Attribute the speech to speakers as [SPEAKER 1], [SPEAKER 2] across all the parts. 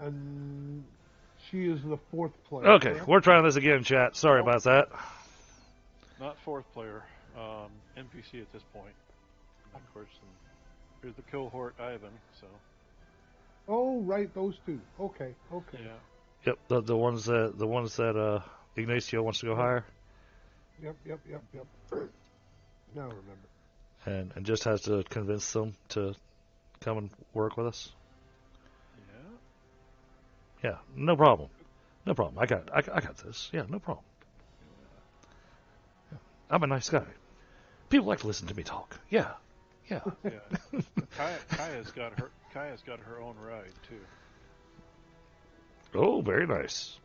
[SPEAKER 1] And she is the 4th player.
[SPEAKER 2] Okay,
[SPEAKER 1] correct?
[SPEAKER 2] we're trying this again, chat. Sorry about that.
[SPEAKER 3] Not 4th player. NPC at this point. Of course, here's the cohort Ivan. So.
[SPEAKER 1] Oh, right, those two. Okay.
[SPEAKER 3] Yeah.
[SPEAKER 2] Yep, the ones that Ignacio wants to go hire.
[SPEAKER 1] Yep. Now I remember.
[SPEAKER 2] And just has to convince them to come and work with us. Yeah, no problem. I got this. Yeah, no problem. Yeah. I'm a nice guy. People like to listen to me talk. Yeah.
[SPEAKER 3] Kaya's got her own ride too.
[SPEAKER 2] Oh, very nice.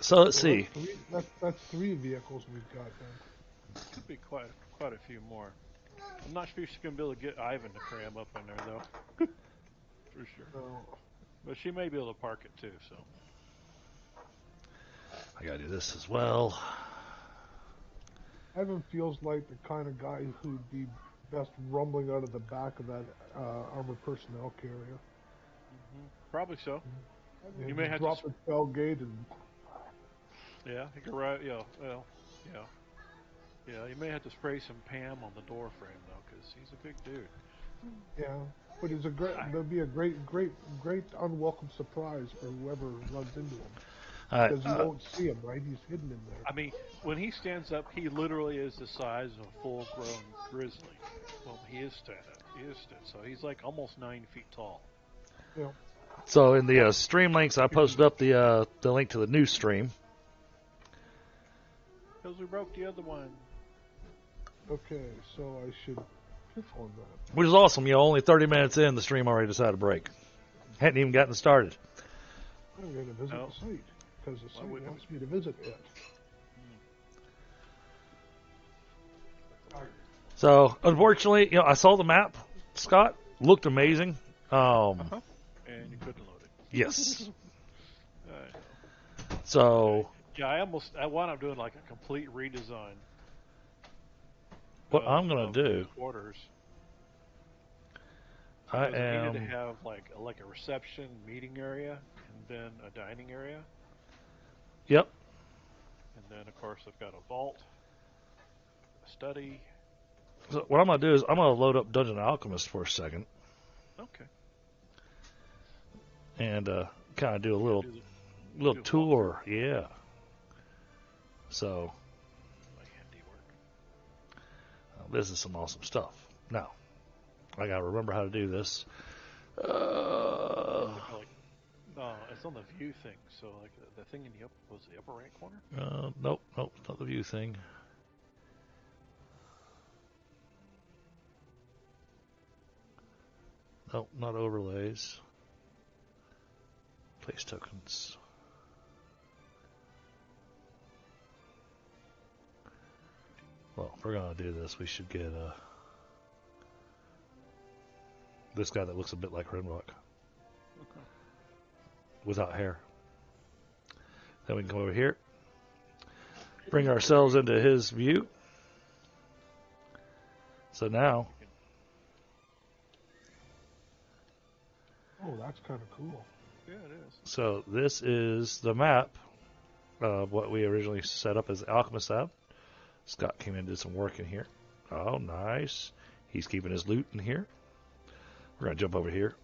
[SPEAKER 2] So let's see.
[SPEAKER 1] That's 3 vehicles we've got then.
[SPEAKER 3] Could be quite a few more. I'm not sure she's gonna be able to get Ivan to cram up in there though. For sure.
[SPEAKER 1] No.
[SPEAKER 3] But she may be able to park it too. So.
[SPEAKER 2] I gotta do this as well.
[SPEAKER 1] Evan feels like the kind of guy who'd be best rumbling out of the back of that armored personnel carrier.
[SPEAKER 3] Mm-hmm. Probably so.
[SPEAKER 1] You may have drop the tailgate and.
[SPEAKER 3] Yeah, he could ride. Yeah, well, yeah. Yeah, you may have to spray some Pam on the door frame though, because he's a big dude.
[SPEAKER 1] Yeah, but it's there'll be a great unwelcome surprise for whoever runs into him. Because you won't see him, right? He's hidden in there.
[SPEAKER 3] I mean, when he stands up, he literally is the size of a full-grown grizzly. Well, he is stood. So he's like almost 9 feet tall.
[SPEAKER 1] Yeah.
[SPEAKER 2] So in the stream links, I posted up the link to the new stream.
[SPEAKER 3] Because we broke the other one.
[SPEAKER 1] Okay, so I should click on that.
[SPEAKER 2] Which is awesome. Only 30 minutes in, the stream already decided to break. Hadn't even gotten started.
[SPEAKER 1] I'm going to visit the site. Because the site wants me to visit it.
[SPEAKER 2] So, unfortunately, I saw the map, Scott. Looked amazing.
[SPEAKER 3] And you couldn't load it.
[SPEAKER 2] Yes. So.
[SPEAKER 3] Yeah, I wound up doing like a complete redesign.
[SPEAKER 2] What I'm going to do.
[SPEAKER 3] Quarters.
[SPEAKER 2] I am.
[SPEAKER 3] Needed to have like a reception meeting area and then a dining area.
[SPEAKER 2] Yep.
[SPEAKER 3] And then, of course, I've got a vault, a study.
[SPEAKER 2] So what I'm going to do is I'm going to load up Dungeon Alchemist for a second.
[SPEAKER 3] Okay.
[SPEAKER 2] And kind of do a little tour. Yeah. So.
[SPEAKER 3] My handiwork.
[SPEAKER 2] This is some awesome stuff. Now, I got to remember how to do this.
[SPEAKER 3] It's on the view thing. So, like the thing in the upper right corner.
[SPEAKER 2] Nope, it's not the view thing. Nope, not overlays. Place tokens. Well, if we're gonna do this, we should get this guy that looks a bit like Rinvoq.
[SPEAKER 3] Okay.
[SPEAKER 2] Without hair. Then we can come over here. Bring ourselves into his view. So now.
[SPEAKER 1] Oh, that's kind of cool.
[SPEAKER 3] Yeah, it is.
[SPEAKER 2] So this is the map of what we originally set up as the Alchemist app. Scott came in and did some work in here. Oh, nice. He's keeping his loot in here. We're going to jump over here.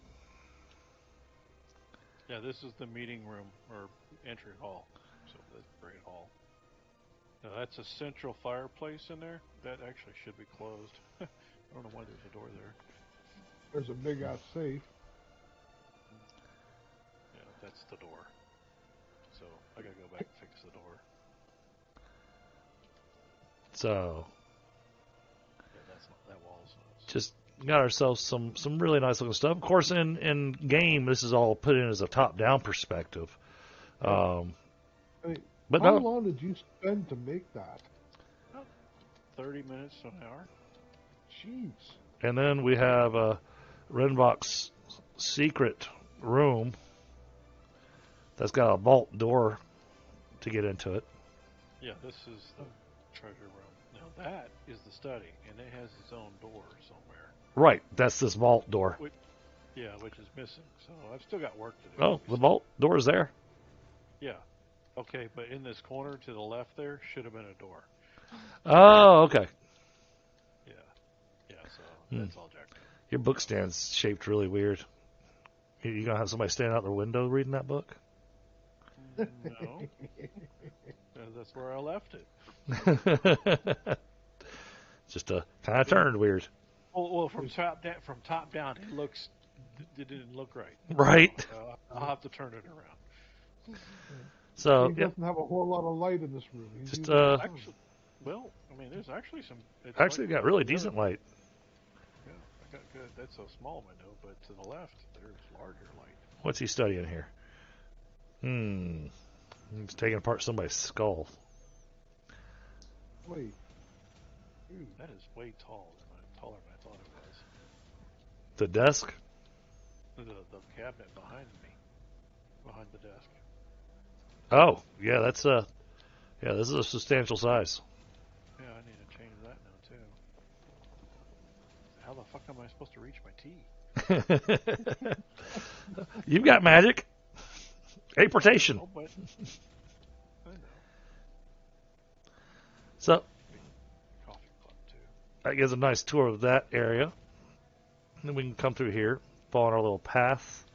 [SPEAKER 3] Yeah, this is the meeting room or entry hall. So that's the great hall. Now that's a central fireplace in there. That actually should be closed. I don't know why there's a door there.
[SPEAKER 1] There's a big ass safe.
[SPEAKER 3] Yeah, that's the door. So I gotta go back and fix the door.
[SPEAKER 2] So
[SPEAKER 3] yeah, that wall's
[SPEAKER 2] just got ourselves some really nice looking stuff. Of course, in game, this is all put in as a top down perspective.
[SPEAKER 1] How long did you spend to make that?
[SPEAKER 3] About 30 minutes to an hour.
[SPEAKER 1] Jeez.
[SPEAKER 2] And then we have Rinvoq's secret room that's got a vault door to get into it.
[SPEAKER 3] Yeah, this is the treasure room. Now that is the study, and it has its own door somewhere.
[SPEAKER 2] Right, that's this vault door.
[SPEAKER 3] Which is missing. So I've still got work to do.
[SPEAKER 2] Oh, the vault door is there.
[SPEAKER 3] Yeah. Okay, but in this corner to the left there should have been a door.
[SPEAKER 2] Oh, okay.
[SPEAKER 3] Yeah, so that's all jacked up.
[SPEAKER 2] Your book stand's shaped really weird. You gonna have somebody standing out the window reading that book?
[SPEAKER 3] No. That's where I left it.
[SPEAKER 2] Just kind of turned weird.
[SPEAKER 3] Well, from top down, it didn't look right.
[SPEAKER 2] Right.
[SPEAKER 3] I'll have to turn it around.
[SPEAKER 2] So
[SPEAKER 1] he doesn't have a whole lot of light in this room.
[SPEAKER 2] Just
[SPEAKER 3] actually, there's actually some.
[SPEAKER 2] Actually, got really decent light.
[SPEAKER 3] Yeah, I got good. That's a small window, but to the left, there's larger light.
[SPEAKER 2] What's he studying here? He's taking apart somebody's skull.
[SPEAKER 1] Wait.
[SPEAKER 3] That is way taller than I thought it was.
[SPEAKER 2] The desk?
[SPEAKER 3] The cabinet behind the desk.
[SPEAKER 2] Oh, yeah, this is a substantial size.
[SPEAKER 3] Yeah, I need to change that now too. How the fuck am I supposed to reach my tea?
[SPEAKER 2] You've got magic. Apportation.
[SPEAKER 3] Oh, but I know.
[SPEAKER 2] So
[SPEAKER 3] Coffee club too.
[SPEAKER 2] that gives a nice tour of that area. And then we can come through here, follow our little path.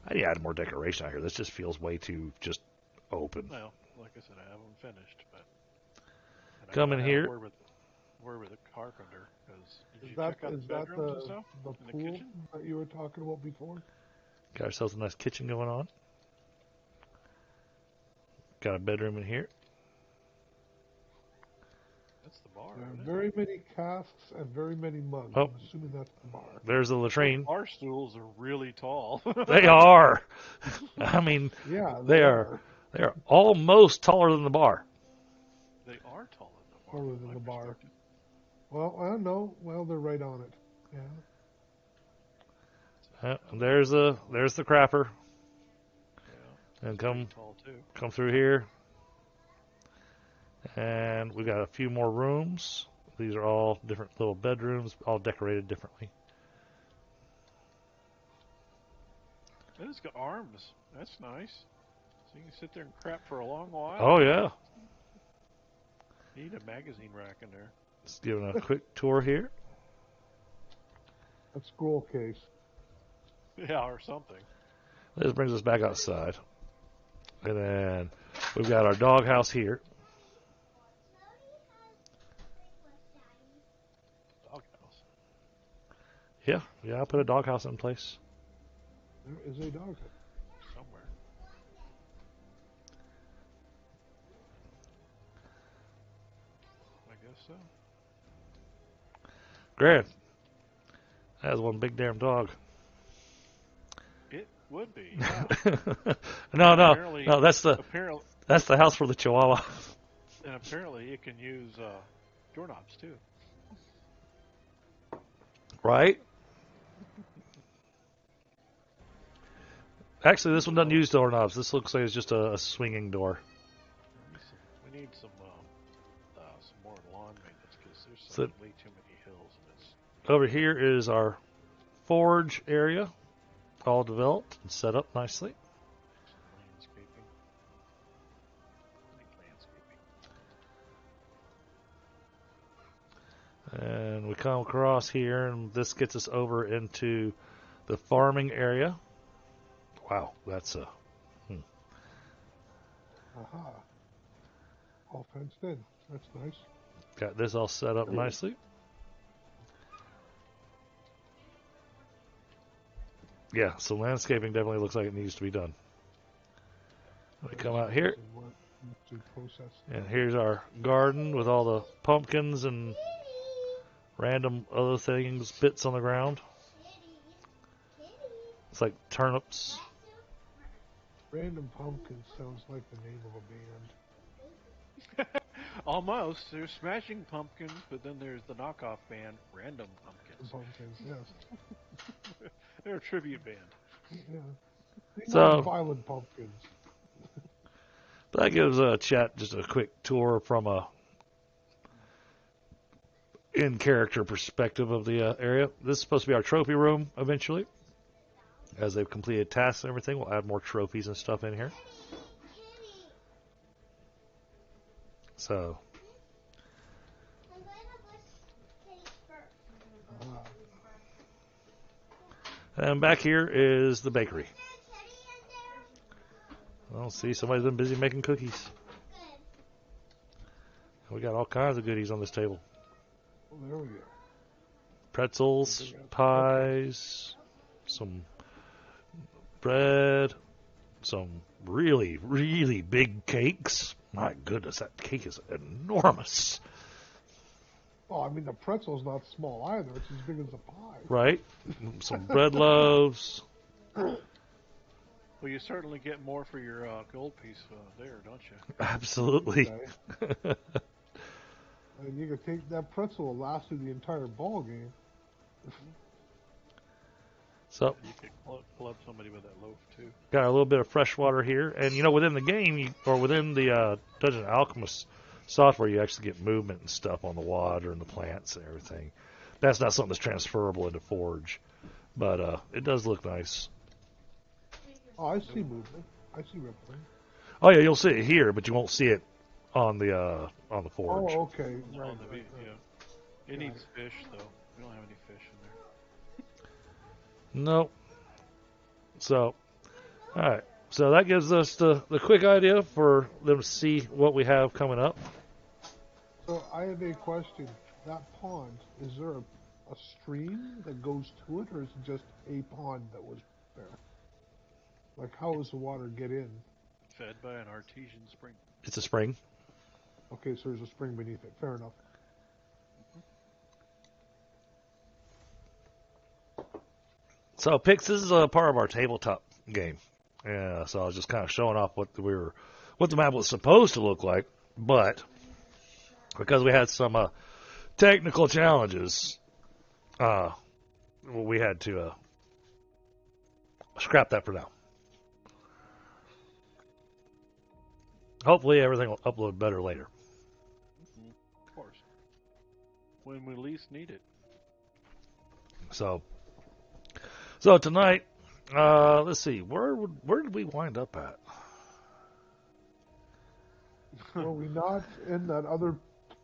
[SPEAKER 2] I need to add more decoration out here. This just feels way too just open.
[SPEAKER 3] Well, like I said, I haven't finished, but
[SPEAKER 2] come in here.
[SPEAKER 3] Word with the carpenter.
[SPEAKER 1] Is that the pool that you were talking about before?
[SPEAKER 2] Got ourselves a nice kitchen going on. Got a bedroom in here.
[SPEAKER 3] That's the bar.
[SPEAKER 1] There are very many casks and very many mugs.
[SPEAKER 2] Oh.
[SPEAKER 1] I'm assuming that's the bar.
[SPEAKER 2] There's the latrine.
[SPEAKER 3] Bar stools are really tall.
[SPEAKER 2] They are. I mean,
[SPEAKER 1] yeah,
[SPEAKER 2] they are. They are almost taller than the bar.
[SPEAKER 3] They are taller
[SPEAKER 1] Taller than the bar. Well, I don't know. Well, they're right on it. Yeah.
[SPEAKER 2] There's the crapper.
[SPEAKER 3] Yeah.
[SPEAKER 2] And come
[SPEAKER 3] too.
[SPEAKER 2] Through here. And we got a few more rooms. These are all different little bedrooms, all decorated differently.
[SPEAKER 3] It's got arms. That's nice. So you can sit there and crap for a long while.
[SPEAKER 2] Oh, yeah.
[SPEAKER 3] You need a magazine rack in there.
[SPEAKER 2] Just giving a quick tour here.
[SPEAKER 1] A scroll case.
[SPEAKER 3] Yeah, or something.
[SPEAKER 2] This brings us back outside. And then we've got our doghouse here.
[SPEAKER 3] Doghouse?
[SPEAKER 2] Yeah, I'll put a doghouse in place.
[SPEAKER 1] There is a doghouse.
[SPEAKER 3] Somewhere. I guess so.
[SPEAKER 2] Grand. That's one big damn dog.
[SPEAKER 3] It would be. Yeah.
[SPEAKER 2] No. That's the house for the Chihuahua.
[SPEAKER 3] And apparently, it can use doorknobs too.
[SPEAKER 2] Right. Actually, this one doesn't use doorknobs. This looks like it's just a swinging door.
[SPEAKER 3] We need some more lawn maintenance because there's way too many hills in this.
[SPEAKER 2] Over here is our forge area, all developed and set up nicely. And we come across here, and this gets us over into the farming area. Wow, that's a...
[SPEAKER 1] Aha. All fenced in. That's nice.
[SPEAKER 2] Got this all set up nicely. Yeah, so landscaping definitely looks like it needs to be done. We come out here, and here's our garden with all the pumpkins and random other things, bits on the ground. It's like turnips.
[SPEAKER 1] Random Pumpkins sounds like the name of a band.
[SPEAKER 3] Almost. There's Smashing Pumpkins, but then there's the knockoff band, Random Pumpkins.
[SPEAKER 1] Yes.
[SPEAKER 3] They're a tribute band.
[SPEAKER 1] Yeah.
[SPEAKER 2] So,
[SPEAKER 1] violent pumpkins.
[SPEAKER 2] That gives chat just a quick tour from in-character perspective of the area. This is supposed to be our trophy room eventually. As they've completed tasks and everything, we'll add more trophies and stuff in here. So, and back here is the bakery. Well, see, somebody's been busy making cookies. We got all kinds of goodies on this table.
[SPEAKER 1] Oh, there we go.
[SPEAKER 2] Pretzels, pies, some bread, some really, really big cakes. My goodness, that cake is enormous.
[SPEAKER 1] Oh, I mean, the pretzel's not small either. It's as big as a pie.
[SPEAKER 2] Right? Some bread loaves.
[SPEAKER 3] Well, you certainly get more for your gold piece there, don't you?
[SPEAKER 2] Absolutely.
[SPEAKER 1] Okay. And you can take that pretzel will last through the entire ball game.
[SPEAKER 2] So
[SPEAKER 3] you could club somebody with that loaf too.
[SPEAKER 2] Got a little bit of fresh water here, and within the game, or within the Dungeon Alchemist software, you actually get movement and stuff on the water and the plants and everything. That's not something that's transferable into Forge, but it does look nice.
[SPEAKER 1] Oh, I see movement. I see rippling.
[SPEAKER 2] Oh yeah, you'll see it here, but you won't see it on the Forge.
[SPEAKER 1] Oh, okay. Right.
[SPEAKER 3] It needs fish, though. We don't have any fish in there.
[SPEAKER 2] Nope. So, all right. So that gives us the quick idea for them to see what we have coming up.
[SPEAKER 1] So I have a question. That pond, is there a stream that goes to it, or is it just a pond that was there? Like, how does the water get in?
[SPEAKER 3] Fed by an artesian spring.
[SPEAKER 2] It's a spring.
[SPEAKER 1] Okay, so there's a spring beneath it. Fair enough.
[SPEAKER 2] So, Pix, this is a part of our tabletop game. Yeah, so I was just kind of showing off what the map was supposed to look like, but because we had some technical challenges, we had to scrap that for now. Hopefully, everything will upload better later.
[SPEAKER 3] Of course, when we least need it.
[SPEAKER 2] So tonight, let's see, where did we wind up at?
[SPEAKER 1] Were we not in that other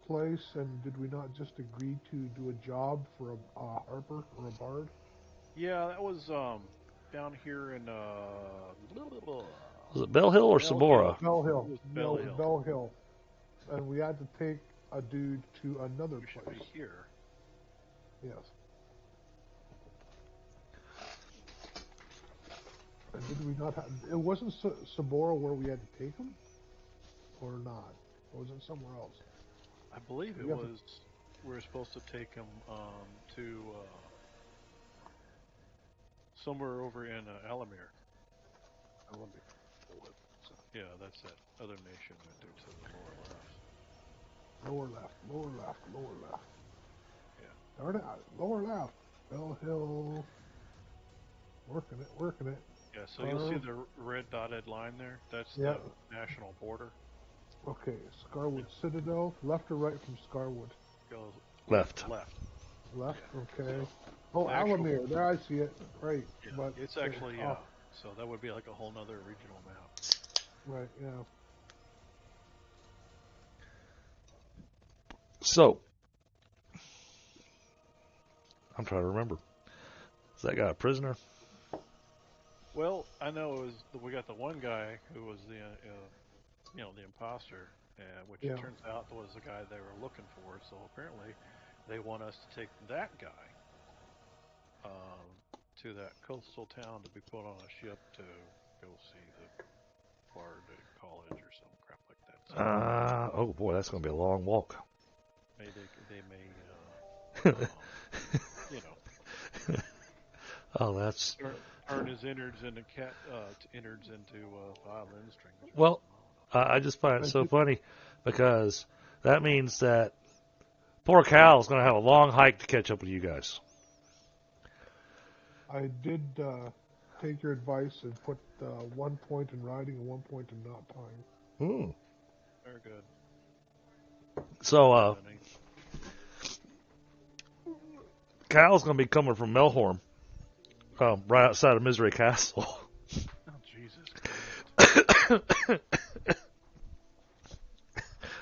[SPEAKER 1] place, and did we not just agree to do a job for a harper or a bard?
[SPEAKER 3] Yeah, that was down here in
[SPEAKER 2] Was it Bell Hill or Sabora?
[SPEAKER 1] Bell Hill.
[SPEAKER 3] Bell Hill.
[SPEAKER 1] Bell Hill. And we had to take a dude to another place.
[SPEAKER 3] Should be here.
[SPEAKER 1] Yes. And did we not have... It wasn't Sabora where we had to take him? Or not? Or was it somewhere else?
[SPEAKER 3] I believe it was... We were supposed to take him to... somewhere over in Alamir. Yeah, that's that other nation right there to the lower left.
[SPEAKER 1] Lower left.
[SPEAKER 3] Yeah.
[SPEAKER 1] Darn it, lower left. Bell Hill. Working it.
[SPEAKER 3] Yeah, so you'll see the red dotted line there. That's the national border.
[SPEAKER 1] Okay, Scarwood Citadel. Left or right from Scarwood?
[SPEAKER 3] Goes
[SPEAKER 2] Left.
[SPEAKER 1] Left, okay. Oh, Alamir, there I see it. Right.
[SPEAKER 3] Yeah,
[SPEAKER 1] but
[SPEAKER 3] it's actually, so that would be like a whole nother regional map.
[SPEAKER 1] Right, yeah.
[SPEAKER 2] So, I'm trying to remember. Is that guy a prisoner?
[SPEAKER 3] Well, I know we got the one guy who was the imposter, which it turns out was the guy they were looking for. So apparently, they want us to take that guy to that coastal town to be put on a ship to go see the Bard College or some crap like that. So
[SPEAKER 2] oh boy, that's going to be a long walk.
[SPEAKER 3] they may
[SPEAKER 2] Oh, that's
[SPEAKER 3] turn his innards into violin strings.
[SPEAKER 2] Well, I just find it so funny because that means that poor Cal is going to have a long hike to catch up with you guys.
[SPEAKER 1] I did take your advice and put 1 point in riding and 1 point in not tying.
[SPEAKER 3] Very good.
[SPEAKER 2] So, Cal's going to be coming from Melhorn, right outside of Misery Castle.
[SPEAKER 3] Oh, Jesus Christ.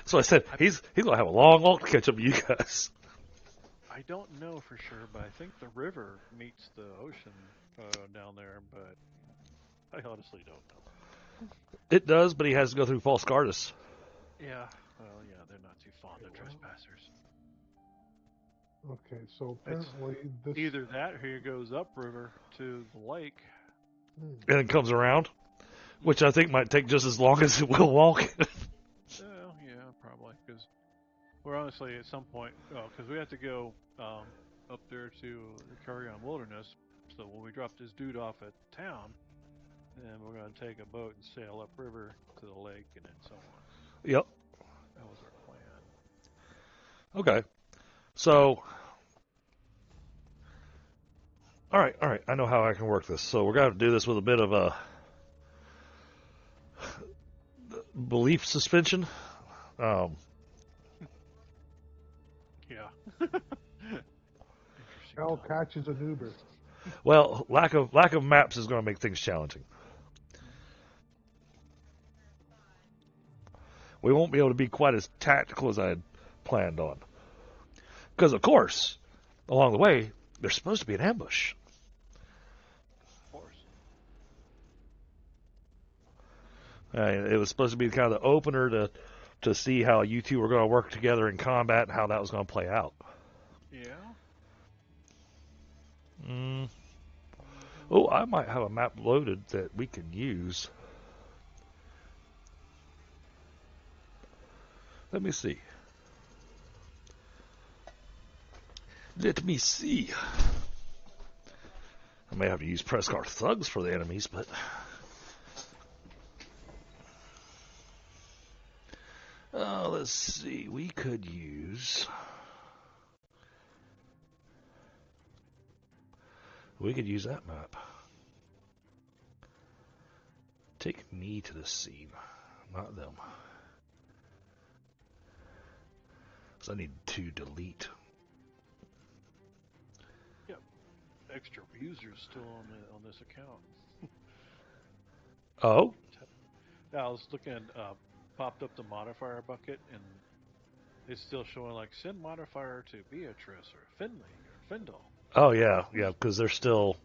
[SPEAKER 2] So I said, he's going to have a long walk to catch up to you guys.
[SPEAKER 3] I don't know for sure, but I think the river meets the ocean down there, but I honestly don't know.
[SPEAKER 2] It does, but he has to go through False Gardus.
[SPEAKER 3] Yeah, well, yeah, they're not too fond of trespassers.
[SPEAKER 1] Okay, so apparently this...
[SPEAKER 3] Either that or he goes upriver to the lake.
[SPEAKER 2] And it comes around, which I think might take just as long as it will walk.
[SPEAKER 3] Well, yeah, probably, because we're honestly at some point, because we have to go up there to the Carrion Wilderness, so when we drop this dude off at town, then we're going to take a boat and sail upriver to the lake and then so on.
[SPEAKER 2] Yep.
[SPEAKER 3] That was our plan.
[SPEAKER 2] Okay. So, all right. I know how I can work this. So we're going to do this with a bit of a belief suspension.
[SPEAKER 3] Yeah.
[SPEAKER 1] Cal catches an Uber.
[SPEAKER 2] Well, lack of maps is going to make things challenging. We won't be able to be quite as tactical as I had planned on. Because, of course, along the way, there's supposed to be an ambush.
[SPEAKER 3] Of course.
[SPEAKER 2] It was supposed to be kind of the opener to see how you two were going to work together in combat and how that was going to play out.
[SPEAKER 3] Yeah.
[SPEAKER 2] Oh, I might have a map loaded that we can use. Let me see. Let me see. I may have to use Prescar thugs for the enemies, but... let's see. We could use... We could use that map. Take me to the scene, not them. So I need to delete.
[SPEAKER 3] Yep. Extra users still on this account.
[SPEAKER 2] Oh?
[SPEAKER 3] Yeah, I was looking, popped up the modifier bucket, and it's still showing like send modifier to Beatrice or Finley or Fyndhal.
[SPEAKER 2] Oh, yeah, because they're still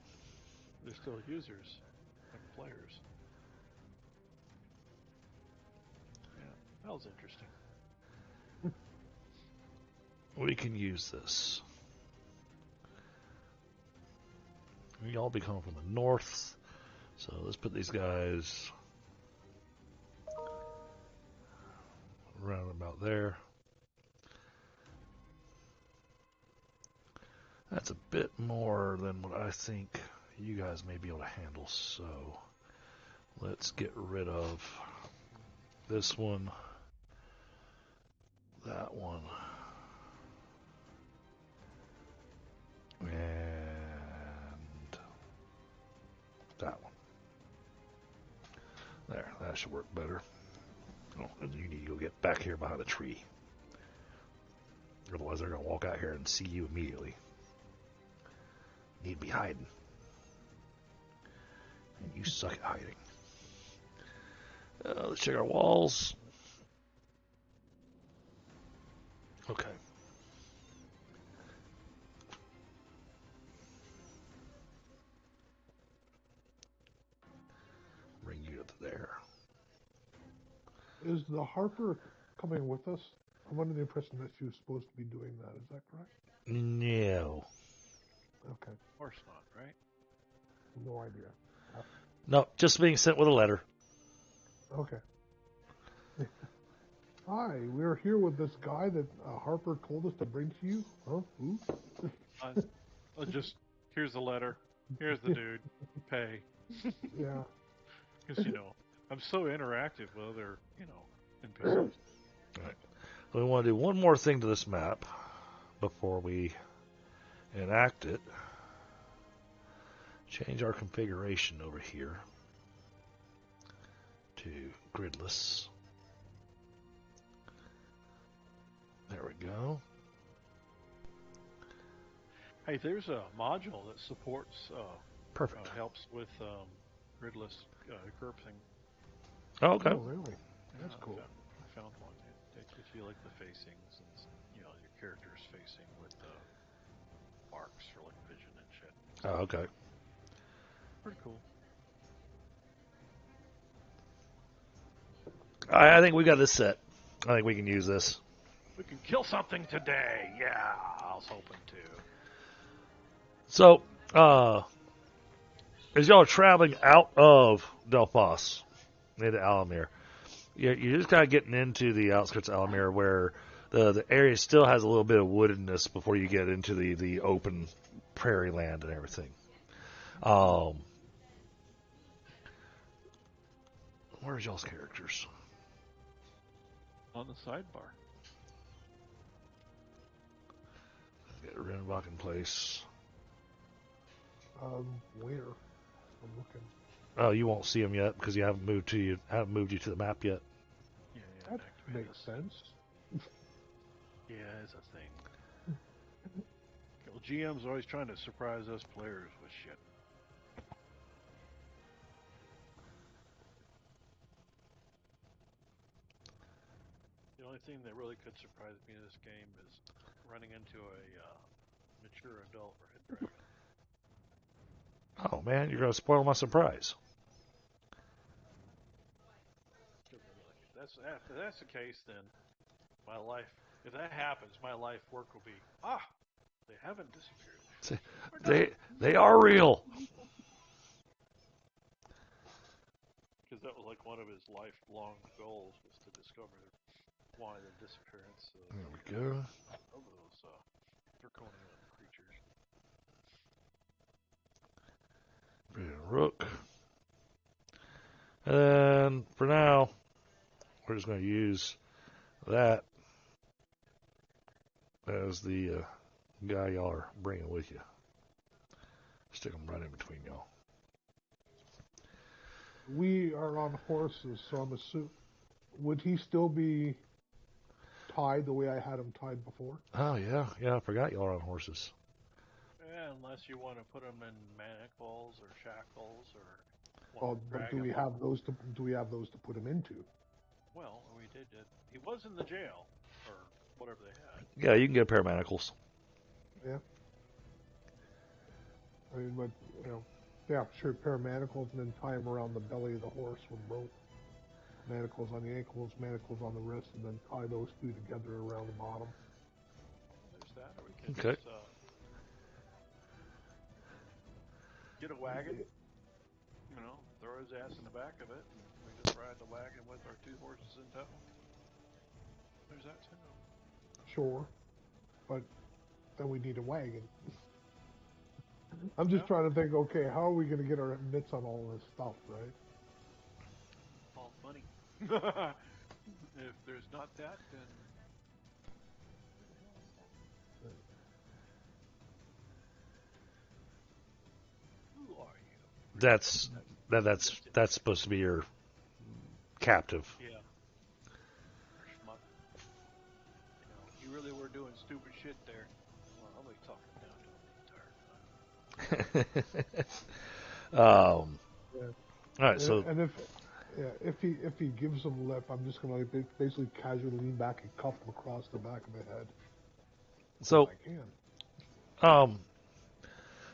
[SPEAKER 3] users, like players. Yeah, that was interesting.
[SPEAKER 2] We can use this. We all be coming from the north, so let's put these guys around about there. That's a bit more than what I think you guys may be able to handle, so let's get rid of this one, that one, and that one. There, that should work better. Oh, and you need to go get back here behind the tree. Otherwise, they're going to walk out here and see you immediately. You need to be hiding. And you suck at hiding. Let's check our walls. Okay. Bring you to there.
[SPEAKER 1] Is the Harper coming with us? I'm under the impression that she was supposed to be doing that. Is that correct?
[SPEAKER 2] No.
[SPEAKER 1] Okay.
[SPEAKER 3] Of course not, right?
[SPEAKER 1] No idea.
[SPEAKER 2] No, just being sent with a letter.
[SPEAKER 1] Okay. Hi, we're here with this guy that Harper told us to bring to you. Huh? Who?
[SPEAKER 3] Just, here's the letter. Here's the dude. Pay.
[SPEAKER 1] Yeah.
[SPEAKER 3] Because, I'm so interactive with other, NPCs.
[SPEAKER 2] Right. We want to do one more thing to this map before we enact it. Change our configuration over here to gridless. There we go.
[SPEAKER 3] Hey, there's a module that supports,
[SPEAKER 2] Perfect.
[SPEAKER 3] helps with gridless GURPSing.
[SPEAKER 2] Oh, okay.
[SPEAKER 1] Oh, really? That's
[SPEAKER 3] Yeah,
[SPEAKER 1] cool.
[SPEAKER 3] I found one. It gives you like the facings and your character's facing with the marks for like vision and shit.
[SPEAKER 2] Oh, okay.
[SPEAKER 3] Pretty cool.
[SPEAKER 2] I think we got this set. I think we can use this.
[SPEAKER 3] We can kill something today. Yeah, I was hoping to.
[SPEAKER 2] So, as y'all are traveling out of Delphos into Alamir, you're just kind of getting into the outskirts of Alamir where the area still has a little bit of woodedness before you get into the open prairie land and everything. Where's y'all's characters?
[SPEAKER 3] On the sidebar.
[SPEAKER 2] Get Rinvoq in place.
[SPEAKER 1] Where? I'm looking.
[SPEAKER 2] Oh, you won't see them yet because you haven't moved you to the map yet.
[SPEAKER 3] Yeah,
[SPEAKER 1] That
[SPEAKER 3] activate
[SPEAKER 1] makes
[SPEAKER 3] this.
[SPEAKER 1] sense.
[SPEAKER 3] Yeah, it's a thing. Well, GM's always trying to surprise us players with shit. The only thing that really could surprise me in this game is running into a mature adult red dragon.
[SPEAKER 2] Oh man, you're gonna spoil my surprise.
[SPEAKER 3] If that's the case, then my life, if that happens, my life work will be, they haven't disappeared.
[SPEAKER 2] They are real.
[SPEAKER 3] Because that was like one of his lifelong goals was to discover why the disappearance
[SPEAKER 2] There we go.
[SPEAKER 3] of those draconian creatures.
[SPEAKER 2] Rook. And for now, we're just going to use that as the guy y'all are bringing with you. Stick him right in between y'all.
[SPEAKER 1] We are on horses, so I'm assuming. Would he still be tied the way I had him tied before?
[SPEAKER 2] Oh yeah, I forgot y'all are on horses.
[SPEAKER 3] Yeah, unless you want to put them in manacles or shackles or.
[SPEAKER 1] But do we have those to put him into?
[SPEAKER 3] Well, we did it. He was in the jail or whatever they had.
[SPEAKER 2] Yeah, you can get a pair of manacles.
[SPEAKER 1] Yeah. I mean, but yeah, sure, pair of manacles and then tie him around the belly of the horse with rope. Manacles on the ankles, manacles on the wrist, and then tie those two together around the bottom.
[SPEAKER 3] There's that, or we can
[SPEAKER 2] Okay.
[SPEAKER 3] just get a wagon, throw his ass in the back of it, and we just ride the wagon with our two horses in tow. There's that too.
[SPEAKER 1] Sure, but then we need a wagon. I'm just trying to think, okay, how are we going to get our mitts on all this stuff, right?
[SPEAKER 3] All money. If there's not that, then where the hell is that? Who are you?
[SPEAKER 2] That's supposed to be your captive.
[SPEAKER 3] Yeah. Schmuck. You really were doing stupid shit there. Well, I'll be talking down to him the entire time.
[SPEAKER 2] All right,
[SPEAKER 1] and,
[SPEAKER 2] so
[SPEAKER 1] and if he gives them lip, I'm just going to basically casually lean back and cuff him across the back of the head.
[SPEAKER 2] So,
[SPEAKER 1] I can.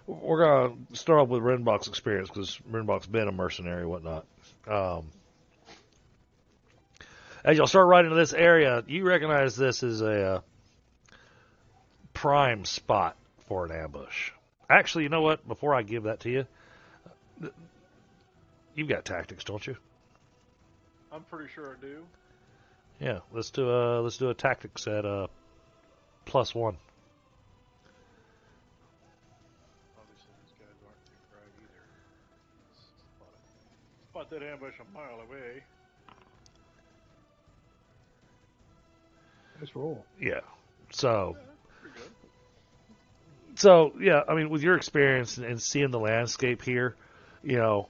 [SPEAKER 2] we're gonna start off with Rinvoq's experience because Rinvoq's been a mercenary and whatnot. As y'all start riding into this area, you recognize this as a prime spot for an ambush. Actually, you know what? Before I give that to you, you've got tactics, don't you?
[SPEAKER 3] I'm pretty sure I do.
[SPEAKER 2] Yeah, let's do a tactics at +1.
[SPEAKER 3] Obviously, these guys aren't too bright either. Spot that ambush a mile away.
[SPEAKER 1] Nice roll.
[SPEAKER 2] Yeah. So.
[SPEAKER 3] Yeah, pretty good.
[SPEAKER 2] So yeah, I mean, with your experience and seeing the landscape here, if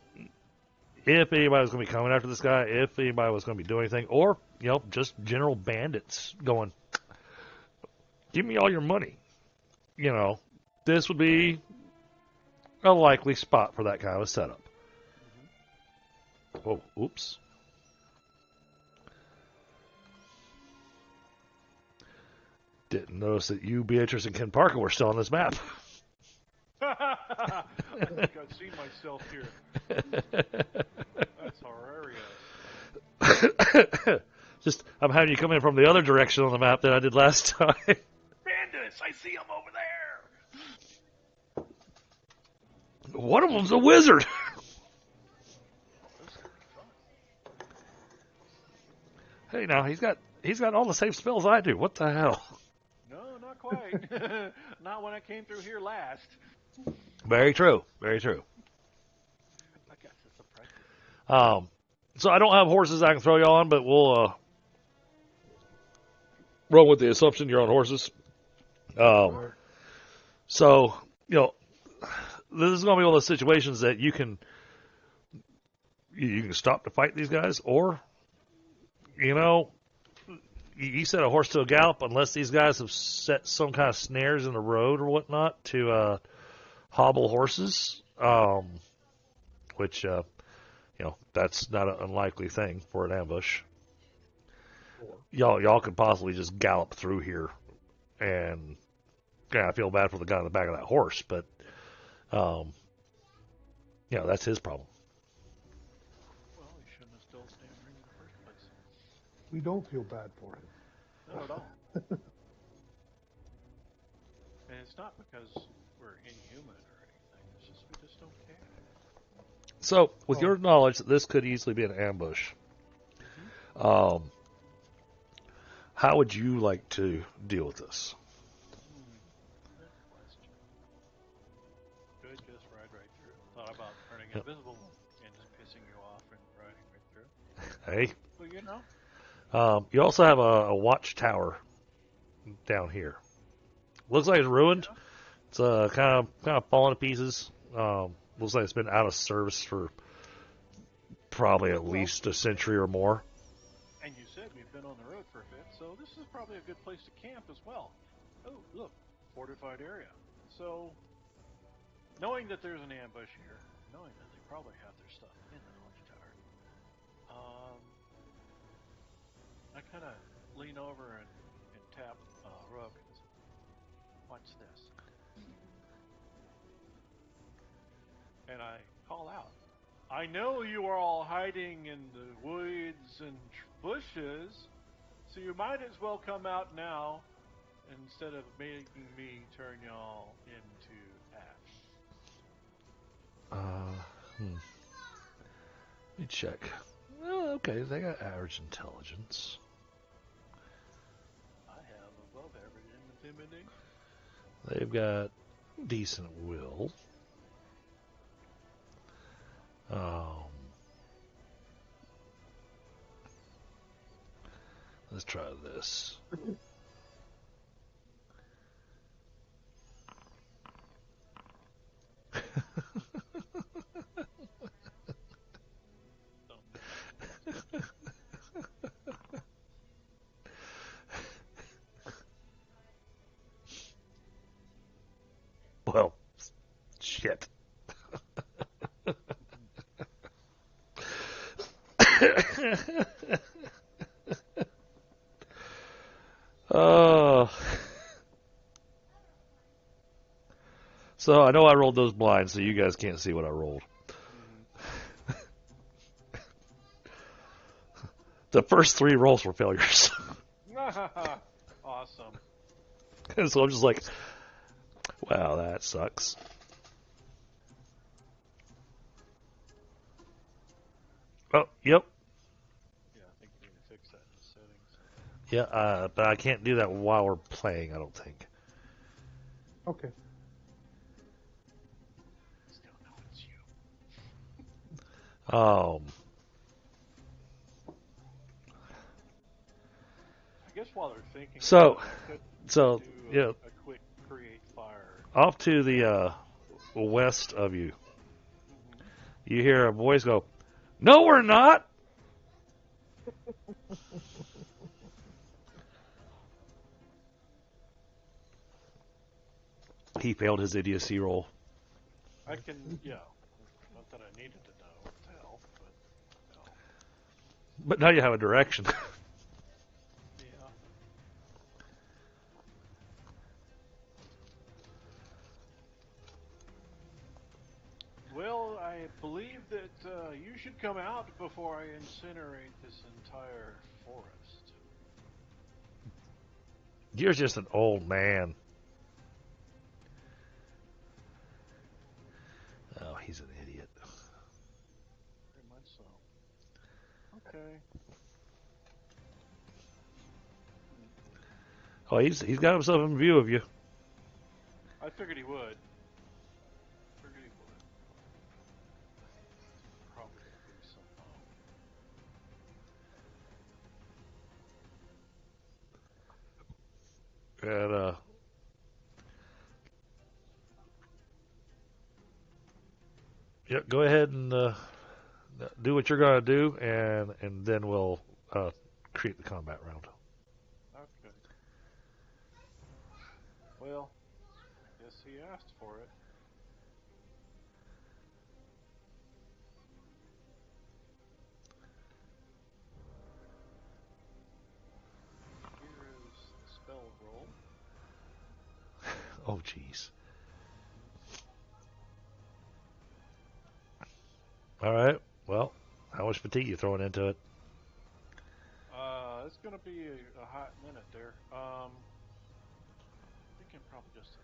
[SPEAKER 2] anybody was going to be coming after this guy, if anybody was going to be doing anything, or just general bandits going, give me all your money, this would be a likely spot for that kind of a setup. Oh, oops. Didn't notice that you, Beatrice, and Kenparka were still on this map.
[SPEAKER 3] I think I've seen myself here. That's hilarious.
[SPEAKER 2] Just, I'm having you come in from the other direction on the map than I did last time.
[SPEAKER 3] Bandits! I see them over there!
[SPEAKER 2] One of them's a wizard.
[SPEAKER 3] This could be fun.
[SPEAKER 2] Hey, now he's got all the same spells I do. What the hell?
[SPEAKER 3] No, not quite. Not when I came through here last.
[SPEAKER 2] Very true. Very true.
[SPEAKER 3] I guess it's a practice.
[SPEAKER 2] So I don't have horses I can throw you on, but we'll run with the assumption you're on horses. So, this is going to be one of those situations that you can stop to fight these guys, or, you set a horse to a gallop unless these guys have set some kind of snares in the road or whatnot to hobble horses, which, that's not an unlikely thing for an ambush. Y'all could possibly just gallop through here, and I feel bad for the guy on the back of that horse, but that's his problem.
[SPEAKER 3] Well, he shouldn't have still stammering in the first place.
[SPEAKER 1] We don't feel bad for him.
[SPEAKER 3] Not at all. And it's not because we're inhuman or anything. It's just we just don't care.
[SPEAKER 2] So, with your knowledge that this could easily be an ambush, how would you like to deal with this?
[SPEAKER 3] Good question. Could just ride right through. Thought about turning invisible and just pissing you off and riding right through.
[SPEAKER 2] Hey.
[SPEAKER 3] Well,
[SPEAKER 2] You also have a watchtower down here. Looks like it's ruined. It's kind of falling to pieces. Looks like it's been out of service for probably at least a century or more.
[SPEAKER 3] And you said we've been on the road for a bit, so this is probably a good place to camp as well. Oh, look, fortified area. So, knowing that there's an ambush here, knowing that they probably have their stuff in the watchtower, I kind of lean over and tap Rook. Watch this. And I call out, I know you are all hiding in the woods and bushes, so you might as well come out now instead of making me turn y'all into ash.
[SPEAKER 2] Let me check. Oh, okay, they got average intelligence.
[SPEAKER 3] I have above average intimidation.
[SPEAKER 2] They've got decent will. Let's try this. Well, shit. So I know I rolled those blinds, so you guys can't see what I rolled. The first 3 rolls were failures.
[SPEAKER 3] Awesome.
[SPEAKER 2] And so I'm just like, wow, that sucks. Oh, yep.
[SPEAKER 3] Yeah, I think you need to fix that in the settings.
[SPEAKER 2] Yeah, but I can't do that while we're playing, I don't think.
[SPEAKER 1] Okay.
[SPEAKER 3] Still know it's you. I guess while they're thinking,
[SPEAKER 2] So
[SPEAKER 3] do
[SPEAKER 2] yeah,
[SPEAKER 3] a quick create fire.
[SPEAKER 2] off to the west of you, you hear a voice go, "No, we're not." He failed his idiocy roll.
[SPEAKER 3] I can, yeah. Not that I needed to know what the hell, but no.
[SPEAKER 2] But now you have a direction.
[SPEAKER 3] Yeah. Well, I believe that you should come out before I incinerate this entire forest.
[SPEAKER 2] You're just an old man. Oh, he's an idiot.
[SPEAKER 3] Very much so. Okay.
[SPEAKER 2] Oh, he's got himself in view of you.
[SPEAKER 3] I figured he would. Figured he would. Probably gonna be some.
[SPEAKER 2] And yeah, go ahead and do what you're gonna do, and then we'll create the combat round.
[SPEAKER 3] Okay. Well, I guess he asked for it. Here is the spell roll.
[SPEAKER 2] Oh, jeez. All right. Well, how much fatigue you throwing into it?
[SPEAKER 3] It's gonna be a hot minute there. Thinking probably just a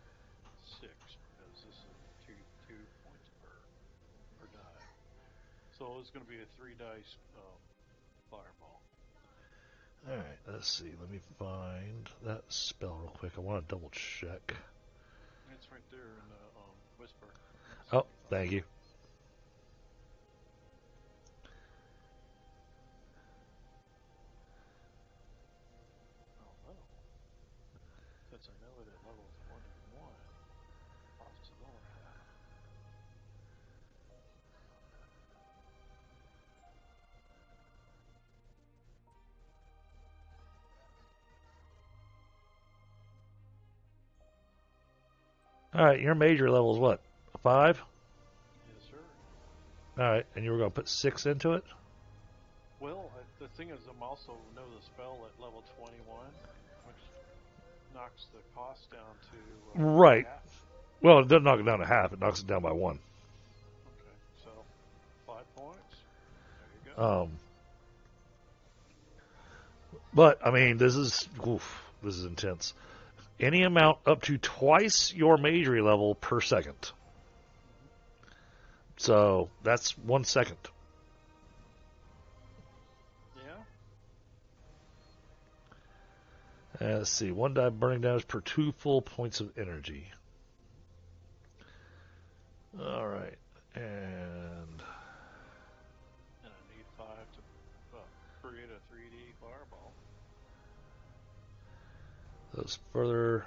[SPEAKER 3] 6 because this is two points per die. So it's gonna be a 3 dice fireball.
[SPEAKER 2] All right. Let's see. Let me find that spell real quick. I want to double check.
[SPEAKER 3] It's right there in the whisper.
[SPEAKER 2] Oh, thank you.
[SPEAKER 3] Oh, since I know it at level 21, possibility.
[SPEAKER 2] All right. Your major level is what? 5?
[SPEAKER 3] Yes, sir.
[SPEAKER 2] All right. And you were going to put 6 into it?
[SPEAKER 3] Well, the thing is, I'm also know the spell at level 21, which knocks the cost down to
[SPEAKER 2] Right.
[SPEAKER 3] half.
[SPEAKER 2] Well, it doesn't knock it down to half. It knocks it down by 1.
[SPEAKER 3] Okay, so 5 points. There you go.
[SPEAKER 2] But I mean, this is intense. Any amount up to twice your majory level per second. So that's 1 second.
[SPEAKER 3] Yeah.
[SPEAKER 2] Let's see. 1 die burning damage per 2 full points of energy. All right. And
[SPEAKER 3] I need 5 to create a 3D fireball.
[SPEAKER 2] those further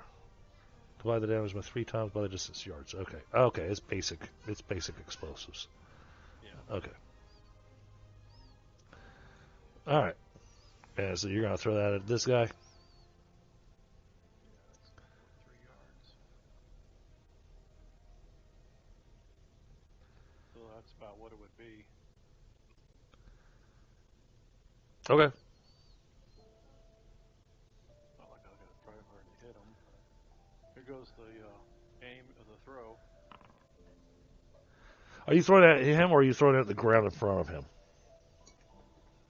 [SPEAKER 2] divide the damage by 3 times by the distance yards. Okay. Okay. It's basic. It's basic explosives.
[SPEAKER 3] Yeah.
[SPEAKER 2] Okay. All right. And so you're gonna throw that at this guy.
[SPEAKER 3] Yeah, that's 3 yards. So that's about what it would be.
[SPEAKER 2] Okay.
[SPEAKER 3] Not like I gotta try hard to hit him. Here goes the aim of the throw.
[SPEAKER 2] Are you throwing it at him, or are you throwing it at the ground in front of him?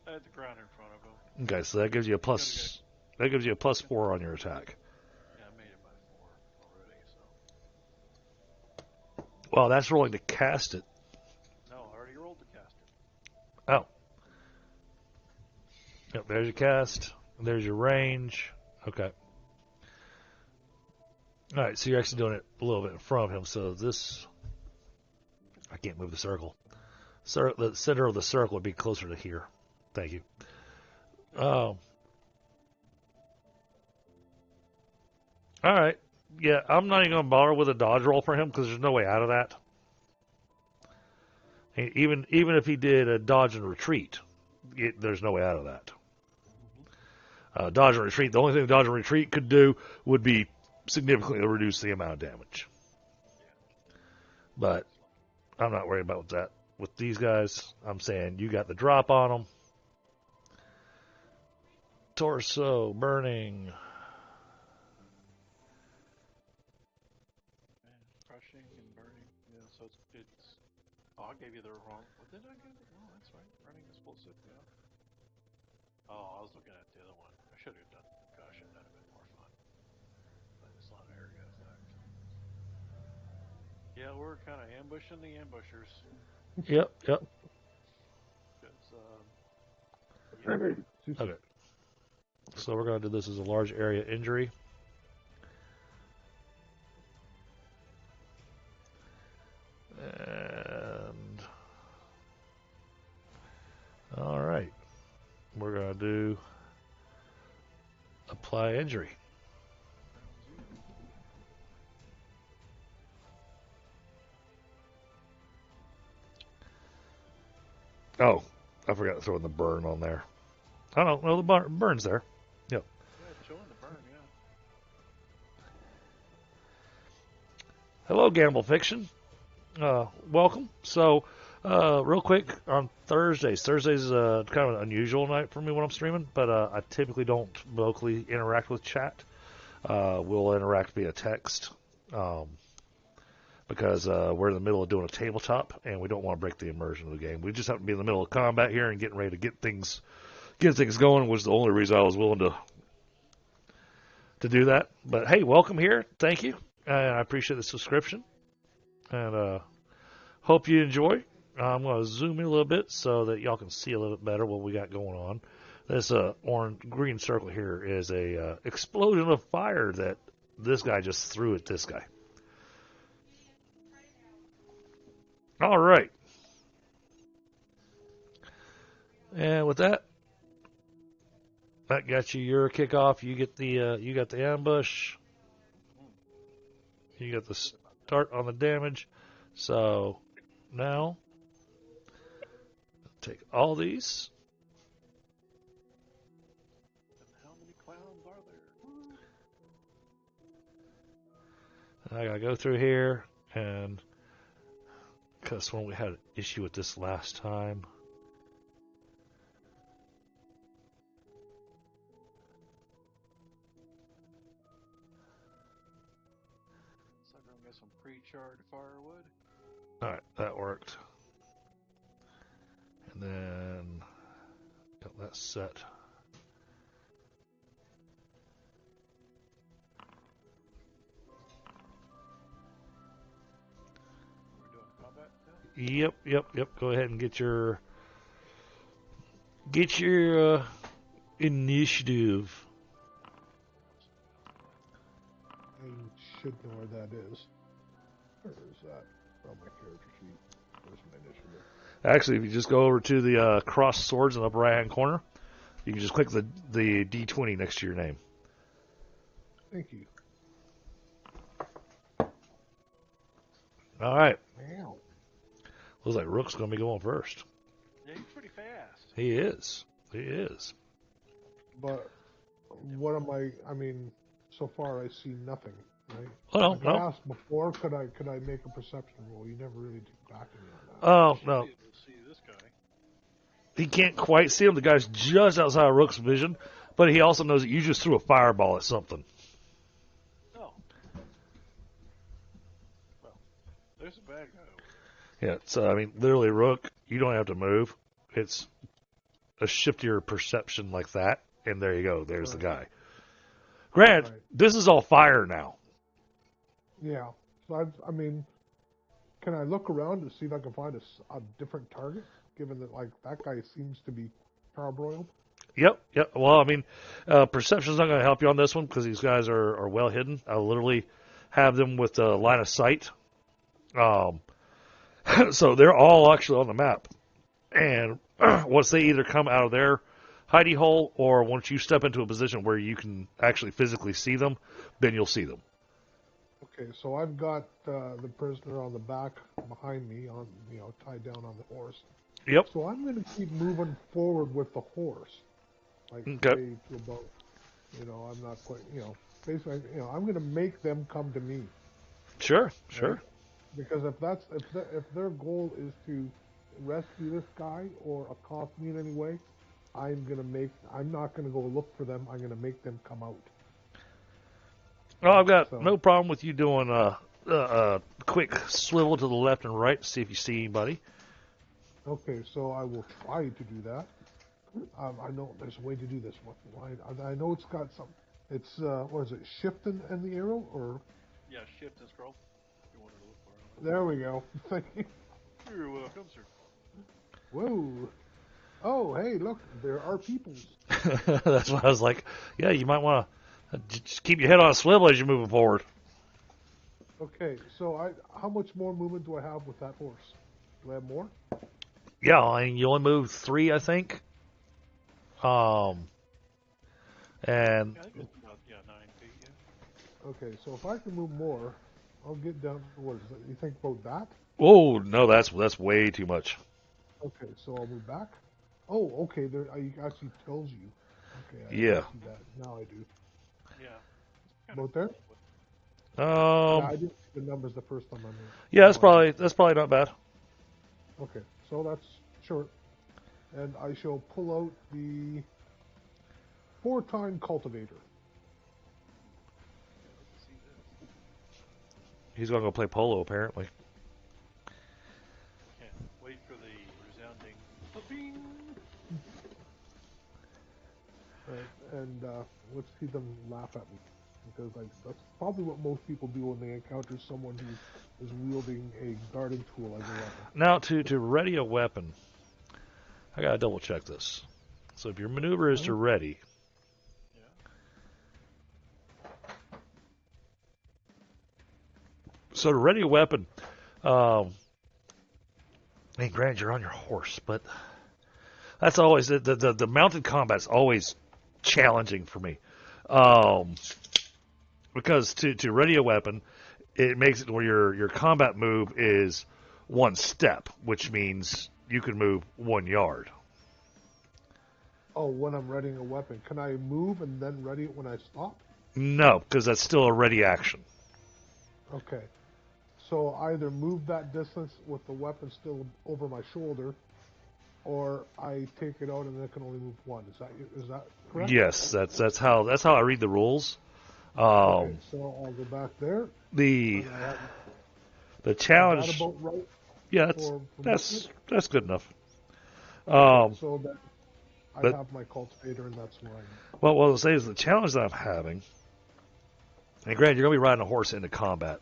[SPEAKER 3] At the ground in front of him.
[SPEAKER 2] Okay, so that gives you a plus. That gives you a +4 on your attack.
[SPEAKER 3] Yeah, I made it by 4 already. So.
[SPEAKER 2] Well, that's rolling to cast it.
[SPEAKER 3] No, I already rolled to cast it.
[SPEAKER 2] Oh. Yep, there's your cast. There's your range. Okay. All right, so you're actually doing it a little bit in front of him. So this, I can't move the circle. The center of the circle would be closer to here. Thank you. All right. Yeah, I'm not even going to bother with a dodge roll for him because there's no way out of that. Even if he did a dodge and retreat, there's no way out of that. Dodge and retreat, the only thing dodge and retreat could do would be significantly reduce the amount of damage. But I'm not worried about that. With these guys, I'm saying you got the drop on them. Torso burning.
[SPEAKER 3] Crushing and burning. Yeah, so it's. Oh, I gave you the wrong. What did I give it? No, that's right. Running explosive. Yeah. Oh, I was looking at the other one. I should have done concussion. That'd have been more fun. But it's not area effect. Yeah, we're kind of ambushing the ambushers.
[SPEAKER 2] Yep.
[SPEAKER 3] Because,
[SPEAKER 2] Okay. So we're going to do this as a large area injury. And all right, we're going to do apply injury. Oh, I forgot to throw in the burn on there. Oh, no, the burn's there. Yep.
[SPEAKER 3] Yeah, it's showing the burn, yeah.
[SPEAKER 2] Hello, Gamble Fiction. Welcome. So, real quick, on Thursdays. Thursdays kind of an unusual night for me when I'm streaming, but I typically don't vocally interact with chat. We'll interact via text because we're in the middle of doing a tabletop, and we don't want to break the immersion of the game. We just happen to be in the middle of combat here and getting ready to get things going, was the only reason I was willing to do that. But hey, welcome here. Thank you. I appreciate the subscription. And hope you enjoy. I'm going to zoom in a little bit so that y'all can see a little bit better what we got going on. This green circle here is a explosion of fire that this guy just threw at this guy. All right. And with that got you your kickoff. You get you got the ambush. You got the start on the damage. So now take all these.
[SPEAKER 3] And how many clowns are there?
[SPEAKER 2] And I gotta go through here, and because when we had an issue with this last time.
[SPEAKER 3] So I'm gonna get some pre-charred firewood.
[SPEAKER 2] Alright, that worked. And then got that set.
[SPEAKER 3] We're doing combat now?
[SPEAKER 2] Yep. Go ahead and get your initiative.
[SPEAKER 1] I should know where that is. Where is that? On my character sheet. Where's my initiative?
[SPEAKER 2] Actually, if you just go over to the cross swords in the upper right hand corner, you can just click the D20 next to your name.
[SPEAKER 1] Thank you.
[SPEAKER 2] Alright.
[SPEAKER 1] Wow.
[SPEAKER 2] Looks like Rook's going to be going first.
[SPEAKER 3] Yeah, he's pretty fast.
[SPEAKER 2] He is.
[SPEAKER 1] But what am I mean, so far I see nothing, right?
[SPEAKER 2] Oh,
[SPEAKER 1] like
[SPEAKER 2] no.
[SPEAKER 1] I asked before, could I make a perception roll? You never really took back to me on that.
[SPEAKER 2] Oh, no.
[SPEAKER 3] We'll see this guy.
[SPEAKER 2] He can't quite see him. The guy's just outside of Rook's vision, but he also knows that you just threw a fireball at something.
[SPEAKER 3] Oh. Well, there's a bad guy over
[SPEAKER 2] Yeah, so, I mean, literally, Rook, you don't have to move. It's a shift your perception like that, and there you go. There's the guy. Grant, this is all fire now.
[SPEAKER 1] Yeah. So I mean, can I look around to see if I can find a different target, given that, like, that guy seems to be charbroiled?
[SPEAKER 2] Yep. Well, I mean, perception's not going to help you on this one because these guys are well hidden. I'll literally have them with the line of sight. So they're all actually on the map. And once they either come out of their hidey hole or once you step into a position where you can actually physically see them, then you'll see them.
[SPEAKER 1] Okay, so I've got the prisoner on the back behind me, tied down on the horse.
[SPEAKER 2] Yep.
[SPEAKER 1] So I'm going to keep moving forward with the horse, like
[SPEAKER 2] Okay.
[SPEAKER 1] way to about. I'm not quite. Basically, I'm going to make them come to me.
[SPEAKER 2] Sure.
[SPEAKER 1] Right? Because if their goal is to rescue this guy or accost me in any way, I'm not gonna go look for them. I'm gonna make them come out.
[SPEAKER 2] Well, I've got
[SPEAKER 1] So,
[SPEAKER 2] no problem with you doing a quick swivel to the left and right to see if you see anybody.
[SPEAKER 1] okay, so I will try to do that. I know there's a way to do this one. I know it's got some. It's what is it? Shift and the arrow, or
[SPEAKER 3] Yeah, shift and scroll. If you wanted to look for it.
[SPEAKER 1] there we go. Thank you.
[SPEAKER 3] You're welcome, sir.
[SPEAKER 1] Whoa! Oh, hey, look, there are peoples.
[SPEAKER 2] That's why I was like, yeah, you might want to just keep your head on a swivel as you're moving forward.
[SPEAKER 1] Okay, so how much more movement do I have with that horse? Do I have more?
[SPEAKER 2] Yeah, I mean, you only move 3, I think. And
[SPEAKER 3] Yeah, I think it's about 9 feet. Yeah.
[SPEAKER 1] Okay, so if I can move more, I'll get down to what is it? You think about that?
[SPEAKER 2] oh no, that's way too much.
[SPEAKER 1] Okay, so I'll move back. Oh, okay, there it actually tells you. Okay, I
[SPEAKER 2] Yeah.
[SPEAKER 1] see that. Now I do.
[SPEAKER 3] Yeah.
[SPEAKER 1] About there? Yeah,
[SPEAKER 2] Um.
[SPEAKER 1] I didn't see the numbers the first time I moved.
[SPEAKER 2] Yeah,
[SPEAKER 1] Now I do.
[SPEAKER 2] that's probably not bad.
[SPEAKER 1] Okay, so that's short. And I shall pull out the 4-time cultivator.
[SPEAKER 3] Yeah, let me see this.
[SPEAKER 2] He's gonna go play polo apparently.
[SPEAKER 3] Can't wait for the resounding ba-bing.
[SPEAKER 1] And let's see them laugh at me. Because that's probably what most people do when they encounter someone who is wielding a garden tool as a weapon.
[SPEAKER 2] Now to ready a weapon, I gotta double check this. So if your maneuver is to ready,
[SPEAKER 3] Yeah.
[SPEAKER 2] so to ready a weapon, and granted you're on your horse, but that's always the mounted combat's always challenging for me. Because to ready a weapon, it makes it where your combat move is 1 step, which means you can move 1 yard.
[SPEAKER 1] Oh, when I'm readying a weapon, can I move and then ready it when I stop?
[SPEAKER 2] No, because that's still a ready action.
[SPEAKER 1] Okay. So either move that distance with the weapon still over my shoulder, or I take it out and then can only move 1. Is that correct?
[SPEAKER 2] Yes, that's how I read the rules.
[SPEAKER 1] Okay, so I'll go back there.
[SPEAKER 2] The
[SPEAKER 1] And I
[SPEAKER 2] the
[SPEAKER 1] is that
[SPEAKER 2] challenge,
[SPEAKER 1] about right
[SPEAKER 2] yeah,
[SPEAKER 1] for
[SPEAKER 2] that's good enough.
[SPEAKER 1] Okay, so that I
[SPEAKER 2] But
[SPEAKER 1] have my cultivator and that's where I am.
[SPEAKER 2] what I'll say is the challenge that I'm having, and granted, you're gonna be riding a horse into combat,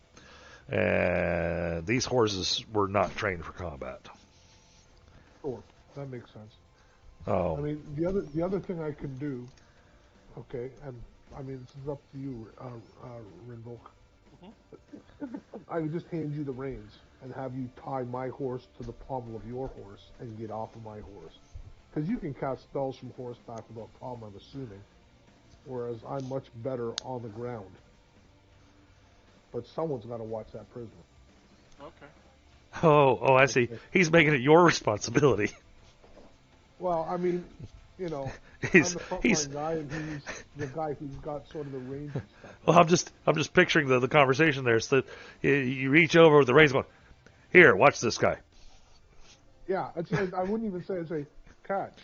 [SPEAKER 2] and these horses were not trained for combat.
[SPEAKER 1] Sure, that makes sense. I
[SPEAKER 2] Um,
[SPEAKER 1] mean, the other thing I can do, okay, and I mean this is up to you, Rinvoq. I would just hand you the reins and have you tie my horse to the pommel of your horse and get off of my horse. Because you can cast spells from horseback without problem, I'm assuming. Whereas I'm much better on the ground. But someone's got to watch that prisoner.
[SPEAKER 3] Okay.
[SPEAKER 2] I see.
[SPEAKER 1] Okay.
[SPEAKER 2] He's making it your responsibility.
[SPEAKER 1] Well, I mean, I'm
[SPEAKER 2] he's
[SPEAKER 1] the
[SPEAKER 2] he's
[SPEAKER 1] frontline guy, and he's the guy who's got sort of the range and stuff.
[SPEAKER 2] Well, I'm just picturing the conversation there. So you reach over with the reins, going, "Here, watch this guy."
[SPEAKER 1] Yeah, I wouldn't even say I'd say catch,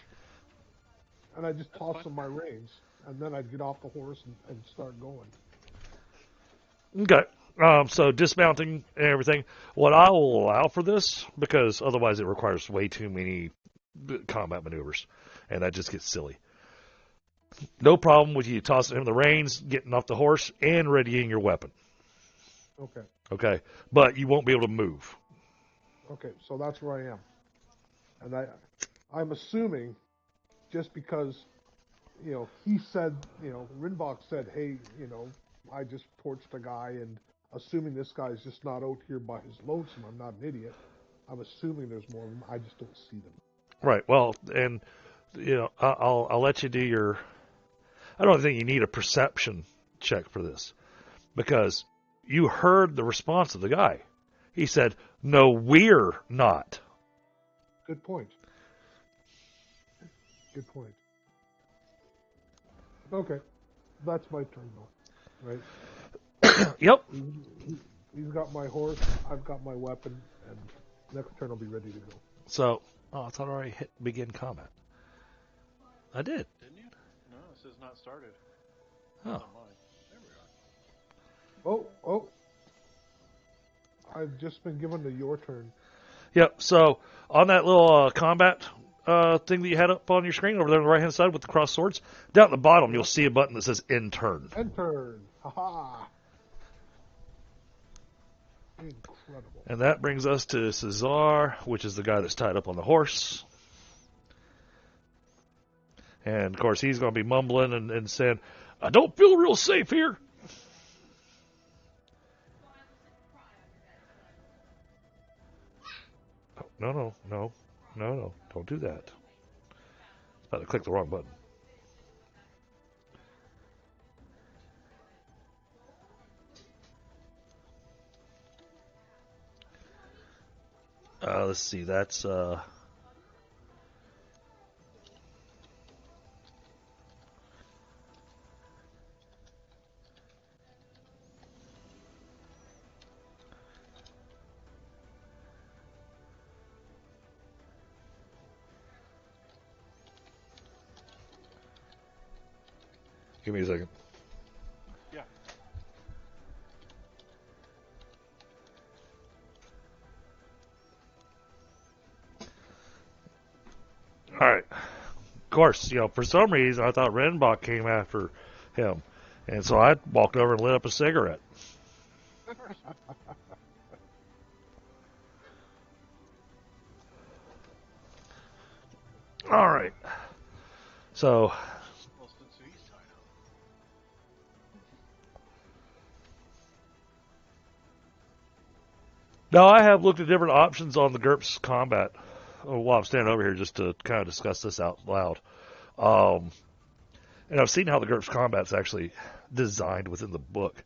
[SPEAKER 1] and I just
[SPEAKER 3] That's
[SPEAKER 1] toss
[SPEAKER 3] fine.
[SPEAKER 1] him my reins, and then I'd get off the horse and start going.
[SPEAKER 2] Okay. So dismounting and everything. What I will allow for this, because otherwise it requires way too many combat maneuvers, and that just gets silly. No problem with you tossing him the reins, getting off the horse, and readying your weapon.
[SPEAKER 1] Okay.
[SPEAKER 2] Okay, but you won't be able to move.
[SPEAKER 1] Okay, so that's where I am, and I'm assuming, just because, he said, Rinvoq said, hey, I just torched a guy, and assuming this guy's just not out here by his lonesome, I'm not an idiot. I'm assuming there's more of them. I just don't see them.
[SPEAKER 2] Right. Well, and I'll let you do your. I don't think you need a perception check for this because you heard the response of the guy. He said, "No, we're not."
[SPEAKER 1] Good point. Good point. Okay, that's my turn though, right?
[SPEAKER 2] Yep.
[SPEAKER 1] He's got my horse. I've got my weapon, and next turn I'll be ready to go.
[SPEAKER 2] So, oh, I thought I already hit begin combat. I did.
[SPEAKER 3] Didn't you? No, it says not started.
[SPEAKER 2] Oh.
[SPEAKER 3] Not mine. There we are.
[SPEAKER 1] Oh. I've just been given the your turn.
[SPEAKER 2] Yep. So on that little combat thing that you had up on your screen over there on the right hand side with the cross swords, down at the bottom you'll see a button that says end turn.
[SPEAKER 1] End turn. Haha. Incredible.
[SPEAKER 2] And that brings us to Cesar, which is the guy that's tied up on the horse. And, of course, he's going to be mumbling and saying, I don't feel real safe here. Oh, no. Don't do that. I clicked the wrong button. Let's see. That's... Give me a second.
[SPEAKER 3] Yeah.
[SPEAKER 2] All right. Of course, for some reason I thought Rinvoq came after him. And so I walked over and lit up a cigarette. All right. So...
[SPEAKER 3] Well, since he's tied up.
[SPEAKER 2] Now, I have looked at different options on the GURPS combat while I'm standing over here just to kind of discuss this out loud. And I've seen how the GURPS combat's actually designed within the book.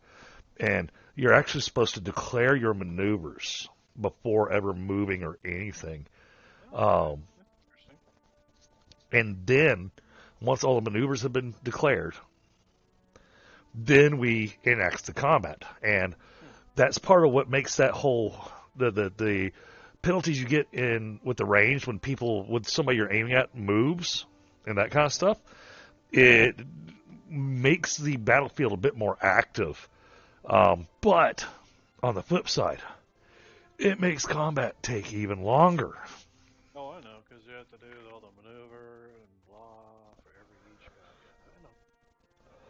[SPEAKER 2] And you're actually supposed to declare your maneuvers before ever moving or anything. And then, once all the maneuvers have been declared, then we enact the combat. And that's part of what makes that whole the penalties you get in with the range when somebody you're aiming at moves and that kind of stuff. It makes the battlefield a bit more active, but on the flip side, it makes combat take even longer.
[SPEAKER 3] Oh, I know, because you have to do all the maneuver and blah for each guy. Yeah, I know.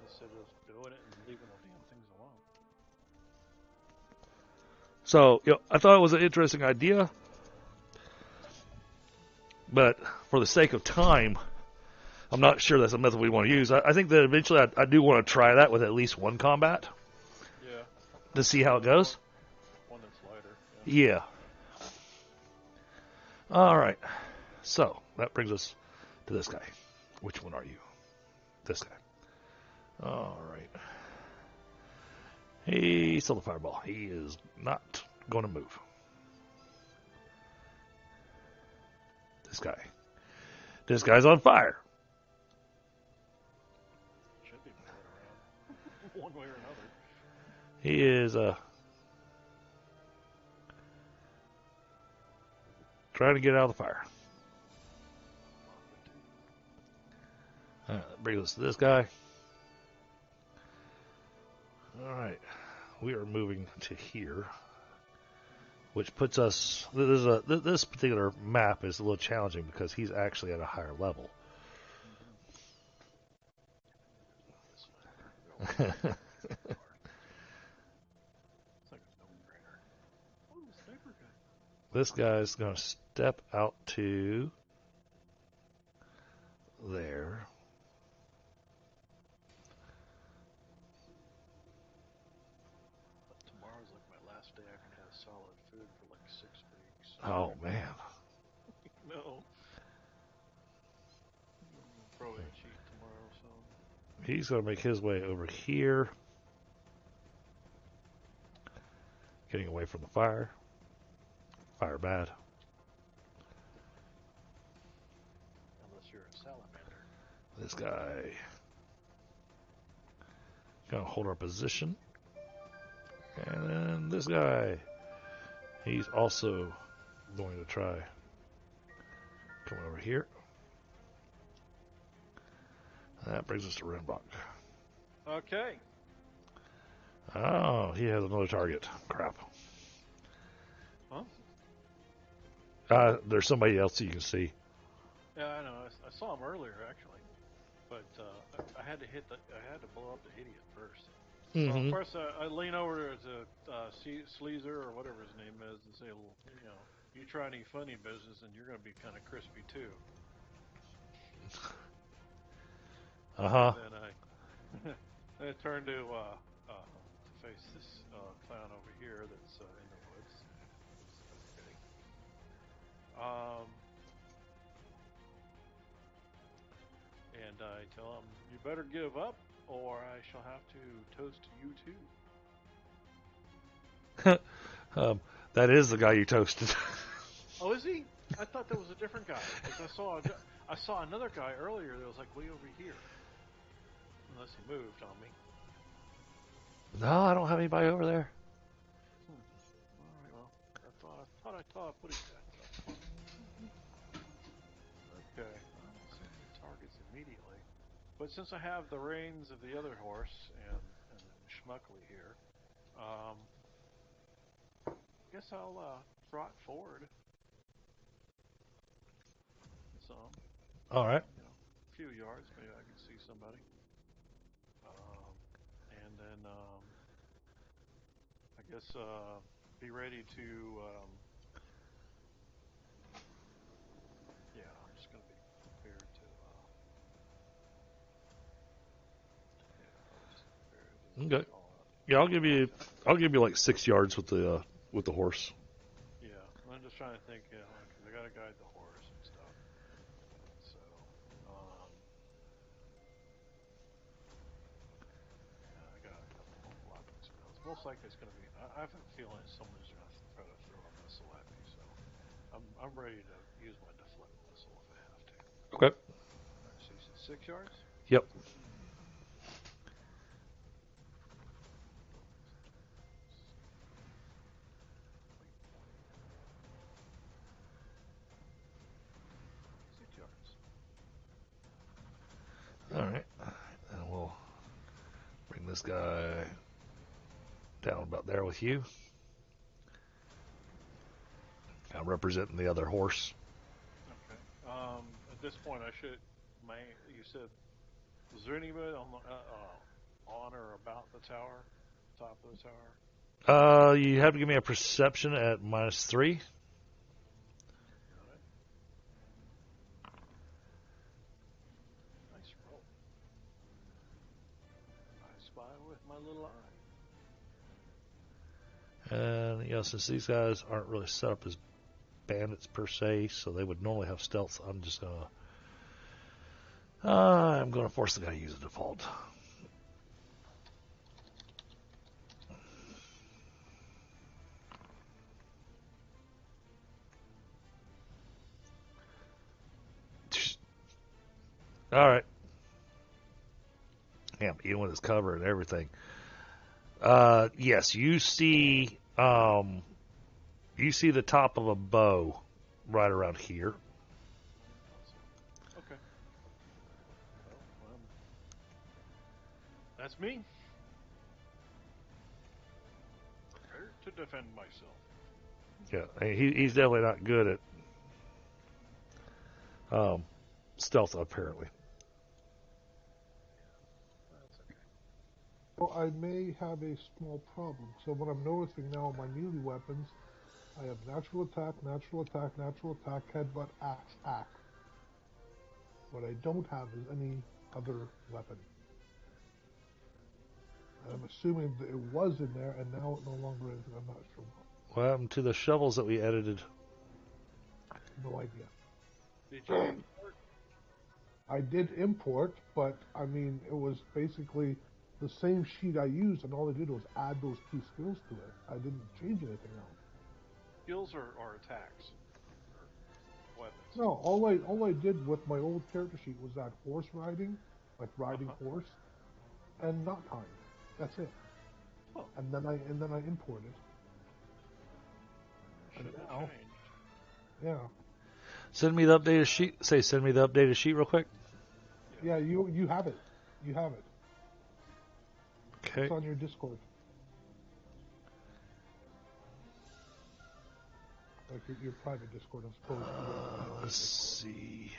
[SPEAKER 3] Instead of doing it and leaving the damn things alone.
[SPEAKER 2] So, I thought it was an interesting idea, but for the sake of time, I'm not sure that's a method we want to use. I think that eventually I do want to try that with at least one combat.
[SPEAKER 3] Yeah.
[SPEAKER 2] To see how it goes.
[SPEAKER 3] One that's lighter.
[SPEAKER 2] Yeah. All right. So, that brings us to this guy. Which one are you? This guy. All right. He saw the fireball. He is not going to move. This guy's on fire.
[SPEAKER 3] Should be moving around. One way or another.
[SPEAKER 2] He is trying to get out of the fire. That brings us to this guy. All right. We are moving to here, which puts us... This particular map is a little challenging because he's actually at a higher level. This guy's going to step out to there.
[SPEAKER 3] Tomorrow's like my last day I can have solid food for like 6 weeks.
[SPEAKER 2] Oh, man.
[SPEAKER 3] No. Probably cheat tomorrow, so.
[SPEAKER 2] He's going to make his way over here. Getting away from the fire. Fire bad.
[SPEAKER 3] Unless you're a salamander.
[SPEAKER 2] This guy. Going to hold our position. And then this guy. He's also going to try coming over here. That brings us to Rinvoq.
[SPEAKER 3] Okay.
[SPEAKER 2] Oh, he has another target. Crap.
[SPEAKER 3] Huh?
[SPEAKER 2] There's somebody else you can see.
[SPEAKER 3] Yeah, I know. I saw him earlier actually, but I had to blow up the idiot first.
[SPEAKER 2] Mm-hmm.
[SPEAKER 3] Well, first I lean over to Sleazer or whatever his name is and say, well, you try any funny business and you're going to be kind of crispy too.
[SPEAKER 2] Uh-huh.
[SPEAKER 3] And then I turned to face this clown over here that's in the woods. Okay. And I tell him, you better give up or I shall have to toast you too.
[SPEAKER 2] That is the guy you toasted.
[SPEAKER 3] Oh, is he? I thought that was a different guy. Because I saw another guy earlier that was like way over here. Unless he moved on me.
[SPEAKER 2] No, I don't have anybody over there.
[SPEAKER 3] All right, well, I thought I put it that. Okay, I don't see any targets immediately. But since I have the reins of the other horse and Schmuckley here, I guess I'll trot forward. Some.
[SPEAKER 2] All right.
[SPEAKER 3] A few yards, maybe I can see somebody. And then I guess be ready to. Yeah, I'm just going to be prepared to. I'll just prepare to
[SPEAKER 2] Okay.
[SPEAKER 3] call out.
[SPEAKER 2] Yeah, I'll give you like 6 yards with the horse.
[SPEAKER 3] Yeah, I'm just trying to think, because I got to guide the horse and stuff. So, I got a couple of blocking spells. Most likely it's going to be. I have a feeling someone's going to try to throw a missile at me, so I'm ready to use my deflect missile if I have to.
[SPEAKER 2] Okay.
[SPEAKER 3] All right, so you said 6 yards?
[SPEAKER 2] Yep. All right. And we'll bring this guy down about there with you. I'm representing the other horse.
[SPEAKER 3] Okay. At this point, you said, was there anybody on or about the tower, top of the tower?
[SPEAKER 2] You have to give me a perception at -3.
[SPEAKER 3] Got it. Nice roll. I spy with my little eye.
[SPEAKER 2] And since these guys aren't really set up as bandits per se, so they would normally have stealth, I'm just gonna force the guy to use a default. All right. Damn, even with his cover and everything. Yes, you see the top of a bow right around here.
[SPEAKER 3] Okay. Well, that's me. Prepared to defend myself.
[SPEAKER 2] Yeah, he's definitely not good at stealth, apparently.
[SPEAKER 3] That's okay.
[SPEAKER 1] Well, I may have a small problem. So what I'm noticing now on my melee weapons, I have natural attack, headbutt, axe. What I don't have is any other weapon. And I'm assuming that it was in there, and now it no longer is, and I'm not sure what.
[SPEAKER 2] What happened to the shovels that we edited?
[SPEAKER 1] No idea.
[SPEAKER 3] Did you import?
[SPEAKER 1] I did import, but I mean, it was basically the same sheet I used, and all I did was add those 2 skills to it. I didn't change anything else.
[SPEAKER 3] Skills or attacks? Or weapons?
[SPEAKER 1] No, all I did with my old character sheet was that horse riding, like riding horse, and knot time. That's it.
[SPEAKER 3] Oh.
[SPEAKER 1] and then I imported.
[SPEAKER 3] Should have
[SPEAKER 1] now-
[SPEAKER 3] changed.
[SPEAKER 1] Yeah,
[SPEAKER 2] Send me the updated sheet. Send me the updated sheet real quick.
[SPEAKER 1] yeah. You have it. You have it.
[SPEAKER 2] Okay.
[SPEAKER 1] It's on your Discord. Like your private Discord, I suppose.
[SPEAKER 2] Let's see.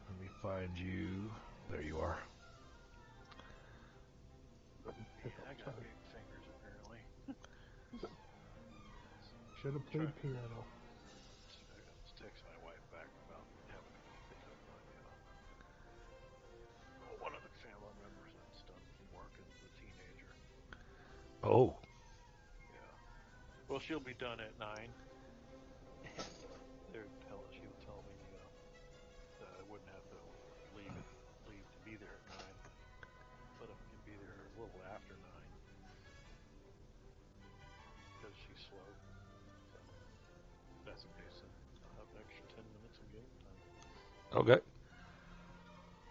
[SPEAKER 2] Let me find you. There you are.
[SPEAKER 3] I got big fingers apparently.
[SPEAKER 1] Should have played piano.
[SPEAKER 3] I got to text my wife back about having to pick up one of the family members that's done some work as a teenager.
[SPEAKER 2] Oh.
[SPEAKER 3] Yeah. Well, she'll be done at 9. She'll tell me that I wouldn't have to leave to be there at 9, but if I can be there a little after 9, because she's slow. So that's okay. So I'll have an extra 10 minutes of game time.
[SPEAKER 2] Okay.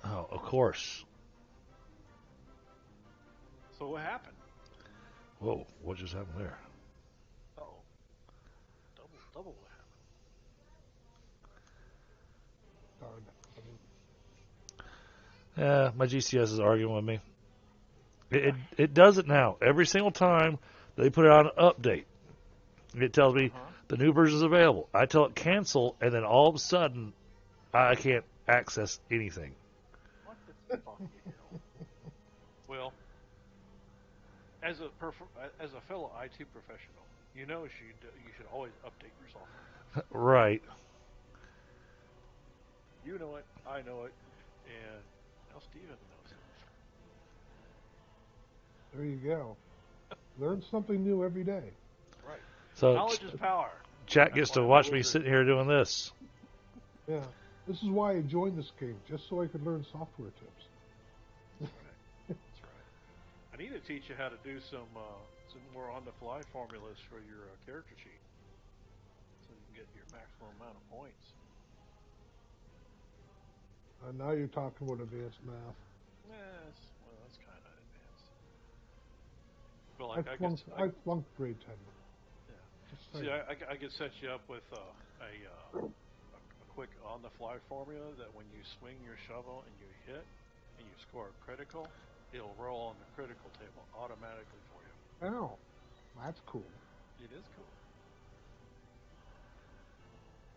[SPEAKER 2] Oh, of course.
[SPEAKER 3] So what happened?
[SPEAKER 2] Whoa, what just happened there?
[SPEAKER 3] Oh, double what happened?
[SPEAKER 1] Darn.
[SPEAKER 2] Yeah, my GCS is arguing with me. It does it now. Every single time they put out an update, it tells me the new version is available. I tell it cancel, and then all of a sudden, I can't access anything.
[SPEAKER 3] What the fuck? Well, as a fellow IT professional, you should always update your software.
[SPEAKER 2] Right.
[SPEAKER 3] You know it, I know it, and now Steven knows it.
[SPEAKER 1] There you go. Learn something new every day.
[SPEAKER 3] Right.
[SPEAKER 2] So
[SPEAKER 3] Knowledge is power.
[SPEAKER 2] chat gets to watch me sitting here doing this.
[SPEAKER 1] Yeah. This is why I joined this game, just so I could learn software tips.
[SPEAKER 3] That's right. I need to teach you how to do some more on-the-fly formulas for your character sheet, so you can get your maximum amount of points.
[SPEAKER 1] Now you're talking about advanced math.
[SPEAKER 3] Yes, well, that's kind of advanced. Well,
[SPEAKER 1] I flunked grade 10.
[SPEAKER 3] Yeah. See, I could set you up with a quick on-the-fly formula that when you swing your shovel and you hit and you score a critical, it'll roll on the critical table automatically for you.
[SPEAKER 1] Oh, that's cool.
[SPEAKER 3] It is cool.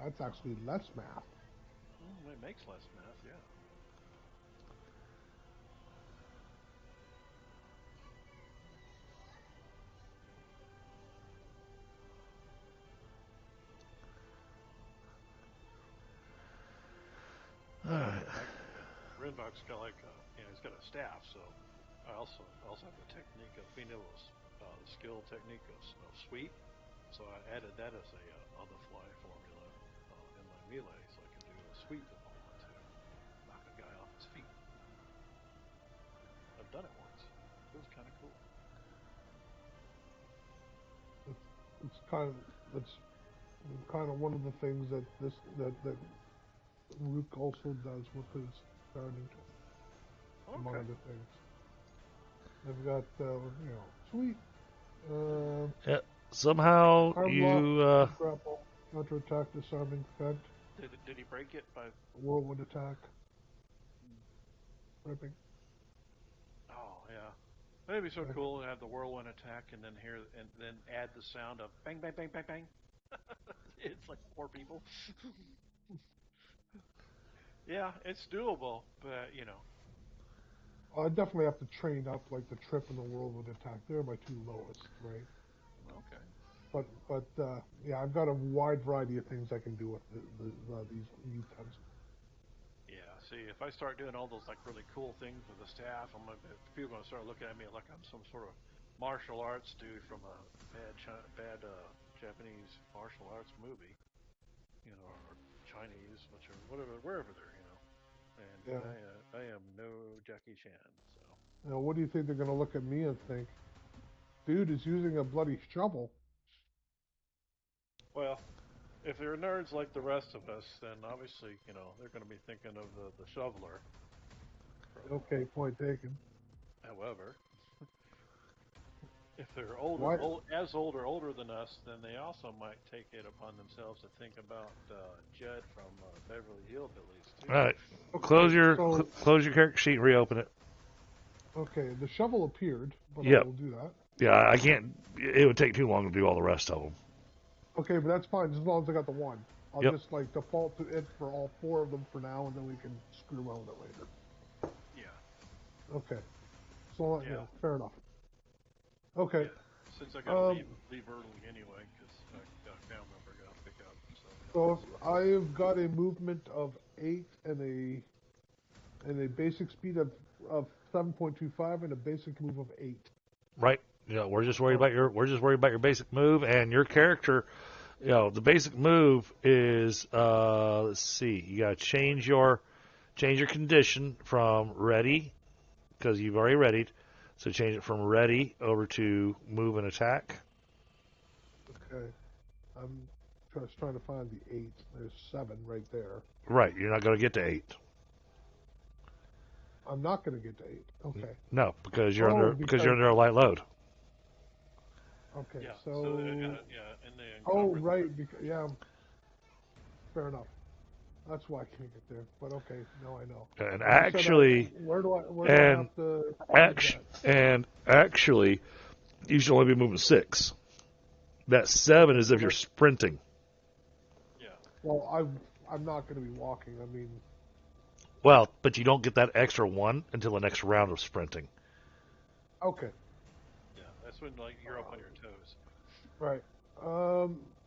[SPEAKER 1] That's actually less math.
[SPEAKER 3] It makes less math, yeah.
[SPEAKER 2] Alright.
[SPEAKER 3] Rinvoq's got he's got a staff, so I also have the technique of Finley's the skill technique of sweep. So I added that as a on-the-fly formula in my melee, so I can do a sweep if I want to knock a guy off his feet. I've done it once. It was kind of cool.
[SPEAKER 1] It's kind of one of the things that that Rook also does with his gardening tool, among other things. They've got sweet.
[SPEAKER 2] Yeah. Somehow you
[SPEAKER 1] grapple, counterattack, disarming effect.
[SPEAKER 3] Did he break it by
[SPEAKER 1] whirlwind attack? Ripping.
[SPEAKER 3] Oh yeah. That'd be so cool to have the whirlwind attack and then add the sound of bang bang bang bang bang. It's like 4 people. Yeah, it's doable, but
[SPEAKER 1] I definitely have to train up like the trip and the whirlwind attack. They're my 2 lowest, right?
[SPEAKER 3] Okay.
[SPEAKER 1] But yeah, I've got a wide variety of things I can do with these U-turns.
[SPEAKER 3] Yeah, see, if I start doing all those like really cool things with the staff, people are gonna start looking at me like I'm some sort of martial arts dude from a bad Japanese martial arts movie, or Chinese, wherever they're, And
[SPEAKER 1] Yeah.
[SPEAKER 3] I am no Jackie Chan, so.
[SPEAKER 1] Now, what do you think they're gonna look at me and think? Dude is using a bloody shovel.
[SPEAKER 3] Well, if they're nerds like the rest of us, then obviously, they're going to be thinking of the shoveler.
[SPEAKER 1] Okay, point taken.
[SPEAKER 3] However, If they're
[SPEAKER 1] Why?
[SPEAKER 3] as old or older than us, then they also might take it upon themselves to think about Judd from Beverly Hillbillies too.
[SPEAKER 2] All right.
[SPEAKER 1] Okay, so
[SPEAKER 2] Close your character sheet and reopen it.
[SPEAKER 1] okay, the shovel appeared, but I
[SPEAKER 2] Yep.
[SPEAKER 1] will do that.
[SPEAKER 2] Yeah, I can't. It would take too long to do all the rest of them.
[SPEAKER 1] Okay, but that's fine as long as I got the one. I'll
[SPEAKER 2] Yep.
[SPEAKER 1] just like default to it for all 4 of them for now, and then we can screw around with it later.
[SPEAKER 3] Yeah.
[SPEAKER 1] Okay, so
[SPEAKER 3] Yeah.
[SPEAKER 1] yeah, fair enough. Okay,
[SPEAKER 3] Yeah. Since I got to leave early anyway, because a family member got to pick up.
[SPEAKER 1] so I've got a movement of 8 and a basic speed of 7.25 and a basic move of 8.
[SPEAKER 2] Right. We're just worried about your basic move and your character. The basic move is let's see. You got to change your condition from ready because you've already readied. So change it from ready over to move and attack.
[SPEAKER 1] Okay, I'm just trying to find the 8. There's 7 right there.
[SPEAKER 2] Right. You're not going to get to 8.
[SPEAKER 1] I'm not going to get to 8. Okay.
[SPEAKER 2] No, because you're under a light load.
[SPEAKER 1] Okay,
[SPEAKER 3] Yeah.
[SPEAKER 1] so
[SPEAKER 3] and the
[SPEAKER 1] oh right, yeah, fair enough. That's why I can't get there. But okay, now I know.
[SPEAKER 2] And
[SPEAKER 1] But you said where do I have to?
[SPEAKER 2] And actually, you should only be moving 6. That 7 is if you're sprinting.
[SPEAKER 3] Yeah.
[SPEAKER 1] Well, I'm not going to be walking. I mean.
[SPEAKER 2] Well, but you don't get that extra 1 until the next round of sprinting.
[SPEAKER 1] Okay.
[SPEAKER 3] Yeah, that's when you're up on your toes.
[SPEAKER 1] Right.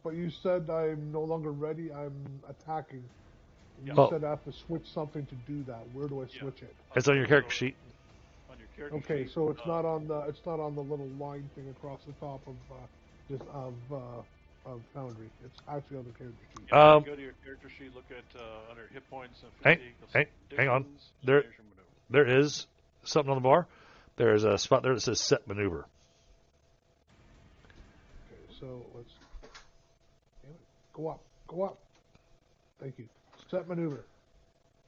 [SPEAKER 1] But you said I'm no longer ready. I'm attacking. You said I have to switch something to do that. Where do I switch it?
[SPEAKER 2] It's on your character sheet.
[SPEAKER 3] On your character
[SPEAKER 1] okay,
[SPEAKER 3] sheet.
[SPEAKER 1] so it's not on the little line thing across the top of Foundry. It's actually on the character sheet.
[SPEAKER 3] Yeah, go to your character sheet. Look at under hit points and fatigue.
[SPEAKER 2] Hang on. There is something on the bar. There's a spot there that says set maneuver.
[SPEAKER 1] Okay, so let's go up. Thank you. Set maneuver.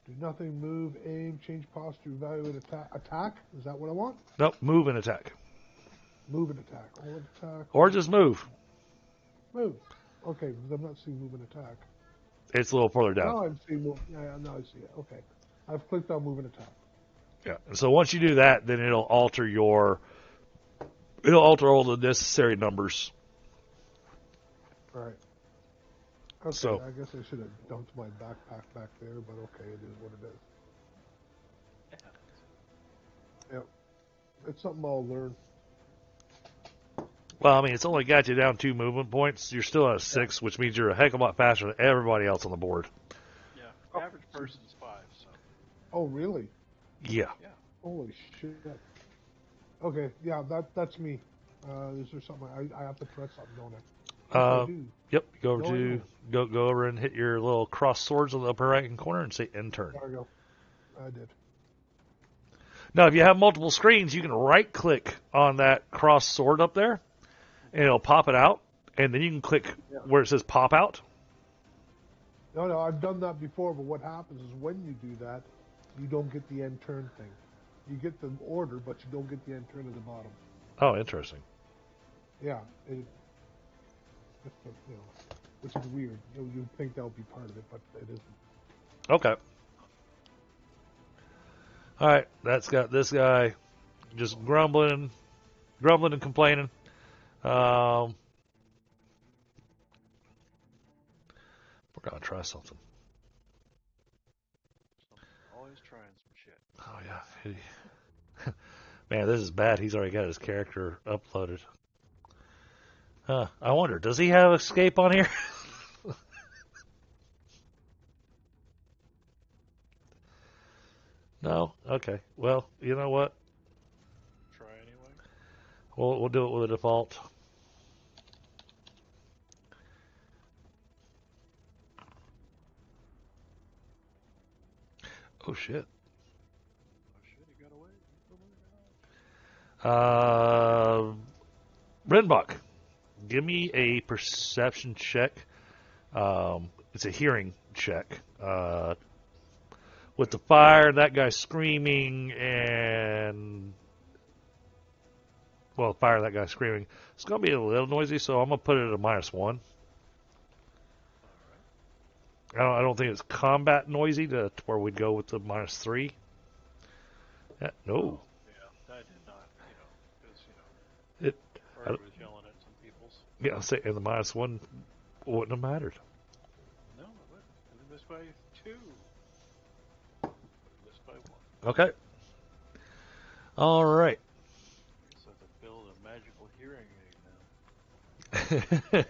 [SPEAKER 1] Do nothing, move, aim, change posture, evaluate, attack. Is that what I want?
[SPEAKER 2] Nope, move and attack.
[SPEAKER 1] Move and attack. All attack.
[SPEAKER 2] Or just move.
[SPEAKER 1] Move. Okay, because I'm not seeing move and attack.
[SPEAKER 2] It's a little further down.
[SPEAKER 1] Now I'm seeing move. Yeah, now I see it. Okay. I've clicked on move and attack.
[SPEAKER 2] Yeah. And so once you do that, then it'll alter all the necessary numbers.
[SPEAKER 1] Right. Okay,
[SPEAKER 2] so,
[SPEAKER 1] I guess I should have dumped my backpack back there, but okay, it is what it is. Yep. It's something I'll learn.
[SPEAKER 2] Well, I mean, it's only got you down 2 movement points. You're still at 6, which means you're a heck of a lot faster than everybody else on the board.
[SPEAKER 3] Yeah, average person's 5. So.
[SPEAKER 1] Oh, really?
[SPEAKER 2] Yeah.
[SPEAKER 1] Holy shit. Okay, yeah, that's me. Is there something I have to press something, don't I? I do.
[SPEAKER 2] Yep. Go over and hit your little cross swords on the upper right hand corner and say end turn.
[SPEAKER 1] There we go. I did.
[SPEAKER 2] Now, if you have multiple screens, you can right click on that cross sword up there, and it'll pop it out, and then you can click where it says pop out.
[SPEAKER 1] No, I've done that before, but what happens is when you do that, you don't get the end turn thing. You get the order, but you don't get the end turn at the bottom.
[SPEAKER 2] Oh, interesting.
[SPEAKER 1] Yeah, which is weird. You'd think that would be part of it, but it isn't.
[SPEAKER 2] Okay. All right, that's got this guy just grumbling and complaining. We're gonna try something.
[SPEAKER 3] Always trying some shit.
[SPEAKER 2] Oh yeah. Man, this is bad. He's already got his character uploaded. I wonder, does he have escape on here? No? Okay. Well, you know what?
[SPEAKER 3] Try anyway.
[SPEAKER 2] We'll do it with a default. Oh shit.
[SPEAKER 3] Oh shit, he got away.
[SPEAKER 2] Rinvoq, give me a perception check. It's a hearing check. With the fire, that guy screaming, and well, fire that guy screaming. It's going to be a little noisy, so I'm going to put it at a -1.
[SPEAKER 3] All right.
[SPEAKER 2] I don't think it's combat noisy to where we'd go with the -3. No.
[SPEAKER 3] Oh, yeah, I did not, because,
[SPEAKER 2] It.
[SPEAKER 3] Bird was yelling at some people's.
[SPEAKER 2] Yeah, I'll say, and the -1 wouldn't have mattered.
[SPEAKER 3] No, it wouldn't. We missed by 2. We missed by 1.
[SPEAKER 2] Okay. All right.
[SPEAKER 3] I guess I have to build a magical hearing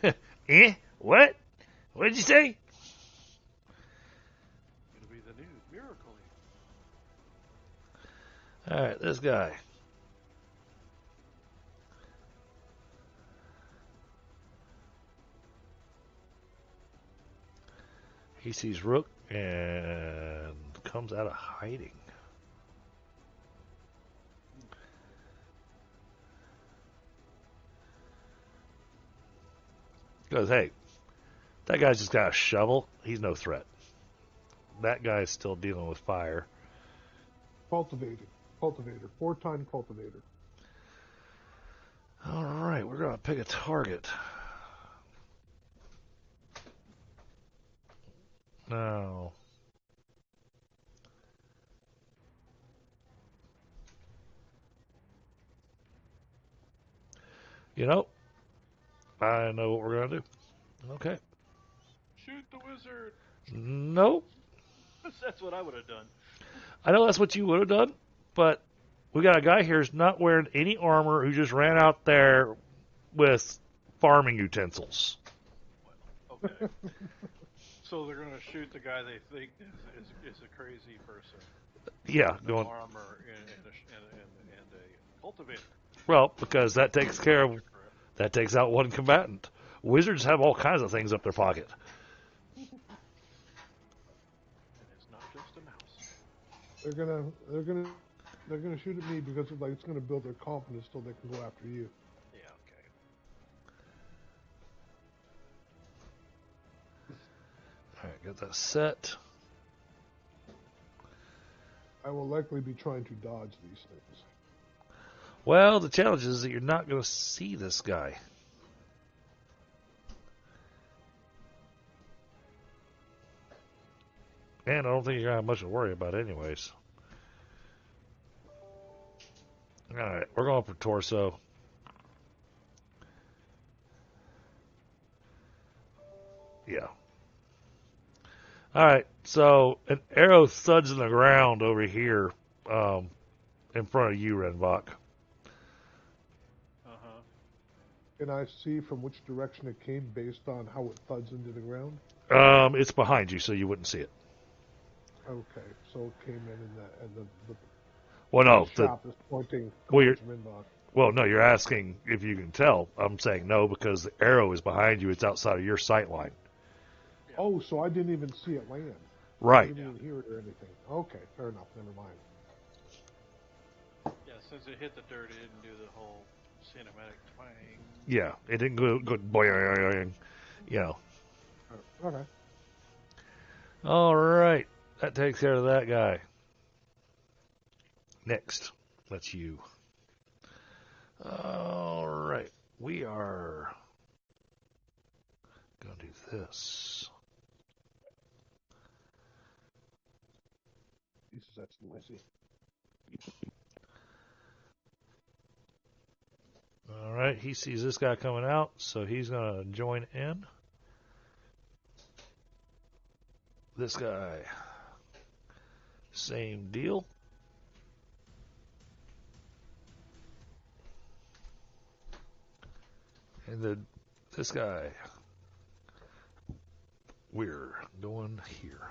[SPEAKER 3] aid now.
[SPEAKER 2] What? What did you say?
[SPEAKER 3] It'll be the new miracle.
[SPEAKER 2] All right, this guy. He sees Rook and comes out of hiding. Goes, hey, that guy's just got a shovel. He's no threat. That guy's still dealing with fire.
[SPEAKER 1] Cultivator. 4-time cultivator.
[SPEAKER 2] All right, we're going to pick a target. Now, I know what we're going to do. Okay.
[SPEAKER 3] Shoot the wizard!
[SPEAKER 2] Nope.
[SPEAKER 3] That's what I would have done.
[SPEAKER 2] I know that's what you would have done, but we got a guy here who's not wearing any armor who just ran out there with farming utensils.
[SPEAKER 3] Okay. So they're going to shoot the guy they think is a crazy person.
[SPEAKER 2] Yeah,
[SPEAKER 3] With
[SPEAKER 2] going.
[SPEAKER 3] armor and a cultivator.
[SPEAKER 2] Well, because that takes out one combatant. Wizards have all kinds of things up their pocket.
[SPEAKER 3] And it's not just a mouse.
[SPEAKER 1] They're gonna shoot at me because it's gonna build their confidence so they can go after you.
[SPEAKER 3] Yeah, okay.
[SPEAKER 2] All right, get that set.
[SPEAKER 1] I will likely be trying to dodge these things.
[SPEAKER 2] Well, the challenge is that you're not going to see this guy. And I don't think you're going to have much to worry about anyways. Alright, we're going for torso. Yeah. Alright, so an arrow thuds in the ground over here in front of you, Rinvoq.
[SPEAKER 3] Uh-huh.
[SPEAKER 1] Can I see from which direction it came based on how it thuds into the ground?
[SPEAKER 2] It's behind you, so you wouldn't see it.
[SPEAKER 1] Okay, so it came in and the
[SPEAKER 2] Well, no.
[SPEAKER 1] shaft is pointing
[SPEAKER 2] Well,
[SPEAKER 1] towards Rinvoq.
[SPEAKER 2] Well, no, you're asking if you can tell. I'm saying no because the arrow is behind you. It's outside of your sight line.
[SPEAKER 3] Yeah.
[SPEAKER 1] Oh, so I didn't even see it land. I
[SPEAKER 2] Right.
[SPEAKER 1] didn't even hear it or anything. Okay, fair enough. Never mind.
[SPEAKER 3] Yeah, since it hit the dirt, it didn't do the whole cinematic twang.
[SPEAKER 2] Yeah, it didn't go boing,
[SPEAKER 1] Okay.
[SPEAKER 2] All right, that takes care of that guy. Next, that's you. All right, we are going to do this.
[SPEAKER 1] Jesus, that's noisy.
[SPEAKER 2] All right, he sees this guy coming out, so he's going to join in. This guy, same deal. And then this guy, we're going here.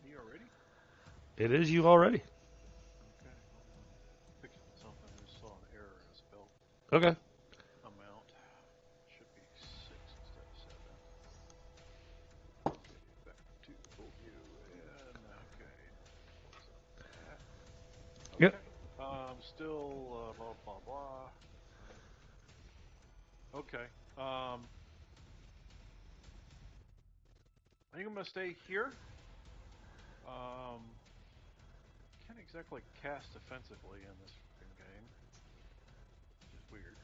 [SPEAKER 3] Me already?
[SPEAKER 2] It is you already.
[SPEAKER 3] Okay. Fixing something. I just saw an error in a spell
[SPEAKER 2] Okay.
[SPEAKER 3] amount. Should be 6 instead of 7. Okay, back to full view. And, okay. Close up that. Okay.
[SPEAKER 2] Yep.
[SPEAKER 3] Still, blah, blah, blah. Okay. I think I'm gonna stay here. Can't exactly cast defensively in this game, which is weird.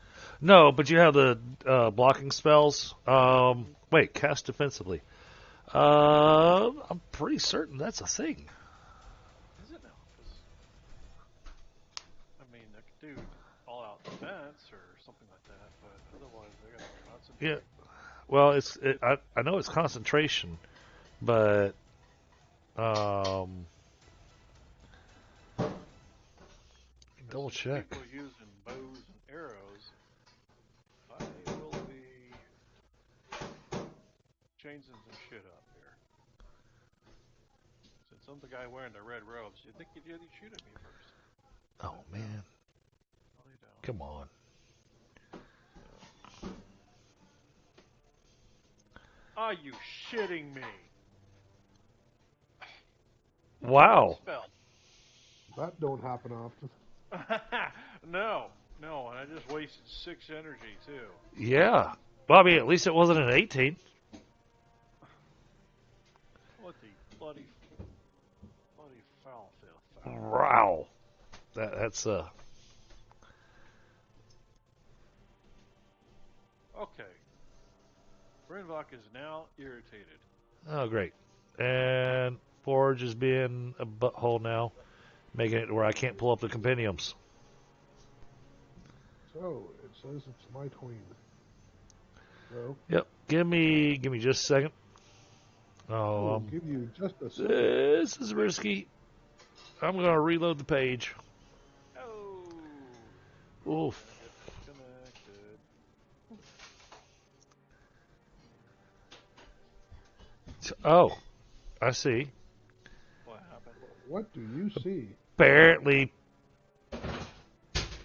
[SPEAKER 2] No, but you have the blocking spells. Wait, cast defensively. I'm pretty certain that's a thing.
[SPEAKER 3] Is it now? 'Cause, I mean, I could do all-out defense or something like that, but otherwise I gotta concentrate.
[SPEAKER 2] Yeah. Well, I know it's concentration, but double check.
[SPEAKER 3] People using bows and arrows, I will be changing some shit up here. Since I'm the guy wearing the red robes, you think you'd really shoot at me first?
[SPEAKER 2] Oh man,
[SPEAKER 3] No, you don't.
[SPEAKER 2] come on.
[SPEAKER 3] Are you shitting me?
[SPEAKER 2] Wow.
[SPEAKER 3] Spell.
[SPEAKER 1] That don't happen often.
[SPEAKER 3] No, and I just wasted 6 energy too.
[SPEAKER 2] Yeah. Well, I mean, at least it wasn't an 18.
[SPEAKER 3] What the bloody foul filth.
[SPEAKER 2] Wow. That's
[SPEAKER 3] Okay. Rinvoq is now irritated.
[SPEAKER 2] Oh, great. And Forge is being a butthole now, making it where I can't pull up the compendiums.
[SPEAKER 1] So it says it's my queen. So
[SPEAKER 2] Yep. Give me just a second.
[SPEAKER 1] I'll give you just a second.
[SPEAKER 2] This is risky. I'm gonna reload the page.
[SPEAKER 3] Oh.
[SPEAKER 2] Oof.
[SPEAKER 3] Disconnected.
[SPEAKER 2] Oh, I see.
[SPEAKER 3] What happened?
[SPEAKER 1] What do you see?
[SPEAKER 2] Apparently,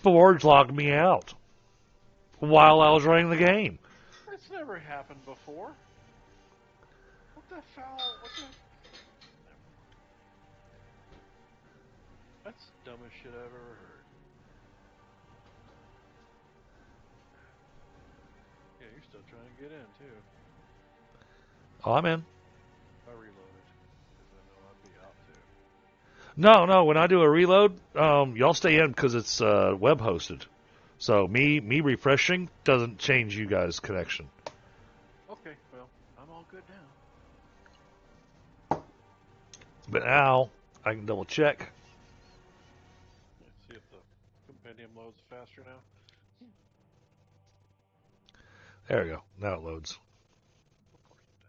[SPEAKER 2] Forge logged me out while I was running the game.
[SPEAKER 3] That's never happened before. What the foul? What the? That's the dumbest shit I've ever heard. Yeah, you're still trying to get in too.
[SPEAKER 2] Oh, I'm in.
[SPEAKER 3] I reloaded because I know I'd be out too.
[SPEAKER 2] No. When I do a reload, y'all stay in because it's web hosted. So me refreshing doesn't change you guys' connection.
[SPEAKER 3] Okay, well, I'm all good now.
[SPEAKER 2] But now I can double check.
[SPEAKER 3] Let's see if the compendium loads faster now.
[SPEAKER 2] There we go. Now it loads.
[SPEAKER 3] Of course it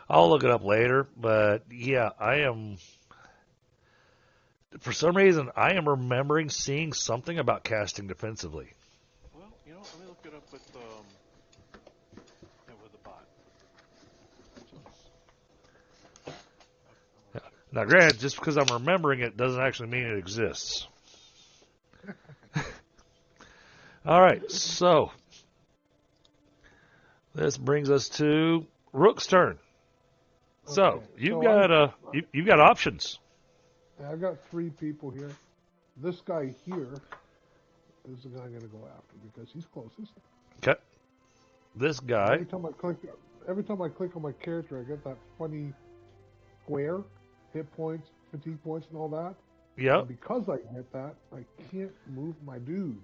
[SPEAKER 2] I'll look it up later, but yeah, I am. For some reason, I am remembering seeing something about casting defensively.
[SPEAKER 3] does. Well, you know, let me look it up with the bot.
[SPEAKER 2] Now, granted, just because I'm remembering it doesn't actually mean it exists. All right, so this brings us to Rook's turn. So
[SPEAKER 1] Okay,
[SPEAKER 2] you've
[SPEAKER 1] so
[SPEAKER 2] you've got options.
[SPEAKER 1] I've got 3 people here. This guy here is the guy I'm going to go after because he's closest.
[SPEAKER 2] Okay. This guy.
[SPEAKER 1] Every time I click on my character, I get that funny square, hit points, fatigue points, and all that.
[SPEAKER 2] Yep.
[SPEAKER 1] And because I hit that, I can't move my dude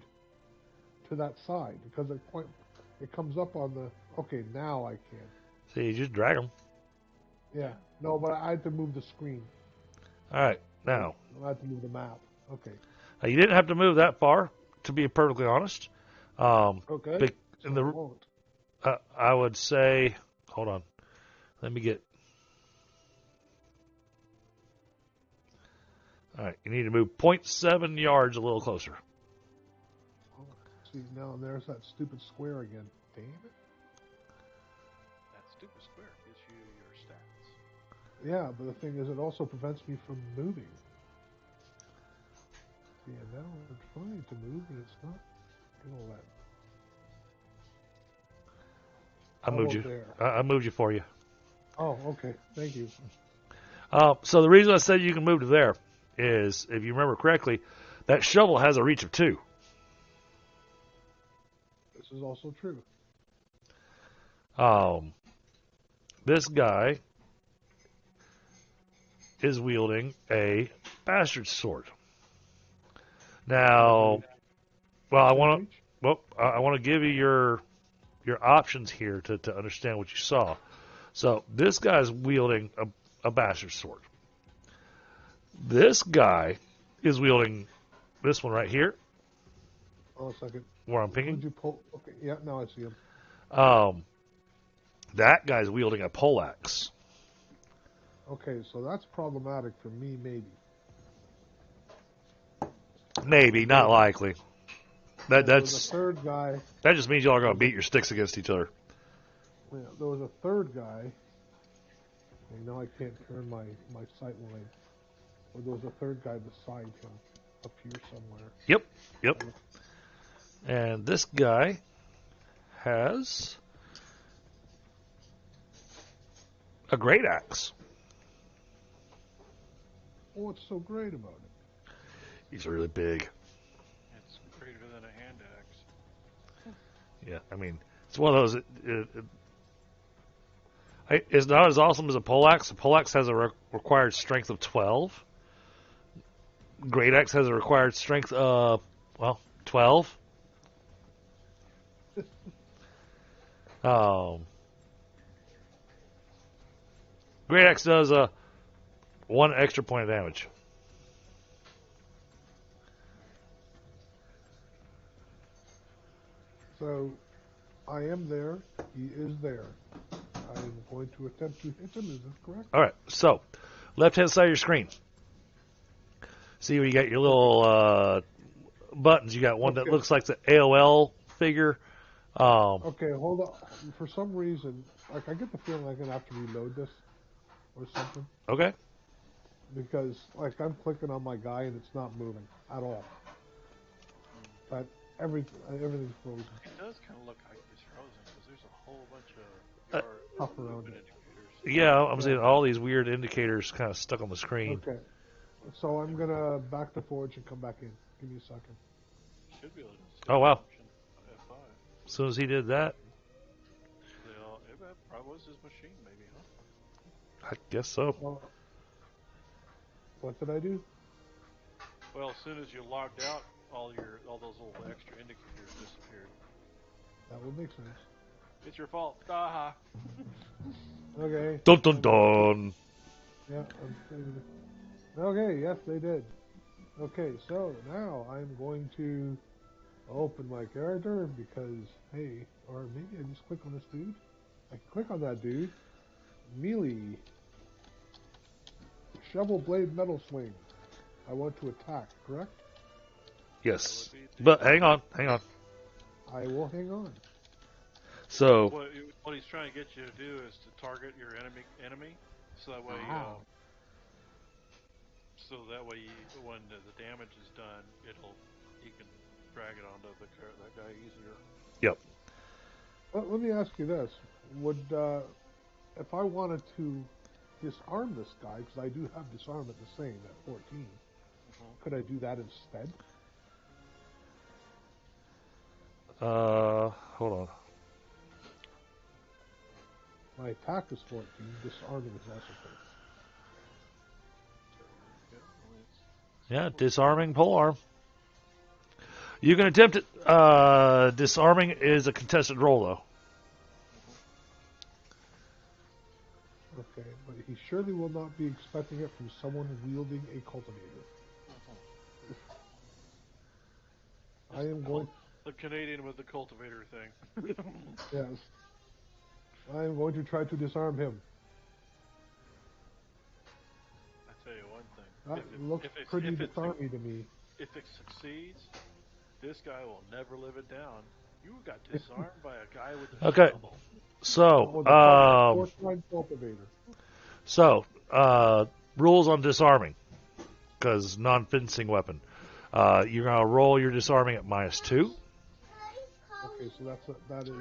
[SPEAKER 1] to that side because it comes up on the. Okay, now I can.
[SPEAKER 2] So you just drag him.
[SPEAKER 1] Yeah. No, but I had to move the screen.
[SPEAKER 2] All right. Now.
[SPEAKER 1] I had to move the map. Okay.
[SPEAKER 2] You didn't have to move that far, to be perfectly honest.
[SPEAKER 1] Okay.
[SPEAKER 2] In
[SPEAKER 1] So I won't.
[SPEAKER 2] I would say, hold on. Let me get. All right. You need to move 0.7 yards a little closer.
[SPEAKER 1] Oh, see, now there's that stupid square again. Damn it.
[SPEAKER 3] That stupid square gives you your stats.
[SPEAKER 1] Yeah, but the thing is, it also prevents me from moving. See, and now I'm trying to move, and it's not gonna let me.
[SPEAKER 2] I moved you.
[SPEAKER 1] There?
[SPEAKER 2] I moved you for you.
[SPEAKER 1] Oh, okay. Thank you.
[SPEAKER 2] So the reason I said you can move to there is, if you remember correctly, That shovel has a reach of 2.
[SPEAKER 1] This is also true.
[SPEAKER 2] This guy is wielding a bastard sword. Now, well, I want to give you your options here to understand what you saw. So this guy's wielding a bastard sword. This guy is wielding this one right here.
[SPEAKER 1] Oh, a second.
[SPEAKER 2] Where I'm picking.
[SPEAKER 1] Would you pull? Okay, yeah, now I see him.
[SPEAKER 2] That guy's wielding a poleaxe.
[SPEAKER 1] Okay, so that's problematic for me, maybe.
[SPEAKER 2] Maybe, not likely. That's
[SPEAKER 1] a third guy.
[SPEAKER 2] That just means y'all are going to beat your sticks against each other.
[SPEAKER 1] Yeah, there was a third guy. And now I can't turn my sight line. But there was a third guy beside him, up here somewhere.
[SPEAKER 2] Yep. And this guy has a great axe.
[SPEAKER 1] What's so great about it?
[SPEAKER 2] He's really big.
[SPEAKER 3] It's greater than a hand axe.
[SPEAKER 2] Yeah, I mean, it's one of those. It's not as awesome as a poleaxe. A poleaxe has a required strength of 12. Great axe has a required strength of 12. Great axe does 1 extra point of damage.
[SPEAKER 1] So, I am there. He is there. I am going to attempt to hit him. Is this correct?
[SPEAKER 2] All right. So, left-hand side of your screen. See where you got your little buttons. You got one that looks like the AOL figure.
[SPEAKER 1] Okay, hold on. For some reason, I get the feeling I'm gonna have to reload this or something.
[SPEAKER 2] Okay.
[SPEAKER 1] Because I'm clicking on my guy and it's not moving at all. But everything's frozen.
[SPEAKER 3] It does kind of look like it's frozen because there's a whole bunch of
[SPEAKER 1] Up around it.
[SPEAKER 3] indicators.
[SPEAKER 2] Yeah, I'm seeing all these weird indicators kind of stuck on the screen.
[SPEAKER 1] Okay. So I'm gonna back to Forge and come back in. Give me a second.
[SPEAKER 3] Should be able to see
[SPEAKER 2] Oh, wow.
[SPEAKER 3] F5.
[SPEAKER 2] As soon as he did that,
[SPEAKER 3] That probably was his machine, maybe, huh?
[SPEAKER 2] I guess so.
[SPEAKER 1] Well, what did I do?
[SPEAKER 3] Well, as soon as you logged out, all those little extra indicators disappeared.
[SPEAKER 1] That would make sense.
[SPEAKER 3] It's your fault. Aha.
[SPEAKER 1] Okay.
[SPEAKER 2] Dun dun dun.
[SPEAKER 1] Yeah. Okay. Yes, they did. Okay. So now I'm going to open my character because hey, or maybe I just click on this dude. I click on that dude. Melee. Shovel blade metal swing. I want to attack, correct?
[SPEAKER 2] Yes. But hang on.
[SPEAKER 1] I will hang on.
[SPEAKER 2] So,
[SPEAKER 3] What he's trying to get you to do is to target your enemy, so that way, when the damage is done, he can drag it onto that guy easier.
[SPEAKER 2] yep.
[SPEAKER 1] Well, let me ask you this: would if I wanted to disarm this guy, because I do have disarm at the same at 14, could I do that instead?
[SPEAKER 2] Hold on.
[SPEAKER 1] My attack is 14. Disarming is also 14.
[SPEAKER 2] Yeah, disarming polearm. You can attempt it. Disarming is a contested roll, though.
[SPEAKER 1] Okay, but he surely will not be expecting it from someone wielding a cultivator. I am going.
[SPEAKER 3] The Canadian with the cultivator thing.
[SPEAKER 1] Yes. I am going to try to disarm him.
[SPEAKER 3] I tell you one thing.
[SPEAKER 1] That looks pretty disarming to me.
[SPEAKER 3] If it succeeds, this guy will never live it down. You got disarmed by a guy with a shovel.
[SPEAKER 2] So, rules on disarming, because non-fencing weapon. You're going to roll your disarming at -2.
[SPEAKER 1] Okay, so that is
[SPEAKER 3] it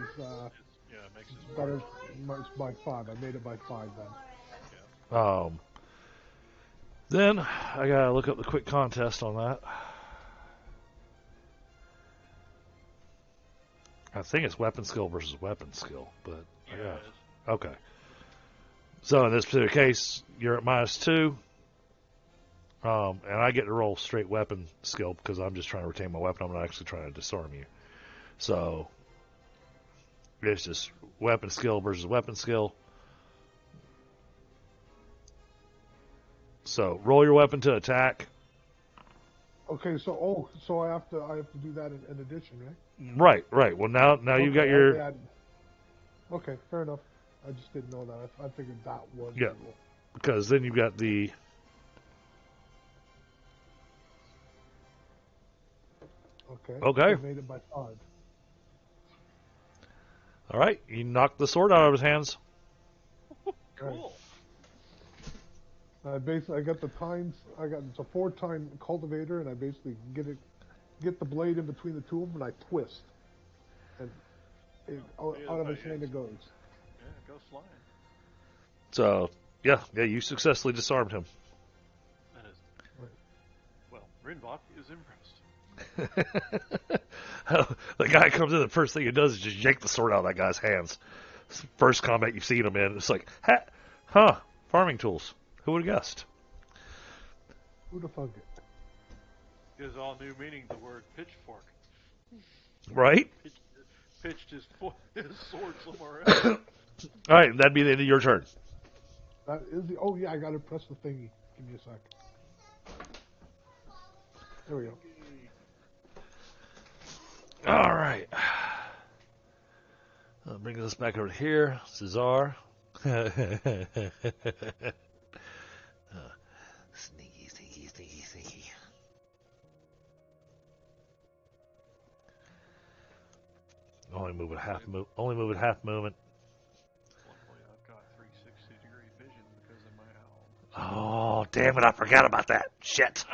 [SPEAKER 3] makes it
[SPEAKER 1] that is by 5. I made it by 5 then.
[SPEAKER 2] Then I gotta look up the quick contest on that. I think it's weapon skill versus weapon skill, but
[SPEAKER 3] Yeah,
[SPEAKER 2] yeah.
[SPEAKER 3] it is.
[SPEAKER 2] Okay. So in this particular case, you're at -2, and I get to roll straight weapon skill because I'm just trying to retain my weapon. I'm not actually trying to disarm you. So it's just weapon skill versus weapon skill. So roll your weapon to attack.
[SPEAKER 1] Okay, so I have to do that in addition, right?
[SPEAKER 2] Right. Well, now you've got
[SPEAKER 1] Okay,
[SPEAKER 2] your
[SPEAKER 1] okay, fair enough. I just didn't know that. I figured that was
[SPEAKER 2] Yeah.
[SPEAKER 1] the rule.
[SPEAKER 2] because then you've got the
[SPEAKER 1] Okay.
[SPEAKER 2] Okay.
[SPEAKER 1] I made it by 5.
[SPEAKER 2] all right. You knock the sword out of his hands.
[SPEAKER 3] Cool.
[SPEAKER 1] I got the tines. It's a 4-tine cultivator, and I basically get the blade in between the two of them, and I twist, and out of his hand it goes.
[SPEAKER 3] Yeah, it goes flying.
[SPEAKER 2] So yeah, you successfully disarmed him.
[SPEAKER 3] That is.
[SPEAKER 1] Right.
[SPEAKER 3] Well, Rinvoq is impressed.
[SPEAKER 2] The guy comes in, the first thing he does is just yank the sword out of that guy's hands. It's the first combat you've seen him in. It's like, farming tools. Who would have guessed?
[SPEAKER 1] Who the fuck it?
[SPEAKER 3] Gives all new meaning to the word pitchfork.
[SPEAKER 2] Right?
[SPEAKER 3] Pitched his sword somewhere else.
[SPEAKER 2] All right, that'd be the end of your turn.
[SPEAKER 1] That is the. Oh yeah, I gotta press the thingy. Give me a sec. There we go.
[SPEAKER 2] All right. I'll bring this back over here. Cesar. Sneaky. Only move at half movement.
[SPEAKER 3] Luckily, I've got 360-degree vision because of my owl.
[SPEAKER 2] Oh, damn it! I forgot about that. Shit.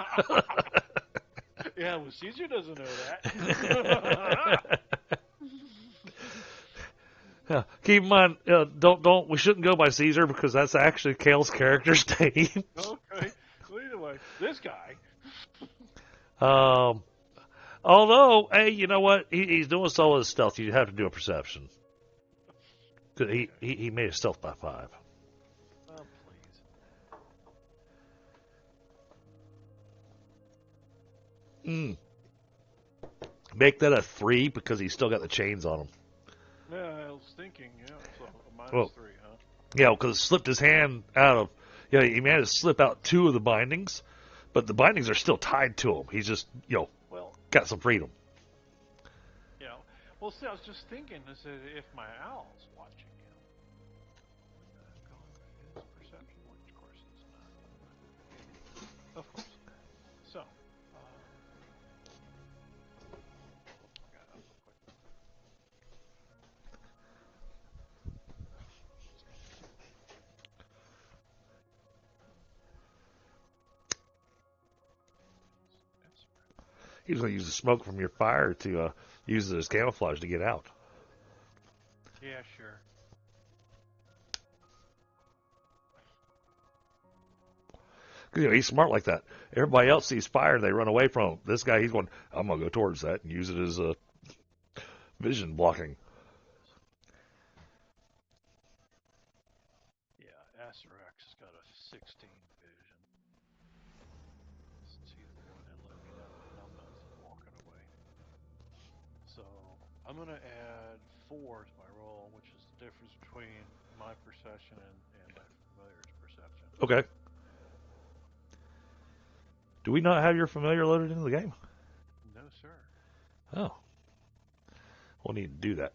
[SPEAKER 3] Yeah, well, Caesar doesn't know that.
[SPEAKER 2] Yeah, keep in mind, don't. We shouldn't go by Caesar because that's actually Kale's character's name.
[SPEAKER 3] Okay. Well, anyway, this guy.
[SPEAKER 2] Although, hey, you know what? He's doing so with stealth. You have to do a perception. 'Cause he made a stealth by 5.
[SPEAKER 3] Oh, please.
[SPEAKER 2] Make that a 3 because he's still got the chains on him.
[SPEAKER 3] Yeah, I was thinking, so a
[SPEAKER 2] Well,
[SPEAKER 3] -3, huh?
[SPEAKER 2] Yeah, because it slipped his hand out of. Yeah, he managed to slip out 2 of the bindings, but the bindings are still tied to him. He's just,
[SPEAKER 3] Well,
[SPEAKER 2] got some freedom.
[SPEAKER 3] well, see, I was just thinking, I said, if my owl's watching him, wouldn't that have gone with his perception? Which, of course, it's not. Of course. So, got up real quick.
[SPEAKER 2] He was going to use the smoke from your fire to use it as camouflage to get out.
[SPEAKER 3] Yeah, sure.
[SPEAKER 2] He's smart like that. Everybody else sees fire, they run away from him. This guy, he's going, I'm going to go towards that and use it as vision blocking.
[SPEAKER 3] Yeah, Sirelc has got a 16 vision. Since he's the one that let me know that I'm not walking away. So, I'm going to add 4 to my roll, which is the difference between my perception and my familiar's perception.
[SPEAKER 2] Okay. Do we not have your familiar loaded into the game?
[SPEAKER 3] No, sir.
[SPEAKER 2] Oh. We'll need to do that.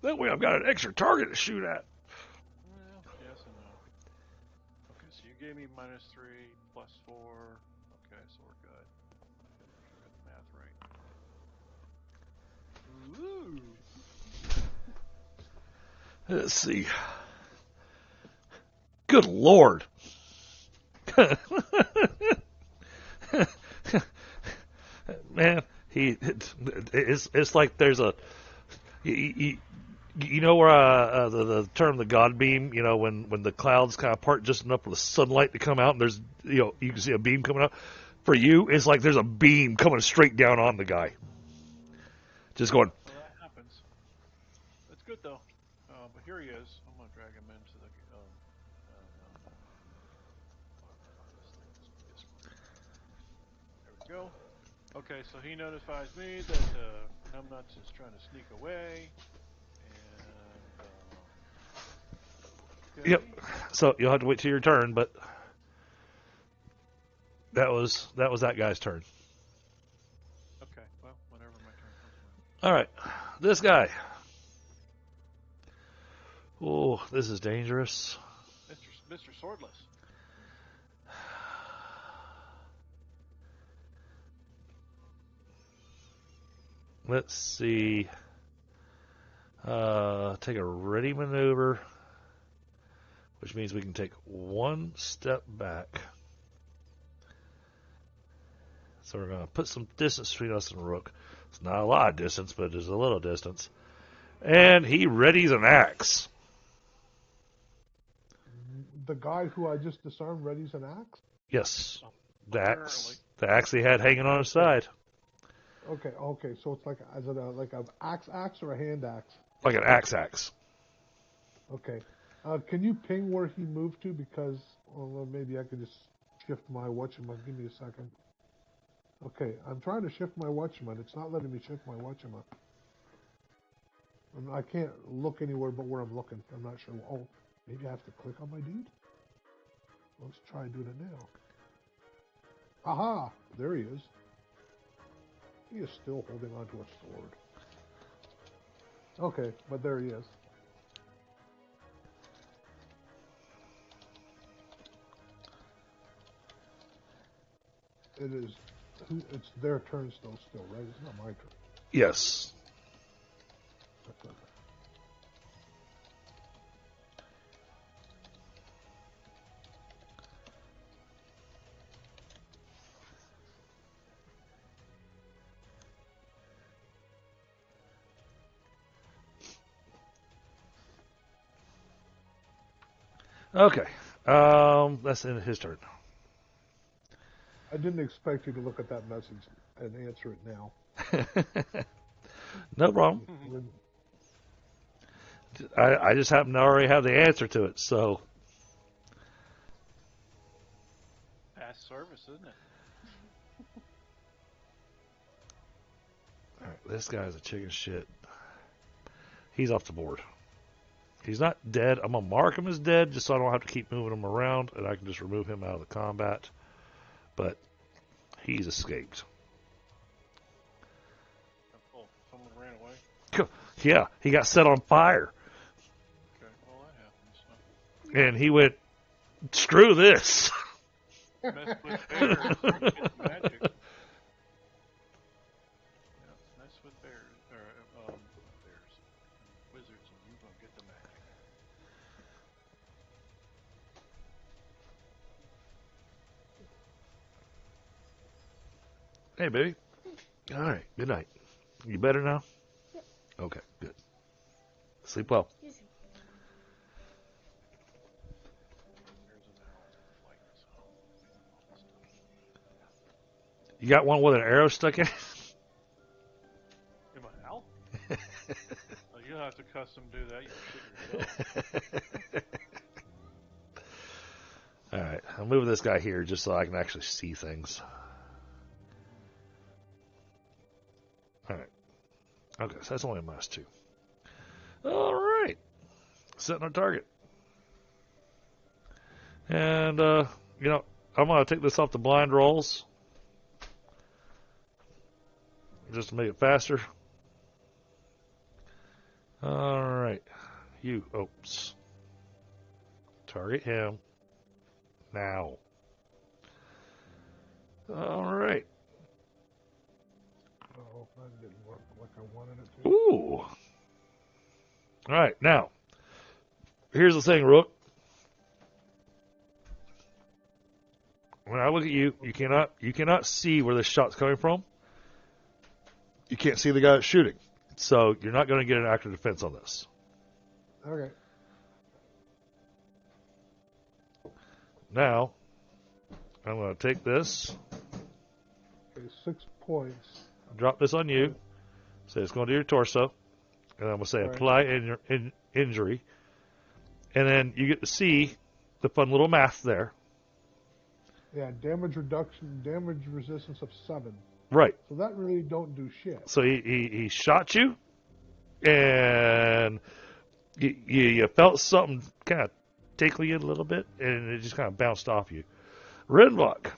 [SPEAKER 2] That way I've got an extra target to shoot at.
[SPEAKER 3] Well, yes and no. Okay, so you gave me -3 plus 4. Okay, so we're good. Make sure I got the math right. Ooh!
[SPEAKER 2] Let's see. Good Lord. Man, it's like there's a you know where the term the God beam, when the clouds kind of part just enough for the sunlight to come out and there's you can see a beam coming out. For you, it's like there's a beam coming straight down on the guy. Just going.
[SPEAKER 3] Well, that happens. That's good though. But here he is. I'm gonna drag him into the. There we go. Okay, so he notifies me that numbnuts is trying to sneak away, and okay.
[SPEAKER 2] Yep. So you'll have to wait till your turn, but that was that guy's turn.
[SPEAKER 3] Okay, well, whenever my turn comes.
[SPEAKER 2] All right, this guy. Oh, this is dangerous.
[SPEAKER 3] Mr. Swordless.
[SPEAKER 2] Let's see. Take a ready maneuver, which means we can take one step back. So we're going to put some distance between us and Rook. It's not a lot of distance, but there's a little distance. And he readies an axe.
[SPEAKER 1] The guy who I just disarmed readies an axe?
[SPEAKER 2] Yes. The axe he had hanging on his side.
[SPEAKER 1] Okay. So it's like, is it like an axe or a hand axe?
[SPEAKER 2] Like an axe.
[SPEAKER 1] Okay. Can you ping where he moved to? Because well, maybe I could just shift my whatchamacallit. Give me a second. Okay, I'm trying to shift my whatchamacallit. It's not letting me shift my whatchamacallit. I can't look anywhere but where I'm looking. I'm not sure. Oh, maybe I have to click on my dude? Let's try doing it now. Aha! There he is. He is still holding onto a sword. Okay, but there he is. It's their turn still, right? It's not my turn.
[SPEAKER 2] Yes. Okay. That's in his turn.
[SPEAKER 1] I didn't expect you to look at that message and answer it now.
[SPEAKER 2] No problem. I just happen to already have the answer to it, so.
[SPEAKER 3] Past service, isn't it?
[SPEAKER 2] All right, this guy's a chicken shit. He's off the board. He's not dead. I'm going to mark him as dead just so I don't have to keep moving him around, and I can just remove him out of the combat. But he's escaped.
[SPEAKER 3] Oh, someone ran away?
[SPEAKER 2] Yeah, he got set on fire.
[SPEAKER 3] Okay, well, that happens.
[SPEAKER 2] And he went, screw this.
[SPEAKER 3] Mess with bears. Get magic. Yeah, mess with bears. Or, bears. Wizards, and you gonna get the magic.
[SPEAKER 2] Hey, baby. All right, good night. You better now?
[SPEAKER 4] Yep.
[SPEAKER 2] Okay, good. Sleep well.
[SPEAKER 4] Yes.
[SPEAKER 3] There's an owl flight, so.
[SPEAKER 2] You got one with an arrow stuck in it?
[SPEAKER 3] Am I owl? Oh, you'll have to custom do that. You shit yourself.
[SPEAKER 2] All right, I'll move this guy here just so I can actually see things. All right. Okay, so that's only a -2. All right. Setting our target. And, I'm going to take this off the blind rolls just to make it faster. All right. Oops. Target him. Now. All right.
[SPEAKER 1] Oh, that didn't work like I wanted it to.
[SPEAKER 2] Ooh. All right. Now, here's the thing, Rook. When I look at you, you cannot see where this shot's coming from. You can't see the guy that's shooting. So you're not going to get an active defense on this.
[SPEAKER 1] Okay.
[SPEAKER 2] Now, I'm going to take this,
[SPEAKER 1] Okay, 6 points.
[SPEAKER 2] Drop this on you. Say it's going to your torso. And I'm going to say apply injury. And then you get to see the fun little math there.
[SPEAKER 1] Yeah, damage resistance of 7.
[SPEAKER 2] Right.
[SPEAKER 1] So that really don't do shit.
[SPEAKER 2] So he shot you, and you felt something kind of tickle you a little bit, and it just kind of bounced off you. Rinvoq.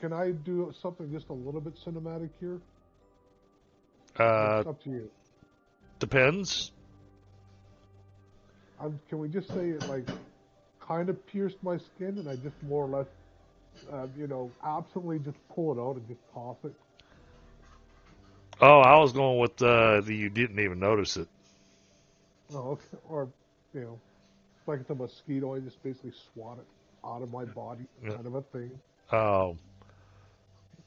[SPEAKER 1] Can I do something just a little bit cinematic here? It's up to you.
[SPEAKER 2] Depends.
[SPEAKER 1] Can we just say it like kind of pierced my skin, and I just more or less, absently just pull it out and just toss it?
[SPEAKER 2] Oh, I was going with you didn't even notice it.
[SPEAKER 1] Oh, okay. Or, like it's a mosquito, I just basically swat it out of my body, kind of a thing.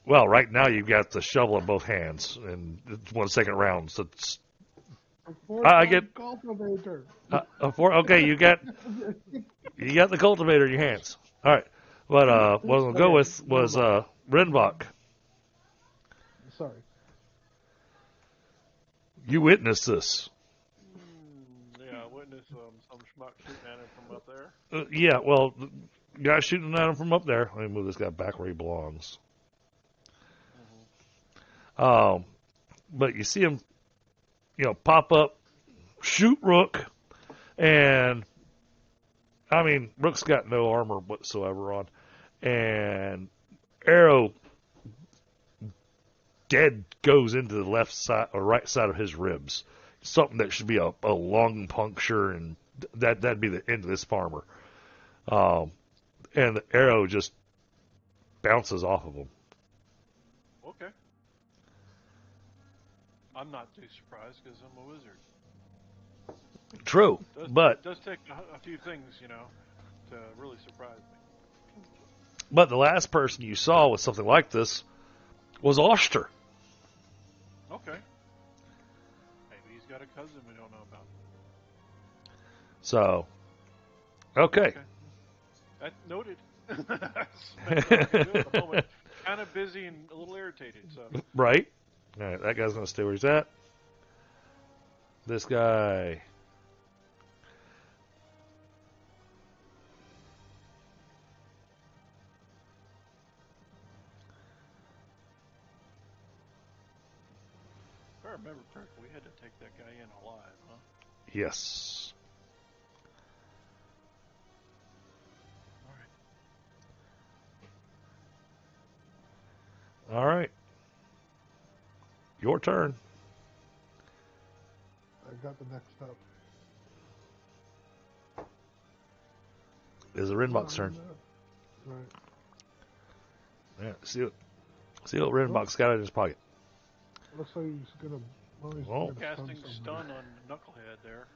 [SPEAKER 2] Well, right now you've got the shovel in both hands, and it's 1 second round, so it's... I get
[SPEAKER 1] cultivator.
[SPEAKER 2] Okay, you got the cultivator in your hands. All right, but what I was going to go with was Rinvoq.
[SPEAKER 1] Sorry.
[SPEAKER 2] You witnessed this.
[SPEAKER 3] Yeah, I witnessed some schmuck shooting at him from up there.
[SPEAKER 2] Yeah, well, the guy shooting at him from up there. Let me move this guy back where he belongs. But you see him, pop up, shoot Rook, and I mean, Rook's got no armor whatsoever on, and arrow dead goes into the left side or right side of his ribs. Something that should be a lung puncture, and that'd be the end of this farmer. And the arrow just bounces off of him.
[SPEAKER 3] Okay. I'm not too surprised because I'm a wizard.
[SPEAKER 2] True, but
[SPEAKER 3] it does take a few things, to really surprise me.
[SPEAKER 2] But the last person you saw with something like this was Oshtur.
[SPEAKER 3] Okay. Maybe he's got a cousin we don't know about.
[SPEAKER 2] So, okay.
[SPEAKER 3] Noted. Kind of busy and a little irritated. So.
[SPEAKER 2] Right. All right, that guy's going to stay where he's at. This guy.
[SPEAKER 3] If I remember correctly, we had to take that guy in alive, huh?
[SPEAKER 2] Yes. All right. Your turn.
[SPEAKER 1] I got the next up.
[SPEAKER 2] Is the Rinvoq's turn.
[SPEAKER 1] Right.
[SPEAKER 2] Yeah, see what Rinvoq's got in his pocket.
[SPEAKER 1] Looks like he's gonna.
[SPEAKER 2] Well,
[SPEAKER 3] casting stun on Knucklehead there.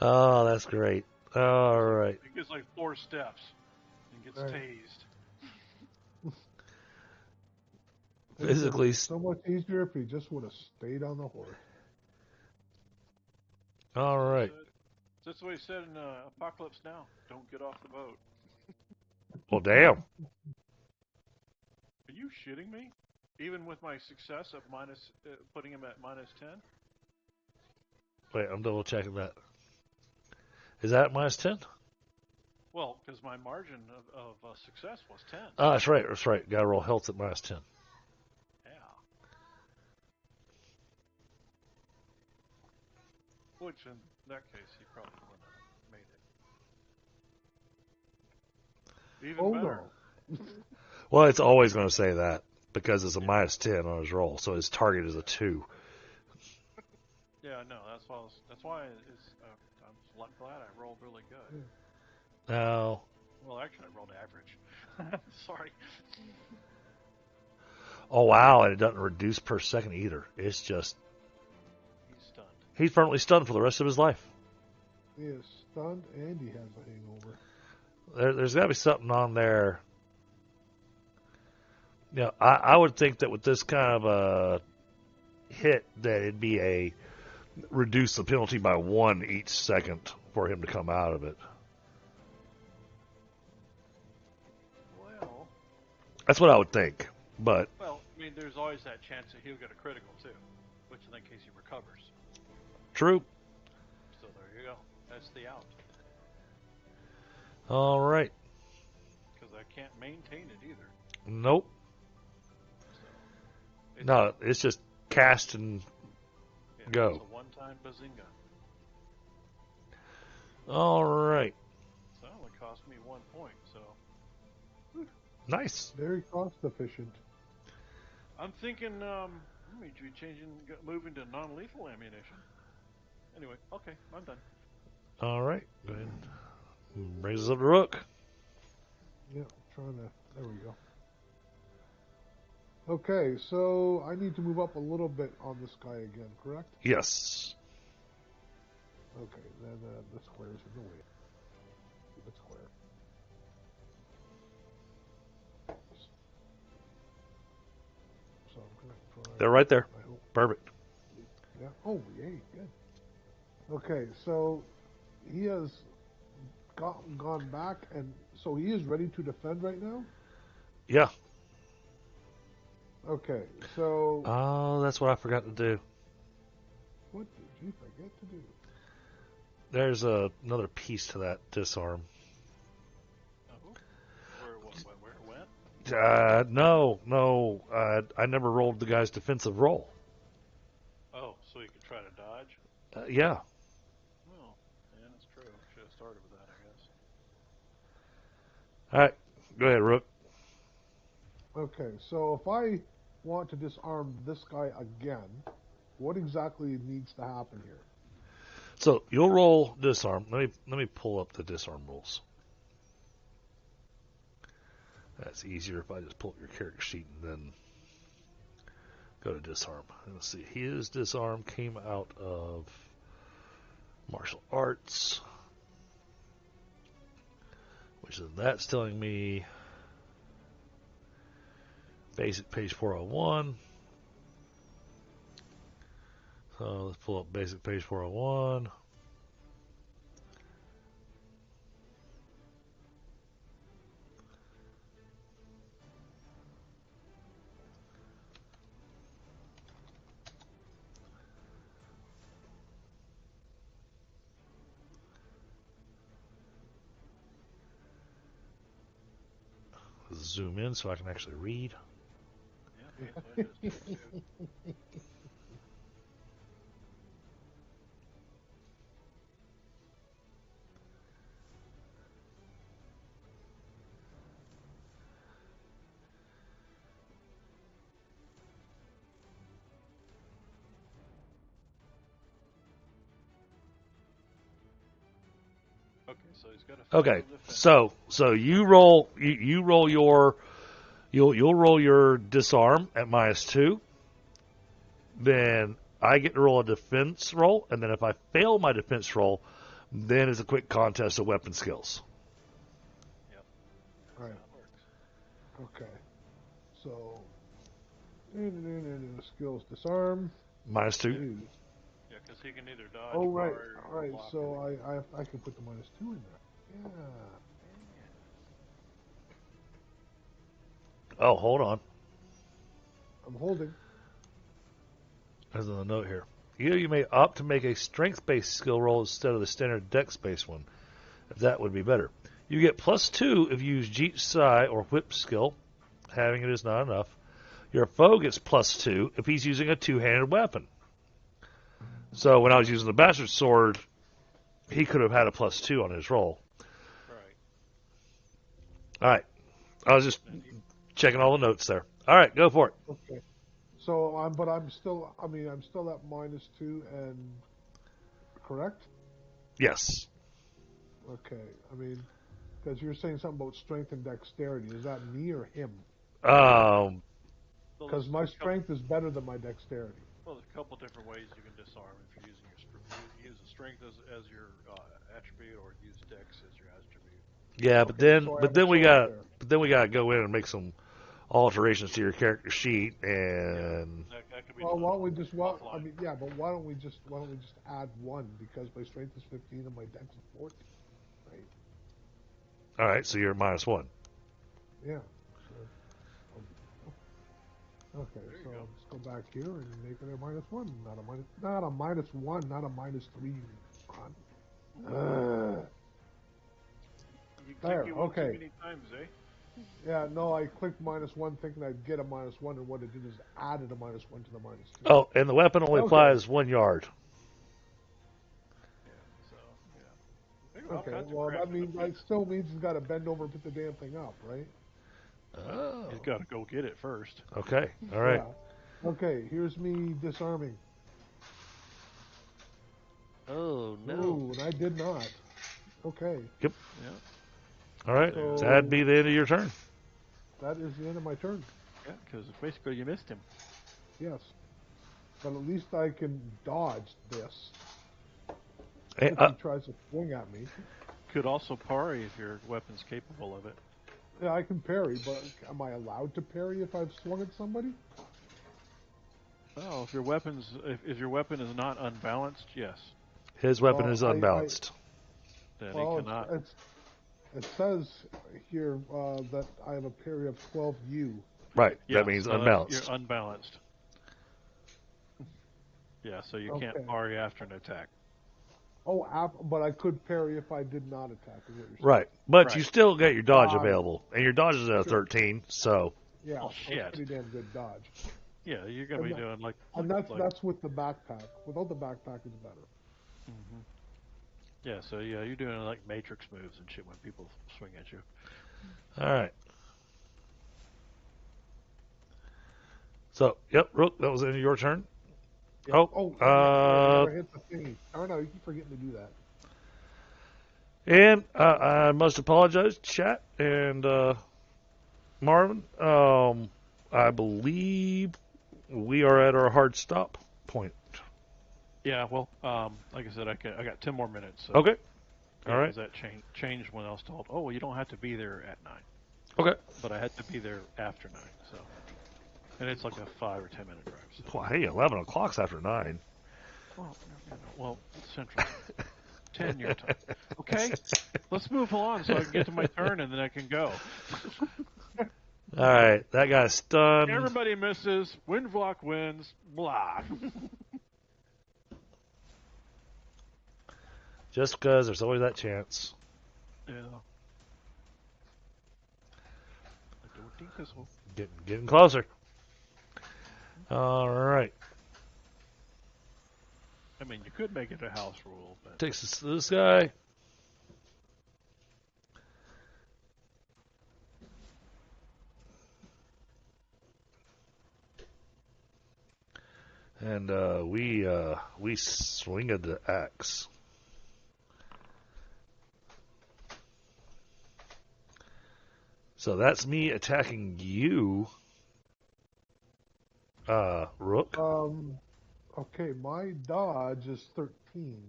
[SPEAKER 2] Oh, that's great. All right.
[SPEAKER 3] He gets like 4 steps and gets tased.
[SPEAKER 2] Physically.
[SPEAKER 1] So much easier if he just would have stayed on the horse.
[SPEAKER 2] All right.
[SPEAKER 3] That's what he said in Apocalypse Now. Don't get off the boat.
[SPEAKER 2] Well, damn.
[SPEAKER 3] Are you shitting me? Even with my success of putting him at -10?
[SPEAKER 2] Wait, I'm double checking that. Is that -10?
[SPEAKER 3] Well, because my margin of success was 10.
[SPEAKER 2] Oh, that's right. That's right. Got to roll health at -10.
[SPEAKER 3] Yeah. Which, in that case, he probably wouldn't have made it. Even better.
[SPEAKER 1] No.
[SPEAKER 2] Well, it's always going to say that because it's a -10 on his roll, so his target is a 2.
[SPEAKER 3] Yeah, no, that's why I'm glad I rolled really good.
[SPEAKER 2] No.
[SPEAKER 3] Well, actually, I rolled average. Sorry.
[SPEAKER 2] Oh, wow, and it doesn't reduce per second either. It's just...
[SPEAKER 3] He's stunned.
[SPEAKER 2] He's permanently stunned for the rest of his life.
[SPEAKER 1] He is stunned and he has a hangover.
[SPEAKER 2] There's got to be something on there. I would think that with this kind of a hit, that it'd be reduce the penalty by 1 each second for him to come out of it.
[SPEAKER 3] Well,
[SPEAKER 2] That's what I would think. But
[SPEAKER 3] I mean, there's always that chance that he'll get a critical too, which in that case he recovers.
[SPEAKER 2] true.
[SPEAKER 3] So there you go. That's the out.
[SPEAKER 2] All right.
[SPEAKER 3] Because I can't maintain it either.
[SPEAKER 2] Nope.
[SPEAKER 3] So
[SPEAKER 2] No, it's just cast and go.
[SPEAKER 3] It's a one-time bazinga.
[SPEAKER 2] All right.
[SPEAKER 3] So it only cost me 1 point. So
[SPEAKER 2] Nice.
[SPEAKER 1] Very cost efficient.
[SPEAKER 3] I'm thinking moving to non-lethal ammunition. Anyway, okay, I'm done.
[SPEAKER 2] All right. Go ahead. Raises up the rook.
[SPEAKER 1] Yeah, trying to. There we go. Okay, so I need to move up a little bit on this guy again, correct?
[SPEAKER 2] Yes.
[SPEAKER 1] Okay, then the square's in the way. Keep it square. So I'm gonna try.
[SPEAKER 2] They're right there.
[SPEAKER 1] I hope.
[SPEAKER 2] Perfect.
[SPEAKER 1] Yeah. Oh, yay, good. Okay, so he has gone back, and so he is ready to defend right now.
[SPEAKER 2] Yeah.
[SPEAKER 1] Okay, so
[SPEAKER 2] Oh, that's what I forgot to do.
[SPEAKER 1] what did you forget to do?
[SPEAKER 2] There's another piece to that disarm.
[SPEAKER 3] Oh, where it went?
[SPEAKER 2] No. I never rolled the guy's defensive roll.
[SPEAKER 3] Oh, so you could try to dodge?
[SPEAKER 2] Yeah.
[SPEAKER 3] Well, yeah, that's true. Should have started with that, I guess.
[SPEAKER 2] All right. Go ahead, Rook.
[SPEAKER 1] Okay, so if I want to disarm this guy again, what exactly needs to happen here?
[SPEAKER 2] So you'll roll disarm. Let me pull up the disarm rules. That's easier if I just pull up your character sheet and then go to disarm. Let's see. His disarm came out of martial arts, which is that's telling me basic page 401. So let's pull up basic page 401. Zoom in so I can actually read.
[SPEAKER 3] Yeah, that's what I just did too. Okay, so he's got a
[SPEAKER 2] Okay,
[SPEAKER 3] defense.
[SPEAKER 2] so you roll you roll your you'll roll your disarm at -2. Then I get to roll a defense roll, and then if I fail my defense roll, then it's a quick contest of weapon skills.
[SPEAKER 3] Yep.
[SPEAKER 1] Right.
[SPEAKER 3] That's how it works.
[SPEAKER 1] Okay, so skills disarm.
[SPEAKER 2] -2.
[SPEAKER 1] Ooh.
[SPEAKER 3] Yeah, because he can either dodge,
[SPEAKER 1] Oh right,
[SPEAKER 3] guard,
[SPEAKER 1] all
[SPEAKER 3] or
[SPEAKER 1] right.
[SPEAKER 3] block.
[SPEAKER 1] So I can put the -2 in there. Yeah.
[SPEAKER 2] Oh, hold on.
[SPEAKER 1] I'm holding.
[SPEAKER 2] There's another note here. You may opt to make a strength-based skill roll instead of the standard dex-based one, if that would be better. You get +2 if you use Jeet Sai or Whip skill. Having it is not enough. Your foe gets +2 if he's using a two-handed weapon. So when I was using the Bastard Sword, he could have had a +2 on his roll.
[SPEAKER 3] Right.
[SPEAKER 2] All right. I was just checking all the notes there. All right, go for it.
[SPEAKER 1] Okay. So I'm still at -2 and correct?
[SPEAKER 2] Yes.
[SPEAKER 1] Okay. I mean, because you're saying something about strength and dexterity. Is that me or him?
[SPEAKER 2] Um,
[SPEAKER 3] So
[SPEAKER 1] Because
[SPEAKER 3] there's
[SPEAKER 1] my
[SPEAKER 3] a couple,
[SPEAKER 1] strength is better than my dexterity.
[SPEAKER 3] well, there's a couple different ways you can disarm if you're using you use a strength as your attribute, or use dex as your attribute.
[SPEAKER 2] yeah,
[SPEAKER 1] Okay, so I have a choice there.
[SPEAKER 2] but then we gotta go in and make some alterations to your character sheet, and
[SPEAKER 3] That could be
[SPEAKER 1] Well,
[SPEAKER 3] done
[SPEAKER 1] why don't we just
[SPEAKER 3] offline.
[SPEAKER 1] but why don't we just add 1 because my strength is 15 and my dex is 14, right?
[SPEAKER 2] all right, so you're -1.
[SPEAKER 1] Yeah. Okay,
[SPEAKER 3] There you
[SPEAKER 1] so
[SPEAKER 3] go.
[SPEAKER 1] let's go back here and make it a -1, not a -1, not a -3.
[SPEAKER 3] You
[SPEAKER 1] There,
[SPEAKER 3] click it one too
[SPEAKER 1] okay.
[SPEAKER 3] many times, eh?
[SPEAKER 1] Yeah, no, I clicked -1 thinking I'd get a -1, and what it did is added a -1 to the -2.
[SPEAKER 2] Oh, and the weapon only
[SPEAKER 1] Okay.
[SPEAKER 2] applies 1 yard.
[SPEAKER 3] Yeah. So yeah. Think of all
[SPEAKER 1] Okay,
[SPEAKER 3] kinds of
[SPEAKER 1] well,
[SPEAKER 3] crap.
[SPEAKER 1] that still means he's got to bend over and put the damn thing up, right?
[SPEAKER 2] Oh,
[SPEAKER 3] He's got to go get it first.
[SPEAKER 2] okay, all right.
[SPEAKER 1] Yeah. Okay, here's me disarming.
[SPEAKER 4] Oh, no.
[SPEAKER 1] Ooh, and I did not. Okay,
[SPEAKER 2] Yep.
[SPEAKER 3] Yeah.
[SPEAKER 2] All right,
[SPEAKER 1] So-
[SPEAKER 2] that'd be the end of your turn.
[SPEAKER 1] that is the end of my turn.
[SPEAKER 3] Yeah, because basically you missed him.
[SPEAKER 1] Yes. But at least I can dodge this
[SPEAKER 2] Hey,
[SPEAKER 1] if he tries to swing at me.
[SPEAKER 3] Could also parry if your weapon's capable of it.
[SPEAKER 1] Yeah, I can parry, but am I allowed to parry if I've swung at somebody?
[SPEAKER 3] Well, if your weapon is not unbalanced, yes,
[SPEAKER 2] his weapon
[SPEAKER 1] Well,
[SPEAKER 2] is unbalanced.
[SPEAKER 3] then
[SPEAKER 1] Well,
[SPEAKER 3] he cannot.
[SPEAKER 1] it says here that I have a parry of 12U.
[SPEAKER 2] Right,
[SPEAKER 3] Yeah,
[SPEAKER 2] that means
[SPEAKER 3] so
[SPEAKER 2] unbalanced.
[SPEAKER 3] You're unbalanced. Yeah, so you
[SPEAKER 1] Okay.
[SPEAKER 3] can't parry after an attack.
[SPEAKER 1] Oh, but I could parry if I did not attack, is what you're saying.
[SPEAKER 2] Right, but
[SPEAKER 3] Right.
[SPEAKER 2] you still get your dodge
[SPEAKER 1] Got it.
[SPEAKER 2] available, and your dodge is at a
[SPEAKER 1] Sure.
[SPEAKER 2] 13, so
[SPEAKER 1] Yeah,
[SPEAKER 3] Oh,
[SPEAKER 1] so
[SPEAKER 3] shit.
[SPEAKER 1] it's pretty damn good dodge.
[SPEAKER 3] Yeah, you're gonna be
[SPEAKER 1] And
[SPEAKER 3] doing like.
[SPEAKER 1] And that's with the backpack. Without the backpack, it's better.
[SPEAKER 3] hmm Yeah, so yeah, you're doing like matrix moves and shit when people swing at you.
[SPEAKER 2] all right. So, yep, Rook, that was the end of your turn.
[SPEAKER 1] Yeah. I never hit the thingy. Oh no, you keep forgetting to do that.
[SPEAKER 2] And I must apologize, chat and Marvin. I believe we are at our hard stop point.
[SPEAKER 3] Yeah, well, like I said, I got 10 more minutes. So,
[SPEAKER 2] Okay.
[SPEAKER 3] yeah,
[SPEAKER 2] All right.
[SPEAKER 3] 'cause that changed when I was told, oh, well, you don't have to be there at 9.
[SPEAKER 2] Okay.
[SPEAKER 3] But I had to be there after 9, so. And it's like a 5 or 10 minute drive. So.
[SPEAKER 2] Well, hey, 11 o'clock's after 9.
[SPEAKER 3] Well, Central. 10 your time. Okay, let's move along so I can get to my turn and then I can go.
[SPEAKER 2] All right, that guy's stunned.
[SPEAKER 3] Everybody misses. Rinvoq wins. Blah.
[SPEAKER 2] Just because there's always that chance.
[SPEAKER 3] Yeah. I don't think this will.
[SPEAKER 2] Getting closer. All right.
[SPEAKER 3] I mean, you could make it a house rule, but
[SPEAKER 2] Takes us to this guy. And we swing at the axe. So that's me attacking you, Rook.
[SPEAKER 1] Okay, my dodge is 13,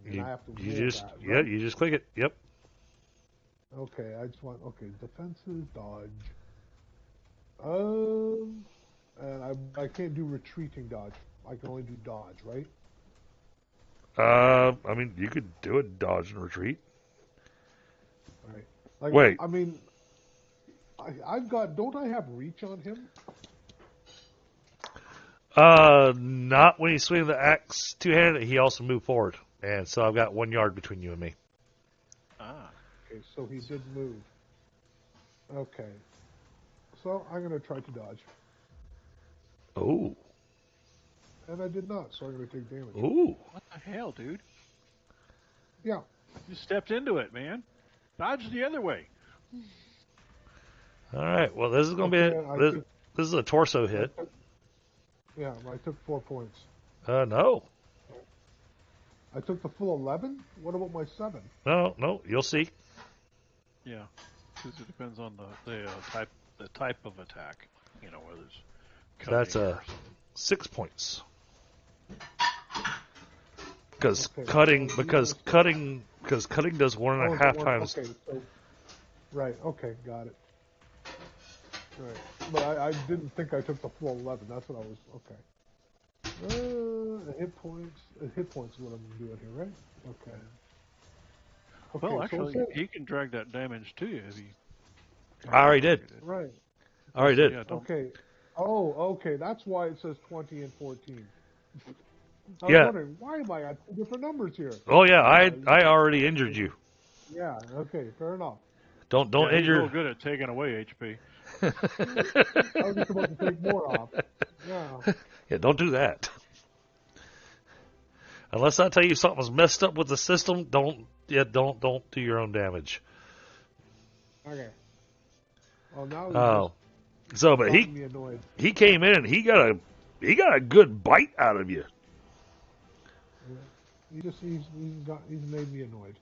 [SPEAKER 1] and I have to roll
[SPEAKER 2] you just
[SPEAKER 1] that.
[SPEAKER 2] yeah,
[SPEAKER 1] Right?
[SPEAKER 2] you just click it. Yep.
[SPEAKER 1] Okay, defensive dodge. And I can't do retreating dodge. I can only do dodge, right?
[SPEAKER 2] I mean, you could do a dodge and retreat.
[SPEAKER 1] Right. Like,
[SPEAKER 2] Wait.
[SPEAKER 1] I mean, I've got. Don't I have reach on him?
[SPEAKER 2] Not when he swings the axe two-handed. He also moved forward, and so I've got 1 yard between you and me.
[SPEAKER 1] Okay, so he did move. Okay. So I'm gonna try to dodge,
[SPEAKER 2] Oh.
[SPEAKER 1] and I did not. So I'm gonna take damage.
[SPEAKER 2] Ooh.
[SPEAKER 3] what the hell, dude?
[SPEAKER 1] Yeah.
[SPEAKER 3] You stepped into it, man. Dodge the other way.
[SPEAKER 2] All right. Well, this is going to
[SPEAKER 1] Okay,
[SPEAKER 2] this is a torso hit.
[SPEAKER 1] Yeah, I took 4 points.
[SPEAKER 2] No.
[SPEAKER 1] I took the full 11. What about my 7?
[SPEAKER 2] No. You'll see.
[SPEAKER 3] Yeah, because it depends on the type of attack. You know, whether it's cutting
[SPEAKER 2] That's
[SPEAKER 3] or
[SPEAKER 2] 6 points. Because
[SPEAKER 1] Okay,
[SPEAKER 2] cutting
[SPEAKER 1] so
[SPEAKER 2] because cutting does 1.5 times.
[SPEAKER 1] Okay, so right. Okay, got it. Right. But I didn't think I took the full 11. That's what I was. Okay. Hit points. Hit points is what I'm doing here, right? Okay. Okay.
[SPEAKER 3] Well,
[SPEAKER 1] So
[SPEAKER 3] actually,
[SPEAKER 1] it's
[SPEAKER 3] he can drag that damage to you if you.
[SPEAKER 2] I already did.
[SPEAKER 1] right.
[SPEAKER 2] I already
[SPEAKER 3] So,
[SPEAKER 2] did.
[SPEAKER 3] yeah, don't.
[SPEAKER 1] Okay. Oh, okay. That's why it says 20 and 14. I was
[SPEAKER 2] Yeah.
[SPEAKER 1] wondering why am I at two different numbers here?
[SPEAKER 2] Oh yeah, I
[SPEAKER 1] Yeah.
[SPEAKER 2] already injured you.
[SPEAKER 1] Yeah. Okay. Fair enough.
[SPEAKER 2] Don't
[SPEAKER 3] Yeah, he's real
[SPEAKER 2] injure.
[SPEAKER 3] good at taking away HP.
[SPEAKER 1] I was just about to take more off. Yeah.
[SPEAKER 2] Yeah, don't do that. Unless I tell you something's messed up with the system, don't do your own damage.
[SPEAKER 1] Okay. Well, now
[SPEAKER 2] Oh,
[SPEAKER 1] he's
[SPEAKER 2] so
[SPEAKER 1] just
[SPEAKER 2] but
[SPEAKER 1] gotten me annoyed.
[SPEAKER 2] he came in and he got a good bite out of you.
[SPEAKER 1] Yeah. He's made me annoyed.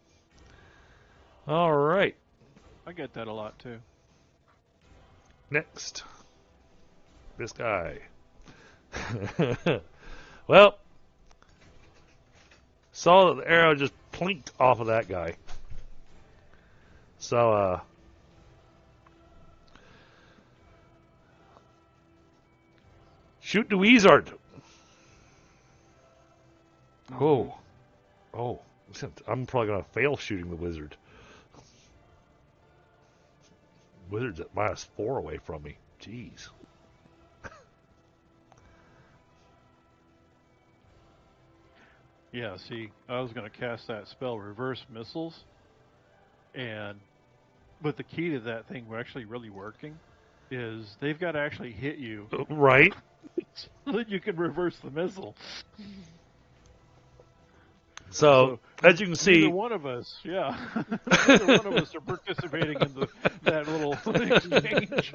[SPEAKER 2] All right,
[SPEAKER 3] I get that a lot too.
[SPEAKER 2] next, this guy. Well, saw that the arrow just plinked off of that guy. So shoot the wizard. Oh, I'm probably gonna fail shooting the wizard. Wizard's at -4 away from me. Jeez.
[SPEAKER 3] Yeah, see, I was going to cast that spell, Reverse Missiles, but the key to that thing actually really working is they've got to actually hit you
[SPEAKER 2] Right.
[SPEAKER 3] so that you can reverse the missile.
[SPEAKER 2] So as you can see,
[SPEAKER 3] neither one of us, neither one of us are participating in that little exchange.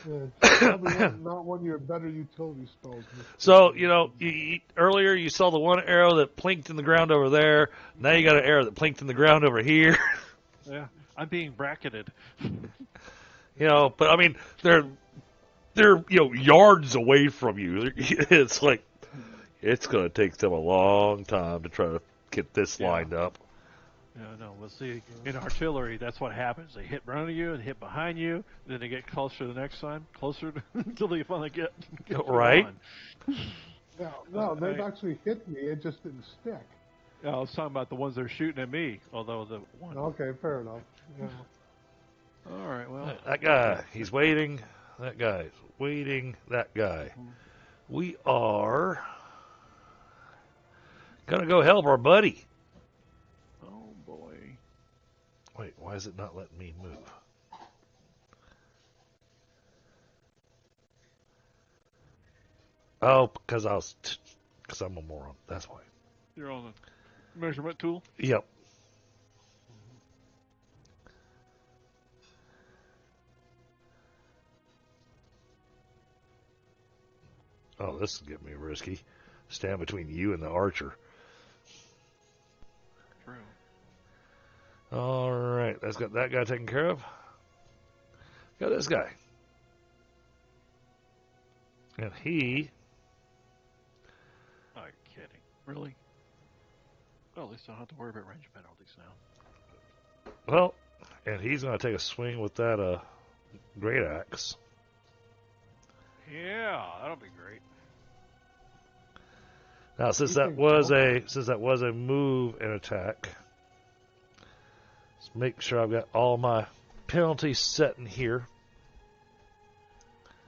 [SPEAKER 1] Yeah, probably not one of your better utility spells.
[SPEAKER 2] so earlier you saw the one arrow that plinked in the ground over there. Now you got an arrow that plinked in the ground over here.
[SPEAKER 3] Yeah, I'm being bracketed.
[SPEAKER 2] But I mean they're yards away from you. It's like it's going to take them a long time to try to get this lined up.
[SPEAKER 3] Yeah, no. We'll see. In artillery, that's what happens. They hit in front of you, and hit behind you, then they get closer the next time, until they finally get
[SPEAKER 2] right.
[SPEAKER 1] No, they've actually hit me. It just didn't stick.
[SPEAKER 3] Yeah, I was talking about the ones that are shooting at me. Although the one.
[SPEAKER 1] Okay, fair enough. Yeah.
[SPEAKER 3] All right. Well,
[SPEAKER 2] That guy, he's waiting. That guy's waiting. That guy. We are gonna go help our buddy.
[SPEAKER 3] oh boy.
[SPEAKER 2] Wait, why is it not letting me move? Oh, because I'm a moron. That's why.
[SPEAKER 3] You're on the measurement tool.
[SPEAKER 2] Yep. Oh, this is getting me risky. Stand between you and the archer.
[SPEAKER 3] True.
[SPEAKER 2] All right, that's got that guy taken care of. Got this guy. And he...
[SPEAKER 3] Oh, you're kidding. Really? Well, at least I don't have to worry about range penalties now.
[SPEAKER 2] Well, and he's going to take a swing with that great axe.
[SPEAKER 3] Yeah, that'll be great.
[SPEAKER 2] Now, since that was a move and attack, let's make sure I've got all my penalties set in here.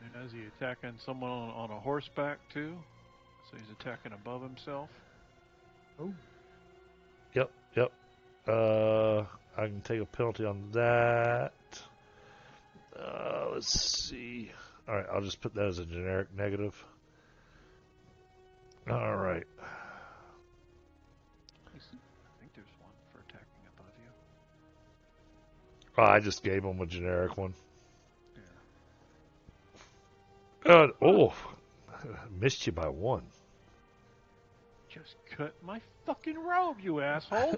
[SPEAKER 3] And is he attacking someone on a horseback too? So he's attacking above himself.
[SPEAKER 1] Oh.
[SPEAKER 2] Yep. I can take a penalty on that. Let's see. All right, I'll just put that as a generic negative. All right.
[SPEAKER 3] I think there's one for attacking above you.
[SPEAKER 2] Oh, I just gave him a generic one.
[SPEAKER 3] Yeah.
[SPEAKER 2] Missed you by one.
[SPEAKER 3] Just cut my fucking robe, you asshole!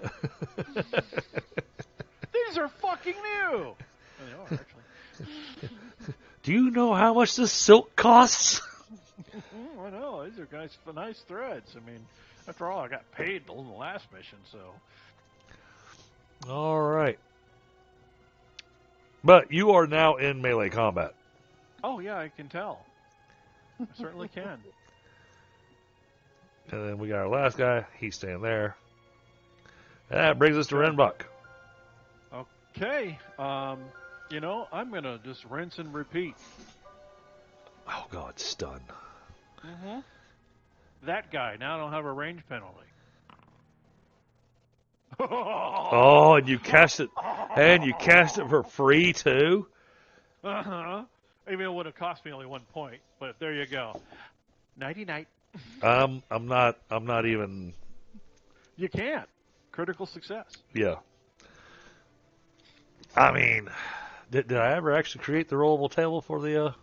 [SPEAKER 3] These are fucking new! Oh, they are, actually.
[SPEAKER 2] Do you know how much this silk costs?
[SPEAKER 3] I know, these are nice threads. I mean, after all, I got paid on the last mission, so...
[SPEAKER 2] All right. But you are now in melee combat.
[SPEAKER 3] Oh, yeah, I can tell. I certainly can.
[SPEAKER 2] And then we got our last guy. He's staying there. And that brings us to Rinvoq.
[SPEAKER 3] Okay. You know, I'm going to just rinse and repeat.
[SPEAKER 2] Oh, God, stun.
[SPEAKER 3] Mm-hmm. That guy now don't have a range penalty.
[SPEAKER 2] Oh, and you cast it. And you cast it for free, too?
[SPEAKER 3] Uh-huh. Even it would have cost me only 1 point, but there you go. Nighty-night.
[SPEAKER 2] I'm not even...
[SPEAKER 3] You can't. Critical success.
[SPEAKER 2] Yeah. I mean, did I ever actually create the rollable table for the...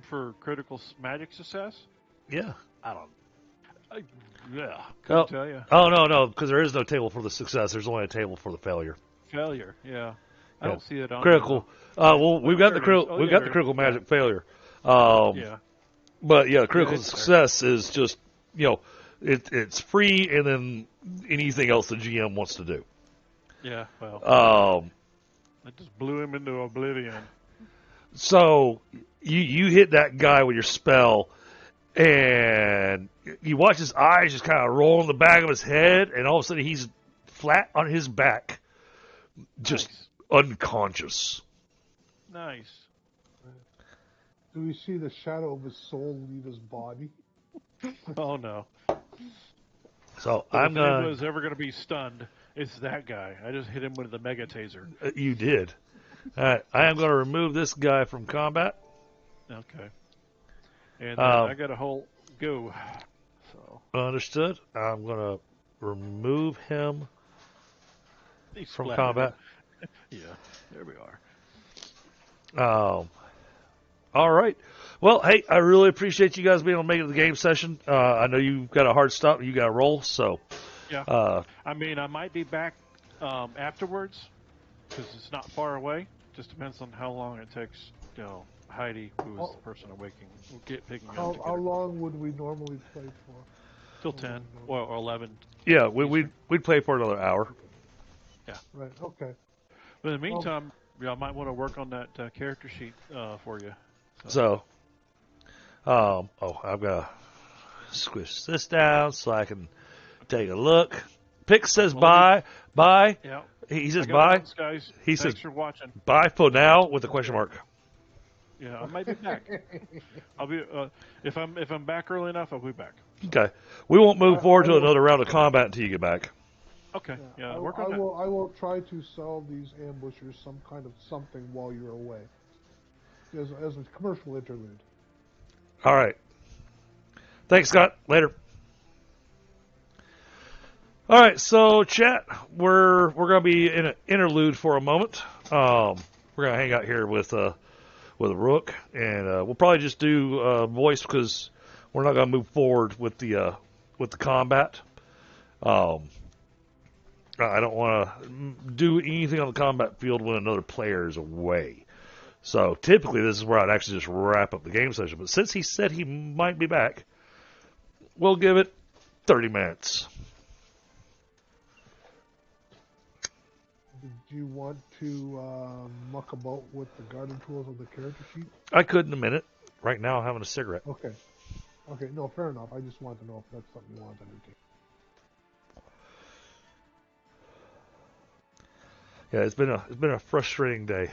[SPEAKER 3] For critical magic success?
[SPEAKER 2] Yeah.
[SPEAKER 3] I don't... yeah, couldn't tell you.
[SPEAKER 2] Oh, no, because there is no table for the success. There's only a table for the failure.
[SPEAKER 3] Failure, yeah. I don't see it on
[SPEAKER 2] critical. Well, we've got the critical. We've got the
[SPEAKER 3] there
[SPEAKER 2] critical magic failure.
[SPEAKER 3] Yeah.
[SPEAKER 2] But yeah, critical success is just it's free, and then anything else the GM wants to do.
[SPEAKER 3] Yeah. Well. It just blew him into oblivion.
[SPEAKER 2] So you hit that guy with your spell, and you watch his eyes just kind of roll in the back of his head, and all of a sudden he's flat on his back, just unconscious.
[SPEAKER 3] Nice.
[SPEAKER 1] Do we see the shadow of his soul leave his body?
[SPEAKER 3] Oh no.
[SPEAKER 2] So
[SPEAKER 3] but
[SPEAKER 2] I'm
[SPEAKER 3] if
[SPEAKER 2] gonna.
[SPEAKER 3] anyone's ever gonna be stunned, it's that guy. I just hit him with the mega taser.
[SPEAKER 2] You did. All right, I am going to remove this guy from combat.
[SPEAKER 3] Okay. And I got a whole go. So
[SPEAKER 2] understood. I'm going to remove him from
[SPEAKER 3] splattered
[SPEAKER 2] combat.
[SPEAKER 3] Yeah, there we are.
[SPEAKER 2] All right. Well, hey, I really appreciate you guys being able to make it to the game session. I know you've got a hard stop. You got to roll, so.
[SPEAKER 3] Yeah. I mean, I might be back afterwards because it's not far away. Just depends on how long it takes. Heidi, who is the person awaking, picking up.
[SPEAKER 1] How long would we normally play for?
[SPEAKER 3] Till 10 or 11.
[SPEAKER 2] Yeah, we'd play for another hour.
[SPEAKER 3] Yeah.
[SPEAKER 1] Right. Okay.
[SPEAKER 3] But in the meantime, I might want to work on that character sheet for you.
[SPEAKER 2] So, I've got to squish this down so I can take a look. Pick says bye.
[SPEAKER 3] Yeah.
[SPEAKER 2] He says bye.
[SPEAKER 3] Thanks, guys.
[SPEAKER 2] He
[SPEAKER 3] Thanks
[SPEAKER 2] says
[SPEAKER 3] for watching.
[SPEAKER 2] bye for now with a question mark.
[SPEAKER 3] Yeah, I might be back. I'll be if I'm back early enough, I'll be back.
[SPEAKER 2] Okay. We won't move forward to another round of combat until you get back.
[SPEAKER 3] Okay. Yeah,
[SPEAKER 1] I will try to sell these ambushers some kind of something while you're away, as a commercial interlude.
[SPEAKER 2] All right. Thanks, Scott. Later. All right, so chat, we're gonna be in an interlude for a moment. We're gonna hang out here with Rook, and we'll probably just do voice because we're not gonna move forward with the combat. I don't want to do anything on the combat field when another player is away. So typically, this is where I'd actually just wrap up the game session. But since he said he might be back, we'll give it 30 minutes.
[SPEAKER 1] Do you want to muck about with the garden tools of the character sheet?
[SPEAKER 2] I could in a minute. Right now, I'm having a cigarette.
[SPEAKER 1] Okay. No, fair enough. I just wanted to know if that's something you wanted to do.
[SPEAKER 2] Yeah, it's been a frustrating day.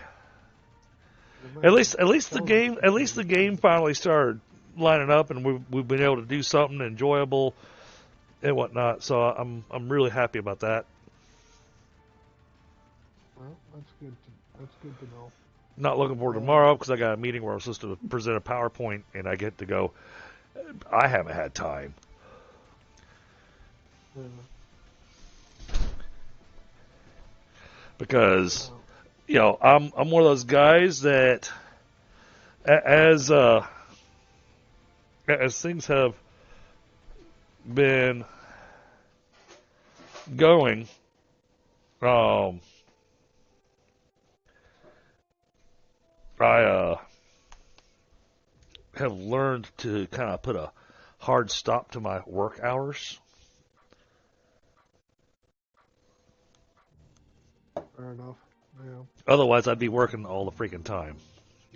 [SPEAKER 2] At least the game finally started lining up, and we've been able to do something enjoyable and whatnot. So I'm really happy about that.
[SPEAKER 1] Well, that's good to know.
[SPEAKER 2] Not looking forward to tomorrow because I got a meeting where I'm supposed to present a PowerPoint, and I get to go. I haven't had time.
[SPEAKER 1] Yeah.
[SPEAKER 2] Because I'm one of those guys that as things have been going, I have learned to kind of put a hard stop to my work hours.
[SPEAKER 1] Fair enough.
[SPEAKER 2] Otherwise, I'd be working all the freaking time,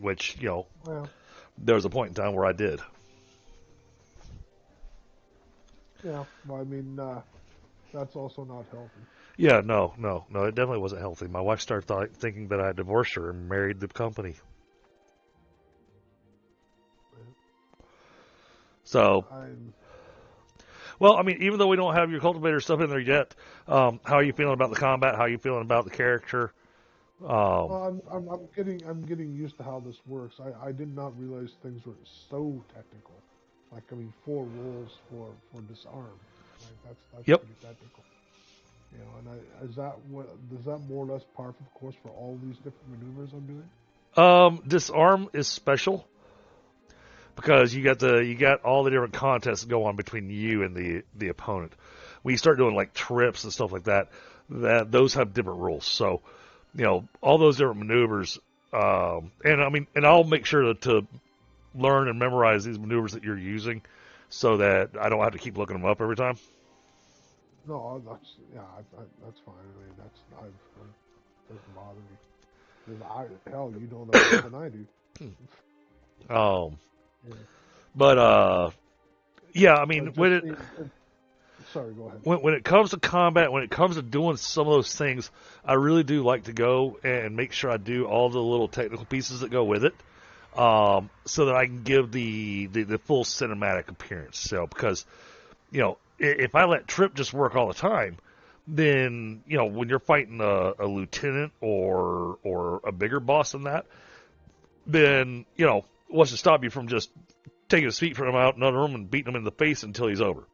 [SPEAKER 2] which,
[SPEAKER 1] Well,
[SPEAKER 2] there was a point in time where I did.
[SPEAKER 1] yeah. Well, I mean, that's also not healthy.
[SPEAKER 2] Yeah, no, it definitely wasn't healthy. My wife started thinking that I had divorced her and married the company. So, well, I mean, even though we don't have your cultivator stuff in there yet, how are you feeling about the combat? How are you feeling about the character?
[SPEAKER 1] Well, I'm getting used to how this works. I did not realize things were so technical. Like, I mean, 4 rolls for disarm. Right? That's
[SPEAKER 2] Yep.
[SPEAKER 1] pretty technical. And does that more or less par for the course for all these different maneuvers I'm doing?
[SPEAKER 2] Disarm is special because you got all the different contests go on between you and the opponent. When you start doing like trips and stuff like that, those have different rules. So, all those different maneuvers, and I'll make sure to learn and memorize these maneuvers that you're using, so that I don't have to keep looking them up every time.
[SPEAKER 1] No, that's fine. I mean, doesn't bother me. Hell, you know that better than I do. Yeah.
[SPEAKER 2] But yeah, I mean,
[SPEAKER 1] sorry, go ahead.
[SPEAKER 2] When it comes to combat, when it comes to doing some of those things, I really do like to go and make sure I do all the little technical pieces that go with it, so that I can give the full cinematic appearance. So, because, if I let Trip just work all the time, then, when you're fighting a lieutenant or a bigger boss than that, then, what's to stop you from just taking his feet from him out in another room and beating him in the face until he's over?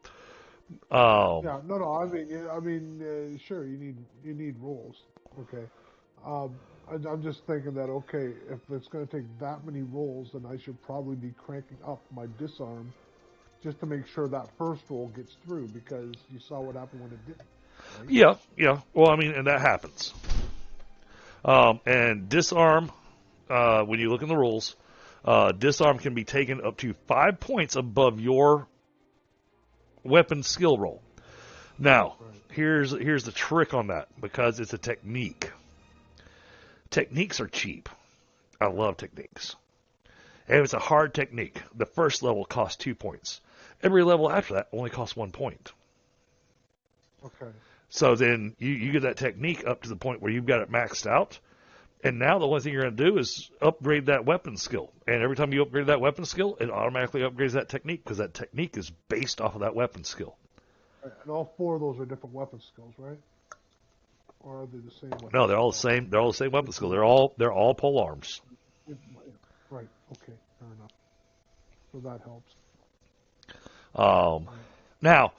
[SPEAKER 1] Yeah, no. I mean, sure, you need rolls. Okay. I'm just thinking that, okay, if it's going to take that many rolls, then I should probably be cranking up my disarm just to make sure that first roll gets through, because you saw what happened when it didn't. Right?
[SPEAKER 2] Yeah. Well, I mean, and that happens. And disarm, when you look in the rules, disarm can be taken up to 5 points above your weapon skill roll. Now, here's the trick on that, because it's a technique. Techniques are cheap. I love techniques. And if it's a hard technique, the first level costs 2 points. Every level after that only costs 1 point.
[SPEAKER 1] Okay.
[SPEAKER 2] So then you get that technique up to the point where you've got it maxed out, and now the only thing you're going to do is upgrade that weapon skill. And every time you upgrade that weapon skill, it automatically upgrades that technique, because that technique is based off of that weapon skill.
[SPEAKER 1] Right. And all 4 of those are different weapon skills, right? Or are they the same weapon?
[SPEAKER 2] No, they're all the same. They're all the same weapon skill. They're all pole arms.
[SPEAKER 1] Right. Okay. Fair enough. So that helps.
[SPEAKER 2] Now,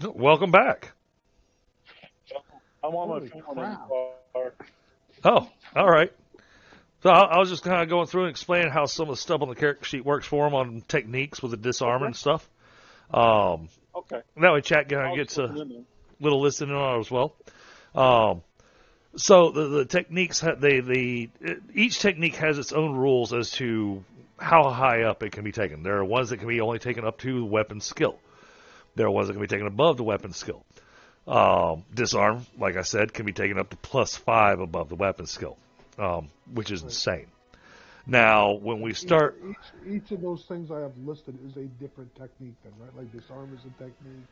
[SPEAKER 2] welcome back.
[SPEAKER 4] I'm on
[SPEAKER 1] Holy
[SPEAKER 4] my phone
[SPEAKER 1] crap.
[SPEAKER 4] in the car.
[SPEAKER 2] Oh, all right. So I was just kind of going through and explaining how some of the stuff on the character sheet works for them on techniques with the disarm and stuff.
[SPEAKER 4] Okay.
[SPEAKER 2] That way chat gets a little listening on it as well. So the techniques, each technique has its own rules as to how high up it can be taken. There are ones that can be only taken up to weapon skill. There are ones that can be taken above the weapon skill. Disarm, like I said, can be taken up to +5 above the weapon skill, which is insane. Now, when we start...
[SPEAKER 1] Each of those things I have listed is a different technique then, right? Like disarm is a technique,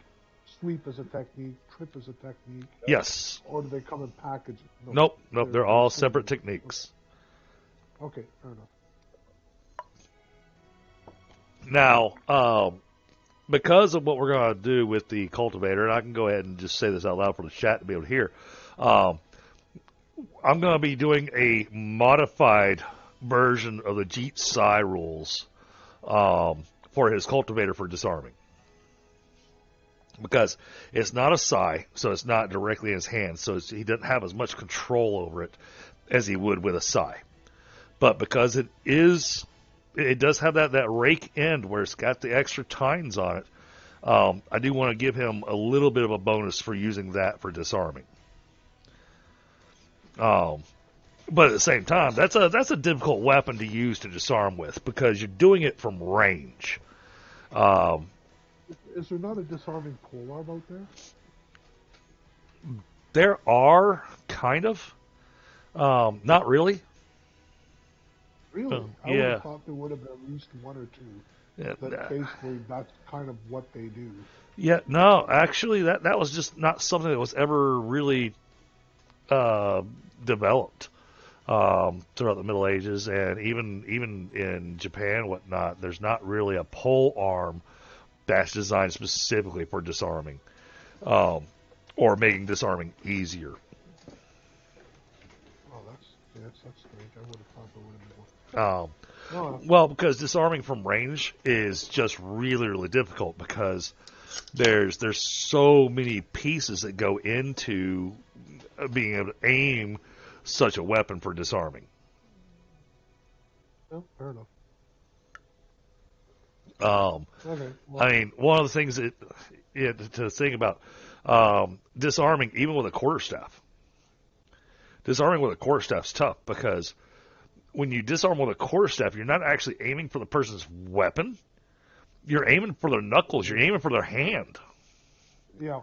[SPEAKER 1] sweep is a technique, trip is a technique.
[SPEAKER 2] Yes.
[SPEAKER 1] Or do they come in packages?
[SPEAKER 2] Nope. They're all separate techniques.
[SPEAKER 1] Okay, fair enough.
[SPEAKER 2] Now, because of what we're going to do with the cultivator, and I can go ahead and just say this out loud for the chat to be able to hear, I'm going to be doing a modified version of the Jeet Sai rules for his cultivator for disarming. Because it's not a Sai, so it's not directly in his hands, so he doesn't have as much control over it as he would with a Sai. But because it does have that rake end where it's got the extra tines on it, I do want to give him a little bit of a bonus for using that for disarming. But at the same time, that's a difficult weapon to use to disarm with, because you're doing it from range.
[SPEAKER 1] Is there not a disarming polearm out there?
[SPEAKER 2] There are kind of, not really.
[SPEAKER 1] Really? I would
[SPEAKER 2] Yeah.
[SPEAKER 1] have thought there would have been at least one or two.
[SPEAKER 2] Yeah,
[SPEAKER 1] That basically that's kind of what they do.
[SPEAKER 2] yeah, no, actually, that was just not something that was ever really developed throughout the Middle Ages, and even in Japan and whatnot. There's not really a pole arm that's designed specifically for disarming, or making disarming easier.
[SPEAKER 1] Oh, that's strange. I would have thought there would have been one.
[SPEAKER 2] Well, because disarming from range is just really, really difficult because there's so many pieces that go into being able to aim such a weapon for disarming.
[SPEAKER 1] No, fair enough.
[SPEAKER 2] Okay.
[SPEAKER 1] Well,
[SPEAKER 2] I mean, one of the things to think about disarming, even with a quarterstaff. Disarming with a quarterstaff's tough because when you disarm with a quarterstaff, you're not actually aiming for the person's weapon. You're aiming for their knuckles. You're aiming for their hand.
[SPEAKER 1] yeah.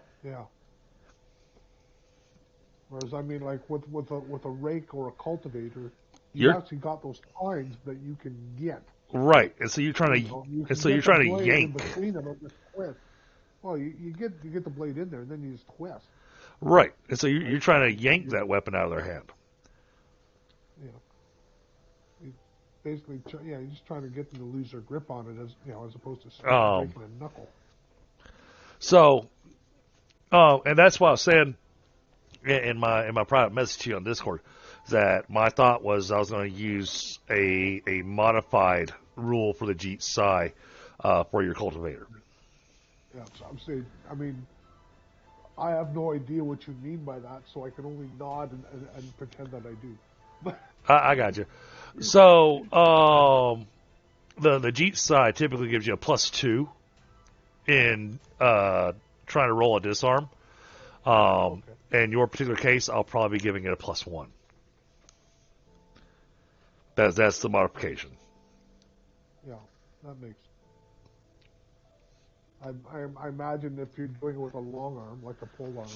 [SPEAKER 1] Whereas I mean, like with a rake or a cultivator, you actually got those tines that you can get.
[SPEAKER 2] Right, and so you're trying to yank.
[SPEAKER 1] In between them and just twist. Well, you get the blade in there, and then you just twist.
[SPEAKER 2] Right, and so you're trying to yank that weapon out of their hand.
[SPEAKER 1] Yeah. Basically, you're just trying to get them to lose their grip on it, as opposed to breaking a knuckle.
[SPEAKER 2] So, and that's why I was saying in my private message to you on Discord that my thought was I was going to use a modified rule for the Jeet Sai for your cultivator.
[SPEAKER 1] Yeah, so I'm saying, I mean, I have no idea what you mean by that, so I can only nod and pretend that I do.
[SPEAKER 2] I got you. So, the Jeet Sai typically gives you a +2 in trying to roll a disarm. Okay. In your particular case, I'll probably be giving it a +1. That's the modification.
[SPEAKER 1] Yeah, that makes. I imagine if you're doing it with a long arm, like a pole arm.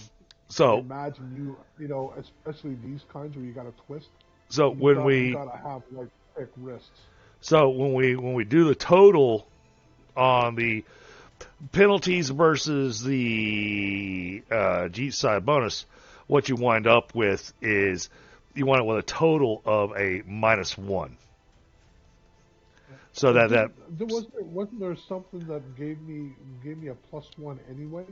[SPEAKER 2] So
[SPEAKER 1] I imagine you especially these kinds where you got to twist.
[SPEAKER 2] So
[SPEAKER 1] you gotta have like thick wrists.
[SPEAKER 2] So when we do the total on the penalties versus the Jeet Sai bonus, what you wind up with is you wind up with a total of a -1. So
[SPEAKER 1] wasn't there something that gave me a +1 anyway?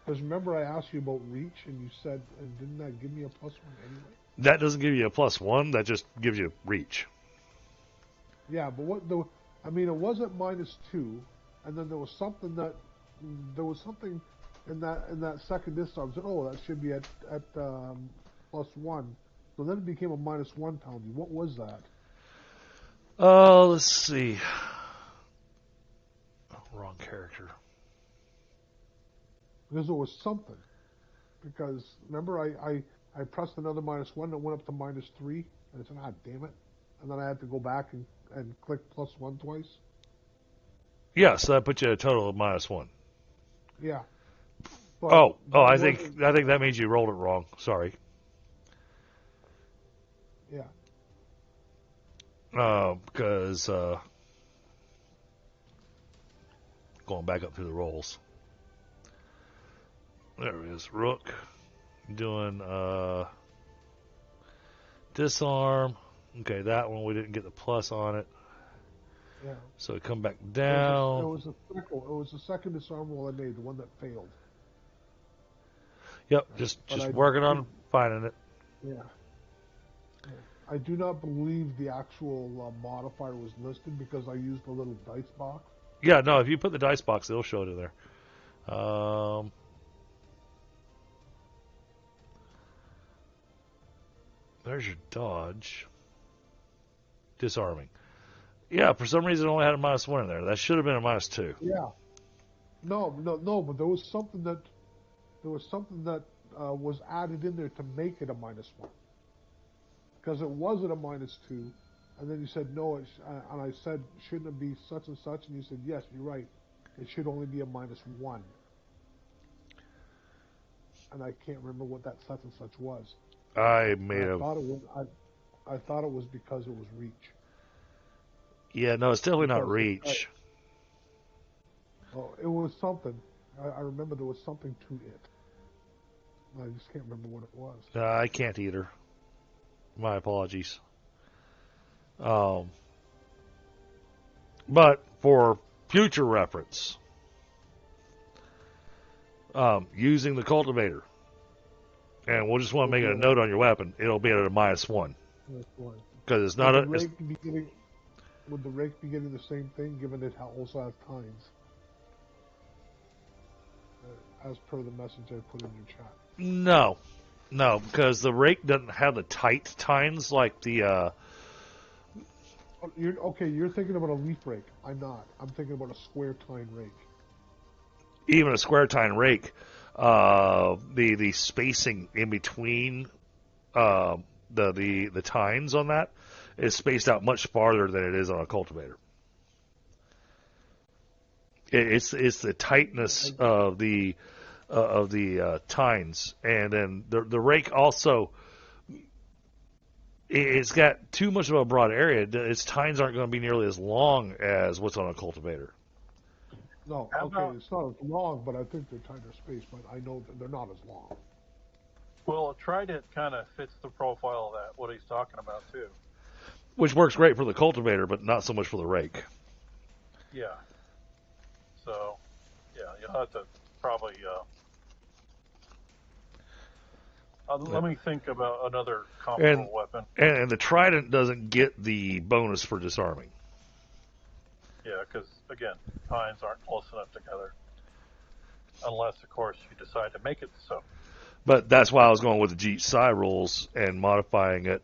[SPEAKER 1] Because remember I asked you about reach and you said, and didn't that give me a +1 anyway?
[SPEAKER 2] That doesn't give you a +1. That just gives you reach.
[SPEAKER 1] Yeah, but it wasn't -2, and then there was something in that second disarm. I said, oh, that should be at +1. So then it became a -1 penalty. What was that?
[SPEAKER 2] Let's see. Wrong character.
[SPEAKER 1] Because it was something. Because remember, I pressed another -1 and it went up to -3, and I said, ah, damn it. And then I had to go back and click +1 twice.
[SPEAKER 2] Yeah, so that puts you at a total of -1.
[SPEAKER 1] Yeah.
[SPEAKER 2] But I think that means you rolled it wrong. Sorry.
[SPEAKER 1] Yeah.
[SPEAKER 2] Because going back up through the rolls. There it is. Rook doing disarm. Okay, that one we didn't get the plus on it.
[SPEAKER 1] Yeah.
[SPEAKER 2] So come back down.
[SPEAKER 1] It was the second disarm roll I made, the one that failed.
[SPEAKER 2] Yep, just working on finding it.
[SPEAKER 1] Yeah. I do not believe the actual modifier was listed because I used the little dice box.
[SPEAKER 2] Yeah, no, if you put the dice box, it'll show it in there. There's your dodge. Disarming. Yeah, for some reason it only had a -1 in there. That should have been a -2.
[SPEAKER 1] Yeah. No, but there was something that was added in there to make it a -1. Because it wasn't a -2, and then you said no, and I said shouldn't it be such and such, and you said yes, you're right, it should only be a -1. and I can't remember what that such and such was.
[SPEAKER 2] I
[SPEAKER 1] And
[SPEAKER 2] may have.
[SPEAKER 1] I thought it was because it was reach.
[SPEAKER 2] Yeah, no, it's definitely not
[SPEAKER 1] Because
[SPEAKER 2] reach.
[SPEAKER 1] it was something. I remember there was something to it. I just can't remember what it was.
[SPEAKER 2] I can't either. My apologies. But for future reference, using the cultivator, and we'll just want to make a note on your weapon. It'll be at a -1 because it's not a.
[SPEAKER 1] Would the rake be getting the same thing, given it also has tines? As per the message I put in your chat.
[SPEAKER 2] No, because the rake doesn't have the tight tines like the.
[SPEAKER 1] You're thinking about a leaf rake. I'm not. I'm thinking about a square tine rake.
[SPEAKER 2] Even a square tine rake, the spacing in between the tines on that is spaced out much farther than it is on a cultivator. It's the tightness of the tines, and then the rake also. It's got too much of a broad area. Its tines aren't going to be nearly as long as what's on a cultivator.
[SPEAKER 1] No, it's not as long, but I think they're tighter spaced, but I know that they're not as long.
[SPEAKER 5] Well, a trident kind of fits the profile of that, what he's talking about, too.
[SPEAKER 2] Which works great for the cultivator, but not so much for the rake.
[SPEAKER 5] Yeah. So, yeah, you'll have to probably... let me think about another comparable weapon.
[SPEAKER 2] And the trident doesn't get the bonus for disarming.
[SPEAKER 5] Yeah, because, again, tines aren't close enough together. Unless, of course, you decide to make it so.
[SPEAKER 2] But that's why I was going with the GURPS rules and modifying it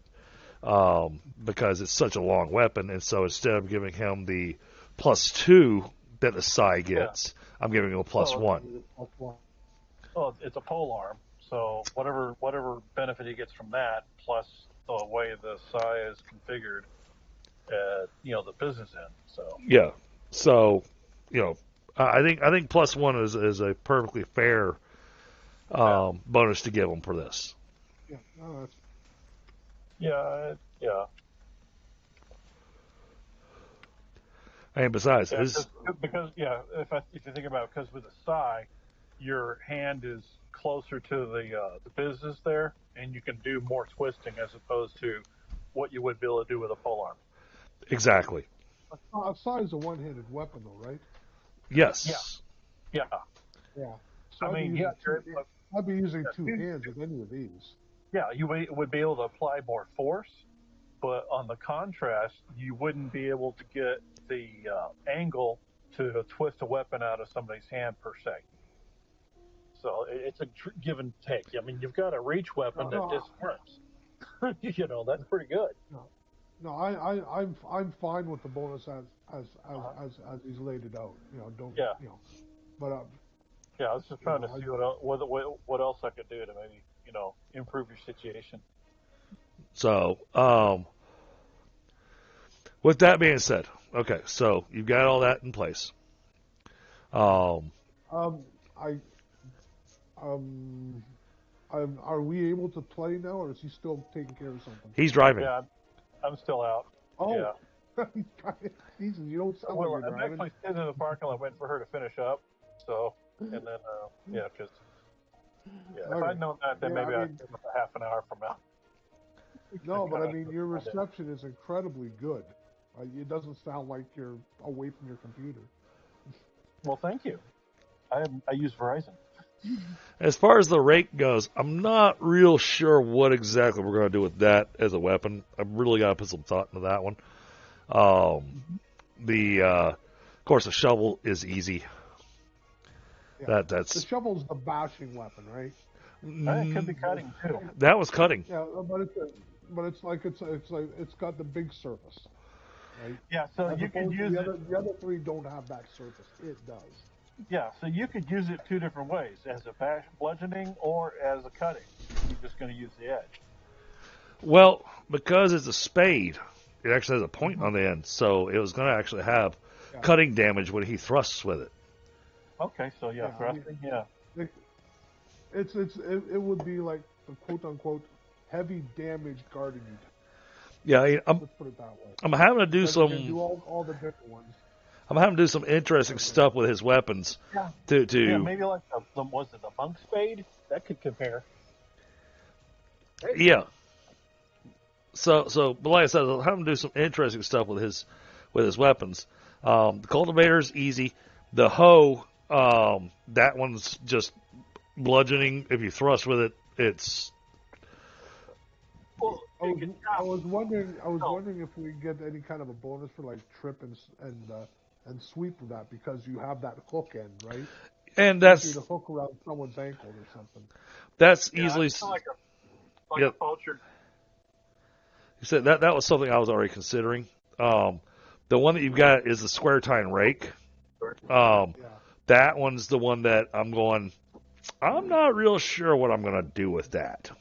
[SPEAKER 2] because it's such a long weapon. And so instead of giving him the +2 that the Psi gets, I'm giving him a +1.
[SPEAKER 5] Well, it's a polearm. So whatever benefit he gets from that, plus the way the Psi is configured at the business end. So
[SPEAKER 2] yeah, so I think +1 is a perfectly fair bonus to give him for this.
[SPEAKER 1] Yeah, no, that's...
[SPEAKER 5] yeah.
[SPEAKER 2] And besides,
[SPEAKER 5] because if you think about it, because with the Psi, your hand is closer to the business there, and you can do more twisting as opposed to what you would be able to do with a polearm.
[SPEAKER 2] Exactly.
[SPEAKER 1] A Psi is a one-handed weapon, though, right?
[SPEAKER 2] Yes.
[SPEAKER 5] Yeah.
[SPEAKER 1] So I'd be using two hands with any of these.
[SPEAKER 5] Yeah, you would be able to apply more force, but on the contrast, you wouldn't be able to get the angle to twist a weapon out of somebody's hand per se. So it's a give and take. I mean, you've got a reach weapon that disarms. That's pretty good.
[SPEAKER 1] No, I'm fine with the bonus as he's laid it out. But
[SPEAKER 5] I was just trying to see what else I could do to maybe improve your situation.
[SPEAKER 2] So, with that being said, okay, so you've got all that in place.
[SPEAKER 1] Are we able to play now, or is he still taking care of something?
[SPEAKER 2] He's driving.
[SPEAKER 5] Yeah, I'm still out.
[SPEAKER 1] Oh,
[SPEAKER 5] yeah.
[SPEAKER 1] Jesus, you don't sound like you're driving.
[SPEAKER 5] I'm actually sitting in the parking lot waiting for her to finish up. So, and then if I'd known that, then maybe I'd give it a half an hour from now.
[SPEAKER 1] No, but I mean, your reception is incredibly good. It doesn't sound like you're away from your computer.
[SPEAKER 5] Well, thank you. I use Verizon.
[SPEAKER 2] As far as the rake goes, I'm not real sure what exactly we're going to do with that as a weapon. I've really got to put some thought into that one. Of course, a shovel is easy.
[SPEAKER 1] Yeah.
[SPEAKER 2] That's
[SPEAKER 1] the shovel's the bashing weapon, right?
[SPEAKER 5] It could be cutting too.
[SPEAKER 2] That was cutting.
[SPEAKER 1] Yeah, but it's got the big surface, right?
[SPEAKER 5] Yeah, so you can use
[SPEAKER 1] the other three don't have that surface. It does.
[SPEAKER 5] Yeah, so you could use it two different ways, as a bludgeoning or as a cutting. You're just going to use the edge.
[SPEAKER 2] Well, because it's a spade, it actually has a point on the end, so it was going to actually have cutting damage when he thrusts with it.
[SPEAKER 5] Okay, so thrusting,
[SPEAKER 1] it would be like the quote unquote heavy damage garden utility.
[SPEAKER 2] Yeah,
[SPEAKER 1] Let's put it that way.
[SPEAKER 2] I'm having to do
[SPEAKER 1] Because you can do all the different ones.
[SPEAKER 2] I'm having to do some interesting stuff with his weapons.
[SPEAKER 5] Yeah.
[SPEAKER 2] To
[SPEAKER 5] Yeah, maybe like the was it the monk spade? That could compare.
[SPEAKER 2] yeah. So, but like I said, I'm having to do some interesting stuff with his weapons. The cultivator's easy. The hoe, that one's just bludgeoning. If you thrust with it, it's.
[SPEAKER 5] Well,
[SPEAKER 1] I was wondering if we could get any kind of a bonus for like trip and sweep with that, because you have that hook end, right?
[SPEAKER 2] And that's
[SPEAKER 1] the hook around someone's ankle or something.
[SPEAKER 2] That's
[SPEAKER 5] yeah,
[SPEAKER 2] easily.
[SPEAKER 5] it's like a
[SPEAKER 2] Yep.
[SPEAKER 5] poacher.
[SPEAKER 2] You said that was something I was already considering. The one that you've got is the square tine rake. That one's the one that I'm going. I'm not real sure what I'm going to do with that.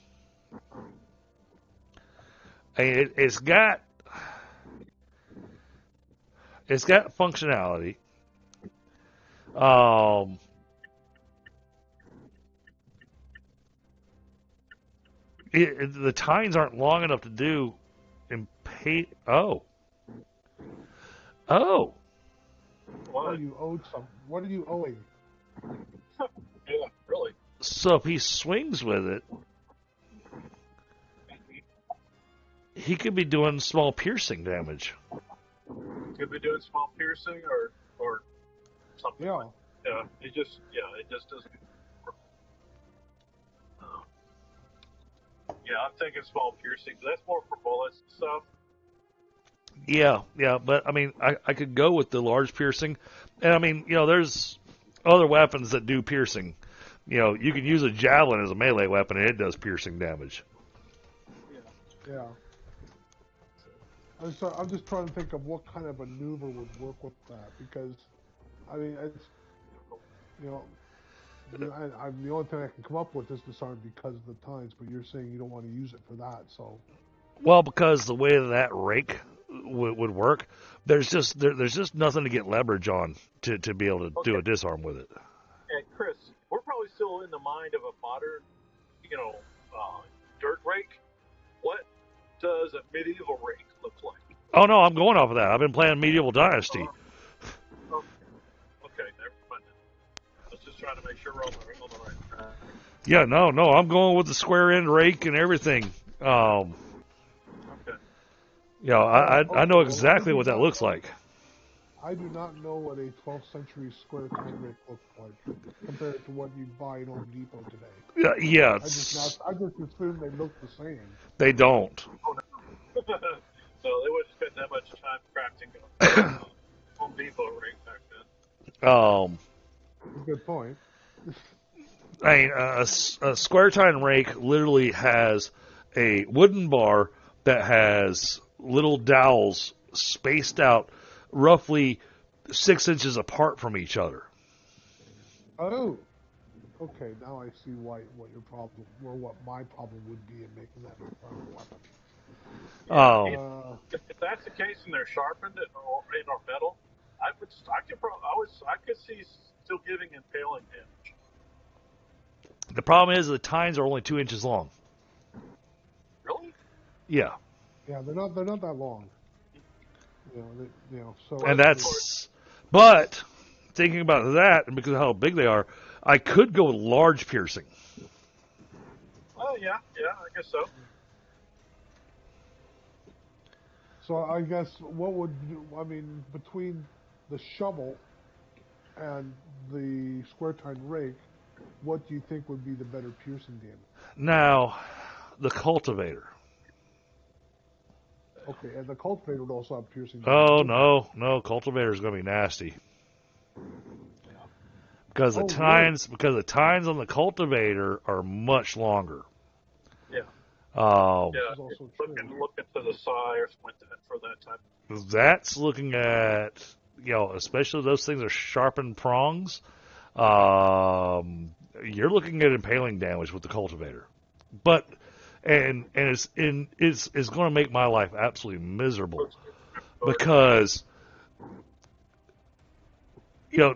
[SPEAKER 2] And it's got functionality. The tines aren't long enough to do. Oh.
[SPEAKER 1] What are you owed some? What are you owing?
[SPEAKER 5] Yeah, really.
[SPEAKER 2] So if he swings with it, he could be doing small piercing damage.
[SPEAKER 5] Could be doing small piercing or something.
[SPEAKER 1] Yeah.
[SPEAKER 5] Yeah, it just doesn't. Yeah, I'm thinking small piercing. That's more for bullets and stuff.
[SPEAKER 2] Yeah, but I mean, I could go with the large piercing, and I mean, there's other weapons that do piercing. You can use a javelin as a melee weapon, and it does piercing damage.
[SPEAKER 1] Yeah. I'm just trying to think of what kind of maneuver would work with that, because, I mean, it's, I'm the only thing I can come up with is disarm because of the tines, but you're saying you don't want to use it for that, so.
[SPEAKER 2] Well, because the way that rake would work, there's just nothing to get leverage on to be able to do a disarm with it.
[SPEAKER 5] And Chris, we're probably still in the mind of a modern, dirt rake. What does a medieval rake look like?
[SPEAKER 2] Oh no, I'm going off of that. I've been playing Medieval Dynasty.
[SPEAKER 5] Okay, never mind. I was just trying to make sure we're on the right track.
[SPEAKER 2] Yeah, no, I'm going with the square end rake and everything.
[SPEAKER 5] Okay.
[SPEAKER 2] I know exactly what that looks like.
[SPEAKER 1] I do not know what a 12th century square tine rake looks like compared to what you buy in Home Depot today.
[SPEAKER 2] Yeah.
[SPEAKER 1] I just assume they look the same.
[SPEAKER 2] They don't.
[SPEAKER 5] Oh, no. So they wouldn't spend that much time crafting a Home Depot rake back then.
[SPEAKER 1] Good point.
[SPEAKER 2] I mean, a square tine rake literally has a wooden bar that has little dowels spaced out roughly 6 inches apart from each other.
[SPEAKER 1] Oh, okay. Now I see what your problem, or what my problem would be in making that a weapon.
[SPEAKER 5] If that's the case and they're sharpened or metal, I could see still giving impaling damage.
[SPEAKER 2] The problem is the tines are only 2 inches long.
[SPEAKER 5] Really?
[SPEAKER 2] Yeah.
[SPEAKER 1] Yeah, they're not that long. So.
[SPEAKER 2] And that's, but thinking about that, and because of how big they are, I could go with large piercing.
[SPEAKER 5] Oh yeah, I guess so.
[SPEAKER 1] So I guess between the shovel and the square tine rake, what do you think would be the better piercing damage?
[SPEAKER 2] Now, the cultivator.
[SPEAKER 1] Okay, and the cultivator would also have piercing
[SPEAKER 2] Oh
[SPEAKER 1] damage.
[SPEAKER 2] no, cultivator is going to be nasty. Because the tines on the cultivator are much longer.
[SPEAKER 5] Yeah. Looking to the side or something for that type.
[SPEAKER 2] That's looking at, especially those things are sharpened prongs. You're looking at impaling damage with the cultivator, but it's going to make my life absolutely miserable because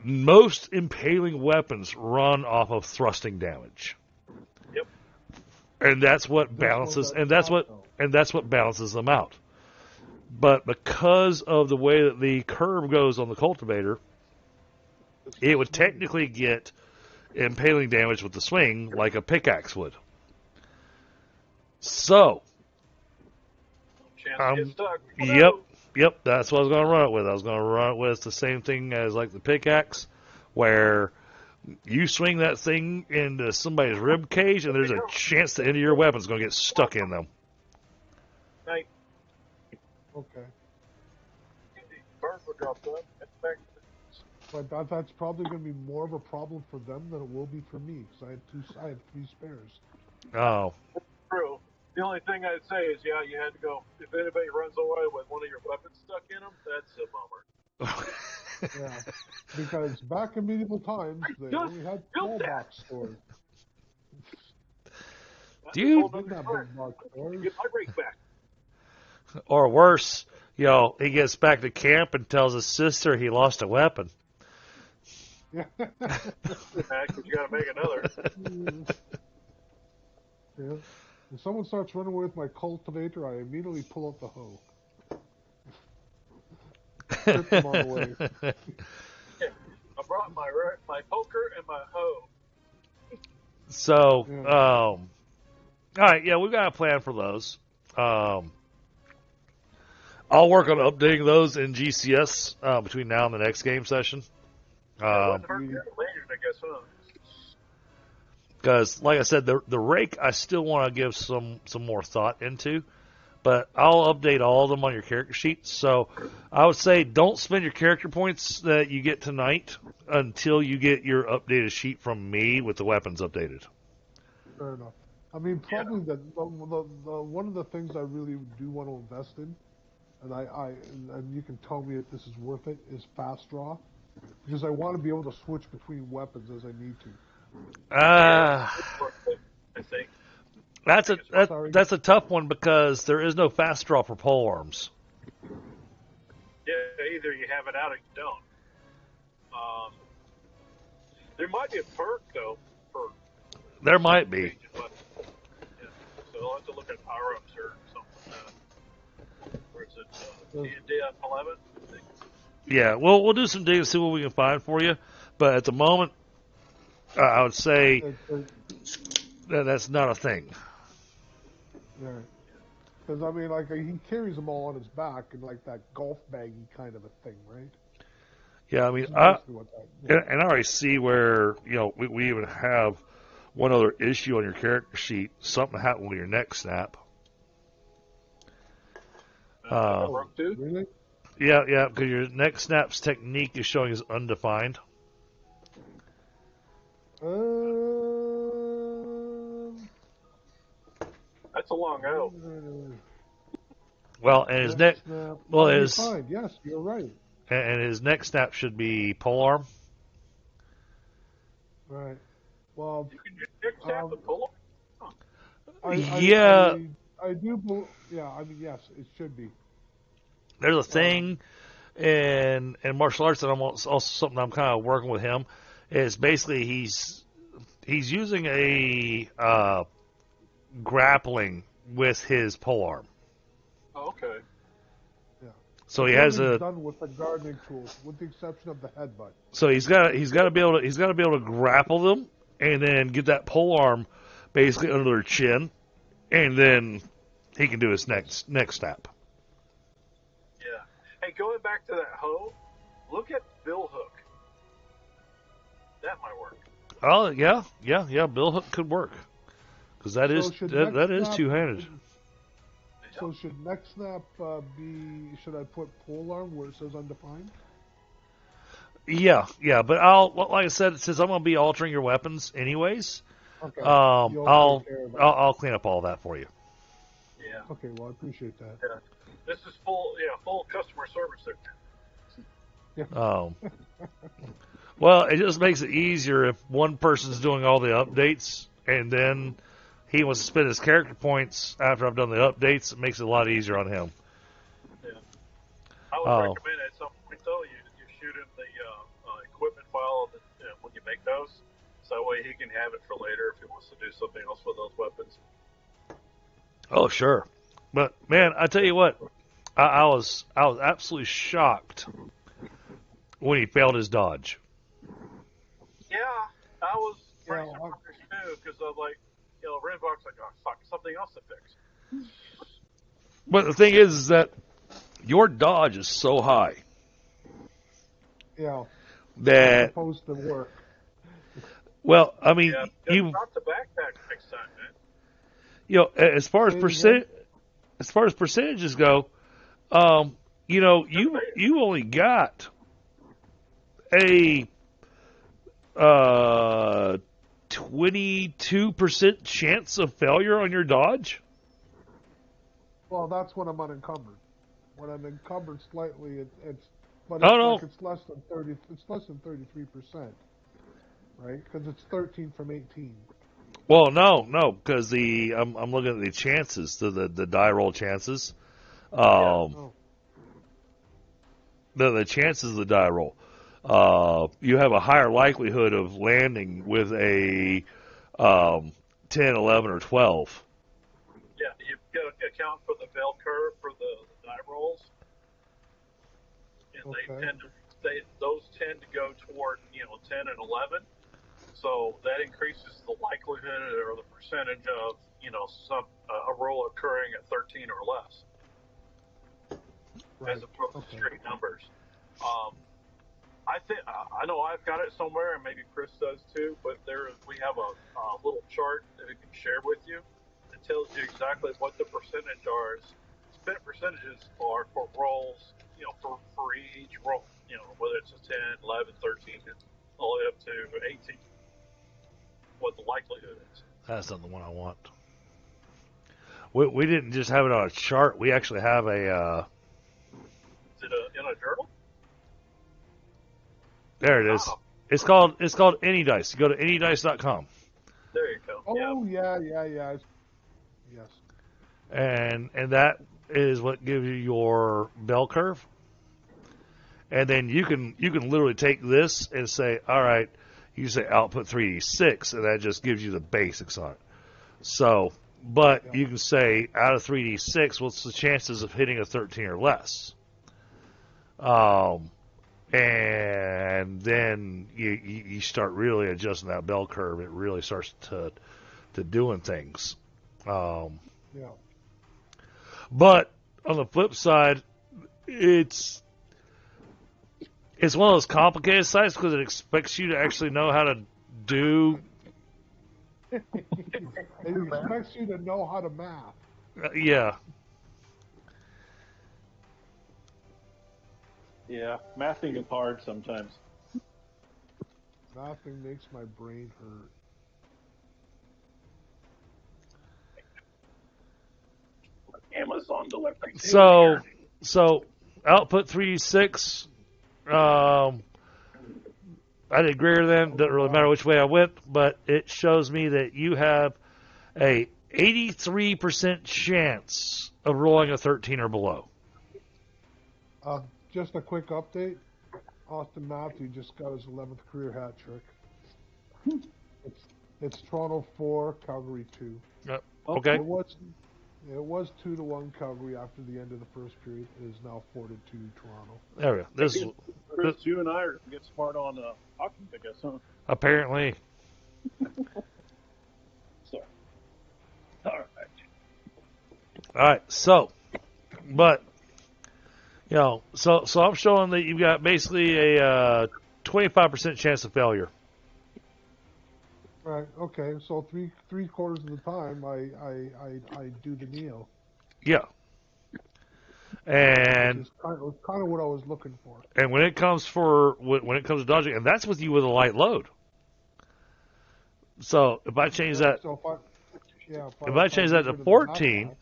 [SPEAKER 2] most impaling weapons run off of thrusting damage. and that's what
[SPEAKER 1] This
[SPEAKER 2] balances,
[SPEAKER 1] one's
[SPEAKER 2] and that's what
[SPEAKER 1] though.
[SPEAKER 2] and that's what balances them out. But because of the way that the curve goes on the cultivator,
[SPEAKER 1] It's
[SPEAKER 2] it would
[SPEAKER 1] swing.
[SPEAKER 2] technically get impaling damage with the swing like a pickaxe would. So,
[SPEAKER 5] Chance to get stuck.
[SPEAKER 2] yep, that's what I was going to run it with. I was going to run it with the same thing as like the pickaxe, where you swing that thing into somebody's rib cage, and there's a chance the end of your weapon's going to get stuck in them.
[SPEAKER 5] Night.
[SPEAKER 1] Okay.
[SPEAKER 5] Burns will drop that.
[SPEAKER 1] But that's probably going to be more of a problem for them than it will be for me, because I have 3 spares.
[SPEAKER 2] Oh.
[SPEAKER 5] True. The only thing I'd say is, yeah, you had to go. If anybody runs away with one of your weapons stuck in them, that's a bummer.
[SPEAKER 1] Yeah, because back in medieval times, they only had small box stores.
[SPEAKER 2] Dude.
[SPEAKER 1] Didn't have big box stores.
[SPEAKER 5] Get my rate back.
[SPEAKER 2] Or worse, he gets back to camp and tells his sister he lost a weapon.
[SPEAKER 1] Yeah.
[SPEAKER 5] Because you got to make another.
[SPEAKER 1] Yeah. When someone starts running away with my cultivator, I immediately pull out the hoe. Rip them on the way.
[SPEAKER 5] Yeah. I brought my poker and my hoe.
[SPEAKER 2] So,
[SPEAKER 1] Yeah.
[SPEAKER 2] all right, yeah, we've got a plan for those. I'll work on updating those in GCS between now and the next game session.
[SPEAKER 5] Wouldn't hurt to have later, I guess, huh?
[SPEAKER 2] Because, like I said, the rake I still want to give some more thought into, but I'll update all of them on your character sheet. So I would say don't spend your character points that you get tonight until you get your updated sheet from me with the weapons updated.
[SPEAKER 1] Fair enough. I mean, probably the one of the things I really do want to invest in, and you can tell me if this is worth it, is fast draw, because I want to be able to switch between weapons as I need to.
[SPEAKER 5] I think.
[SPEAKER 2] That's a tough one because there is no fast draw for pole arms.
[SPEAKER 5] Yeah, either you have it out or you don't. There might be a perk though for.
[SPEAKER 2] There might be.
[SPEAKER 5] But, yeah, so I'll have to look at power ups or something. Where is it? DF11. I think.
[SPEAKER 2] Yeah, we'll do some digging and see what we can find for you. But at the moment, I would say that's not a thing.
[SPEAKER 1] Yeah. Because, I mean, like, he carries them all on his back in, like, that golf baggy kind of a thing, right?
[SPEAKER 2] Yeah, I mean, and I already see where, we even have one other issue on your character sheet. Something happened with your neck snap.
[SPEAKER 1] Really?
[SPEAKER 2] Yeah, because your neck snap's technique is showing as undefined.
[SPEAKER 5] That's a long O.
[SPEAKER 2] Well, and his neck. Well,
[SPEAKER 1] fine. Yes, you're right.
[SPEAKER 2] And his neck snap should be polearm.
[SPEAKER 1] Right. Well,
[SPEAKER 5] you can neck snap the pole.
[SPEAKER 1] I do. Yeah, I mean, yes, it should be.
[SPEAKER 2] There's a thing in martial arts that I'm also something I'm kind of working with him. Is basically he's using a grappling with his polearm.
[SPEAKER 5] Oh, okay.
[SPEAKER 1] Yeah.
[SPEAKER 2] So he has
[SPEAKER 1] done with the gardening tools, with the exception of the headbutt.
[SPEAKER 2] So he's got to be able to grapple them and then get that polearm basically under their chin, and then he can do his next snap.
[SPEAKER 5] Yeah. Hey, going back to that hoe, look at Bill Hook. That might work.
[SPEAKER 2] Oh yeah. Bill Hook could work because that is two-handed.
[SPEAKER 1] So should neck snap be? Should I put polearm where it says undefined?
[SPEAKER 2] Yeah, but like I said, since I'm going to be altering your weapons anyways,
[SPEAKER 1] okay.
[SPEAKER 2] I'll clean up all that for you.
[SPEAKER 5] Yeah.
[SPEAKER 1] Okay, well I appreciate that.
[SPEAKER 5] Yeah. This is full customer service there.
[SPEAKER 1] Yeah.
[SPEAKER 2] Well, it just makes it easier if one person's doing all the updates and then he wants to spend his character points after I've done the updates. It makes it a lot easier on him.
[SPEAKER 5] Yeah. I would recommend at some point though you shoot him the equipment file when you make those, so that way he can have it for later if he wants to do something else with those weapons.
[SPEAKER 2] Oh, sure. But man, I tell you what, I was absolutely shocked when he failed his dodge.
[SPEAKER 5] Yeah, I was pretty
[SPEAKER 1] Yeah,
[SPEAKER 5] surprised too, because I'm like, Rinvoq's like, oh fuck, something else to fix.
[SPEAKER 2] But the thing is that your dodge is so high
[SPEAKER 1] yeah. It's
[SPEAKER 2] that,
[SPEAKER 1] supposed to work.
[SPEAKER 2] well, I mean,
[SPEAKER 5] Yeah, just
[SPEAKER 2] you
[SPEAKER 5] drop the backpack next time, man.
[SPEAKER 2] as far as
[SPEAKER 1] Say it again?
[SPEAKER 2] percentages go, you only got a 22% chance of failure on your dodge.
[SPEAKER 1] Well, that's when I'm unencumbered. When I'm encumbered slightly, it's but
[SPEAKER 2] Oh
[SPEAKER 1] it's
[SPEAKER 2] no,
[SPEAKER 1] like it's less than 30. It's less than 33%, right? Because it's 13 from 18.
[SPEAKER 2] well, no, because I'm looking at the chances, the die roll chances,
[SPEAKER 1] Oh,
[SPEAKER 2] the chances of the die roll. You have a higher likelihood of landing with a 10, 11, or 12.
[SPEAKER 5] Yeah, you've got to account for the bell curve for the die rolls, and
[SPEAKER 1] okay.
[SPEAKER 5] those tend to go toward 10 and 11. So that increases the likelihood or the percentage of a roll occurring at 13 or less,
[SPEAKER 1] Right.
[SPEAKER 5] as opposed to
[SPEAKER 1] Okay.
[SPEAKER 5] straight numbers. I think I know I've got it somewhere, and maybe Chris does too. But we have a little chart that we can share with you that tells you exactly what the spent percentages are for rolls. For each roll. Whether it's a 10, 11, 13, all the way up to 18. What the likelihood is.
[SPEAKER 2] That's not the one I want. We didn't just have it on a chart. We actually have a.
[SPEAKER 5] Is it in a journal?
[SPEAKER 2] There it is. It's called AnyDice. You go to anydice.com.
[SPEAKER 5] There you go.
[SPEAKER 1] Oh yeah. Yes.
[SPEAKER 2] And that is what gives you your bell curve. And then you can literally take this and say, all right, you say output 3d6, and that just gives you the basics on it. So, but you can say out of 3d6, what's the chances of hitting a 13 or less? And then you start really adjusting that bell curve. It really starts to doing things.
[SPEAKER 1] Yeah.
[SPEAKER 2] But on the flip side, it's one of those complicated sites because it expects you to actually know how to do.
[SPEAKER 1] It expects you to know how to math.
[SPEAKER 2] Yeah.
[SPEAKER 4] Yeah, mathing is hard sometimes.
[SPEAKER 1] Mathing makes my brain hurt.
[SPEAKER 4] Amazon delivery.
[SPEAKER 2] So output 3d6. I did greater than. Doesn't really matter which way I went, but it shows me that you have a 83% chance of rolling a 13 or below.
[SPEAKER 1] Just a quick update. Austin Matthew just got his 11th career hat trick. It's Toronto 4, Calgary 2.
[SPEAKER 2] Okay.
[SPEAKER 1] It was 2-1 Calgary after the end of the first period. It is now 4-2 Toronto.
[SPEAKER 2] There we go. This
[SPEAKER 4] Chris, you and I are going to get smart on hockey, I guess, huh?
[SPEAKER 2] apparently.
[SPEAKER 4] So, all right.
[SPEAKER 2] All right. So, but so I'm showing that you've got basically a 25% chance of failure.
[SPEAKER 1] Right. Okay. So three quarters of the time, I do the Neo.
[SPEAKER 2] Yeah. And
[SPEAKER 1] it's kind of what I was looking for.
[SPEAKER 2] And when it comes to dodging, and that's with you with a light load. So if I change that, if I change that to 14,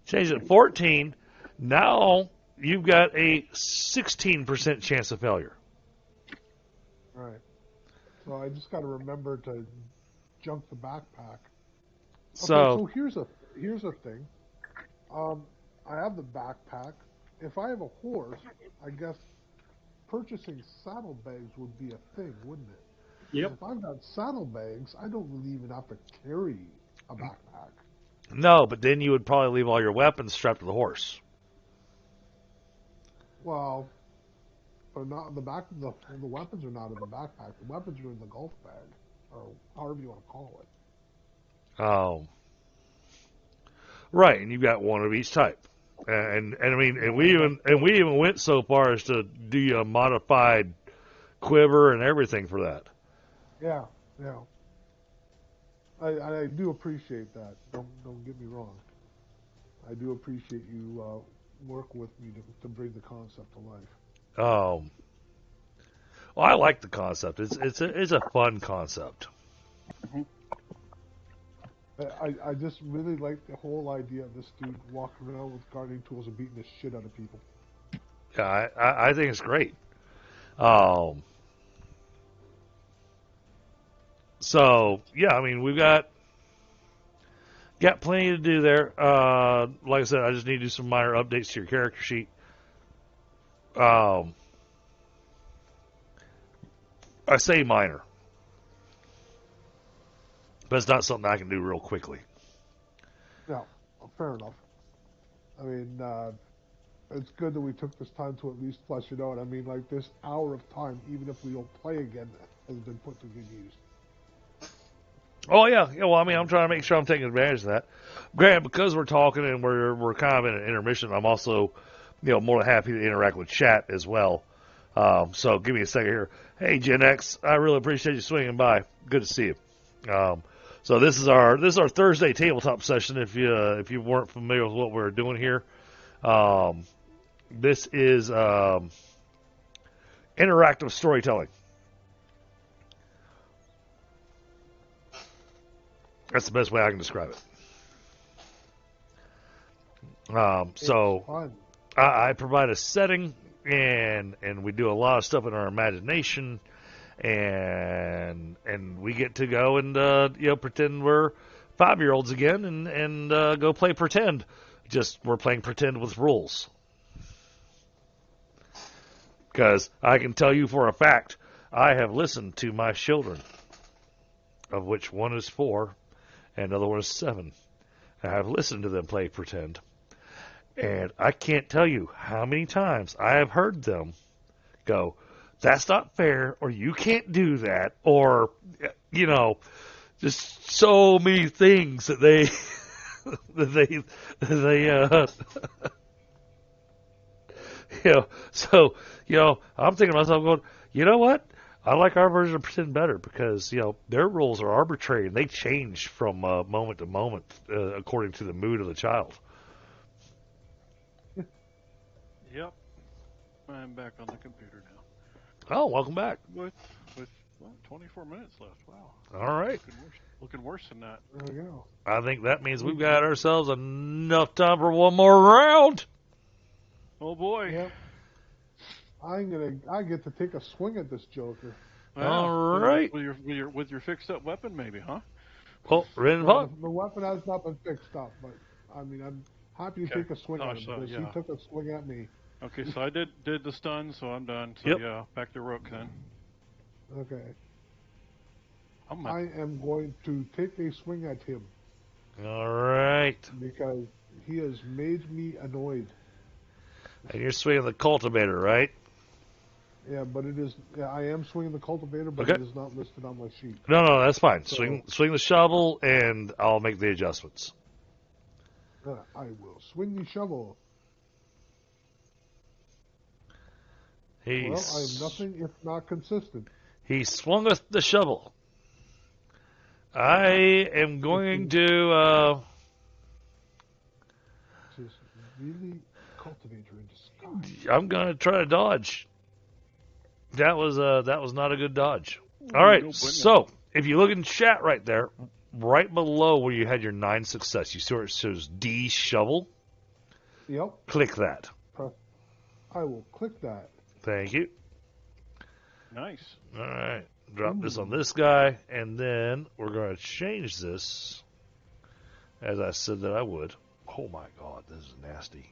[SPEAKER 2] change it to 14, now you've got a 16% chance of failure.
[SPEAKER 1] Right. So I just got to remember to junk the backpack. So here's a thing. I have the backpack. If I have a horse, I guess purchasing saddlebags would be a thing, wouldn't it?
[SPEAKER 4] Yep.
[SPEAKER 1] If I've got saddlebags, I don't really even have to carry a backpack.
[SPEAKER 2] No, but then you would probably leave all your weapons strapped to the horse.
[SPEAKER 1] Well, but not in the back. The weapons are not in the backpack. The weapons are in the golf bag, or however you want to call it.
[SPEAKER 2] Oh, right, and you've got one of each type. And I mean, and we even went so far as to do a modified quiver and everything for that.
[SPEAKER 1] Yeah. I do appreciate that. Don't get me wrong. I do appreciate you working with me to bring the concept to life.
[SPEAKER 2] Well, I like the concept. It's a fun concept.
[SPEAKER 1] I just really like the whole idea of this dude walking around with gardening tools and beating the shit out of people.
[SPEAKER 2] Yeah, I think it's great. So yeah, I mean we've got plenty to do there. Like I said, I just need to do some minor updates to your character sheet. I say minor, but it's not something I can do real quickly.
[SPEAKER 1] Yeah, fair enough. I mean, it's good that we took this time to at least flesh it out. I mean, like, this hour of time, even if we don't play again, has been put to good use.
[SPEAKER 2] Oh yeah. Well, I mean, I'm trying to make sure I'm taking advantage of that. Granted, because we're talking and we're kind of in an intermission, I'm also, more than happy to interact with chat as well. So give me a second here. Hey, Gen X, I really appreciate you swinging by. Good to see you. So this is our Thursday tabletop session. If you weren't familiar with what we're doing here, this is interactive storytelling. That's the best way I can describe it. So I provide a setting, and we do a lot of stuff in our imagination, and we get to go and pretend we're 5-year-olds again, and go play pretend. Just we're playing pretend with rules. Because I can tell you for a fact, I have listened to my children, of which one is 4 and the other one is 7. I have listened to them play pretend. And I can't tell you how many times I have heard them go, that's not fair, or you can't do that, or, just so many things that they, I'm thinking to myself going, you know what? I like our version of pretend better because, their rules are arbitrary and they change from moment to moment according to the mood of the child.
[SPEAKER 3] Yep. I'm back on the computer now.
[SPEAKER 2] Oh, welcome back.
[SPEAKER 3] With 24 minutes left. Wow.
[SPEAKER 2] All right.
[SPEAKER 3] Looking worse than that.
[SPEAKER 1] There we go.
[SPEAKER 2] I think that means we've got ourselves enough time for one more round.
[SPEAKER 3] Oh boy.
[SPEAKER 1] Yep. I get to take a swing at this Joker.
[SPEAKER 3] Wow.
[SPEAKER 2] All right.
[SPEAKER 3] With your fixed up weapon, maybe, huh?
[SPEAKER 2] Well, Rinvoq.
[SPEAKER 1] Well, the weapon has not been fixed up, but I mean, I'm happy to take a swing at him because he took a swing at me.
[SPEAKER 3] Okay, so I did the stun, so I'm done. So yeah, back to Rook then.
[SPEAKER 1] Okay. I am going to take a swing at him.
[SPEAKER 2] All right.
[SPEAKER 1] Because he has made me annoyed.
[SPEAKER 2] And you're swinging the cultivator, right?
[SPEAKER 1] Yeah, but it is. Yeah, I am swinging the cultivator, but it is not listed on my sheet.
[SPEAKER 2] No, that's fine. So, swing the shovel, and I'll make the adjustments.
[SPEAKER 1] I will swing the shovel. I am nothing if not consistent.
[SPEAKER 2] He swung us the shovel. I am going to.
[SPEAKER 1] Just really cultivator in disguise.
[SPEAKER 2] I'm going to try to dodge. That was not a good dodge. All right, so if you look in chat right there, right below where you had your 9 success, you see where it says D shovel?
[SPEAKER 1] Yep.
[SPEAKER 2] Click that.
[SPEAKER 1] I will click that.
[SPEAKER 2] Thank you.
[SPEAKER 3] Nice.
[SPEAKER 2] All right. Drop this on this guy, and then we're going to change this as I said that I would. Oh, my God. This is nasty.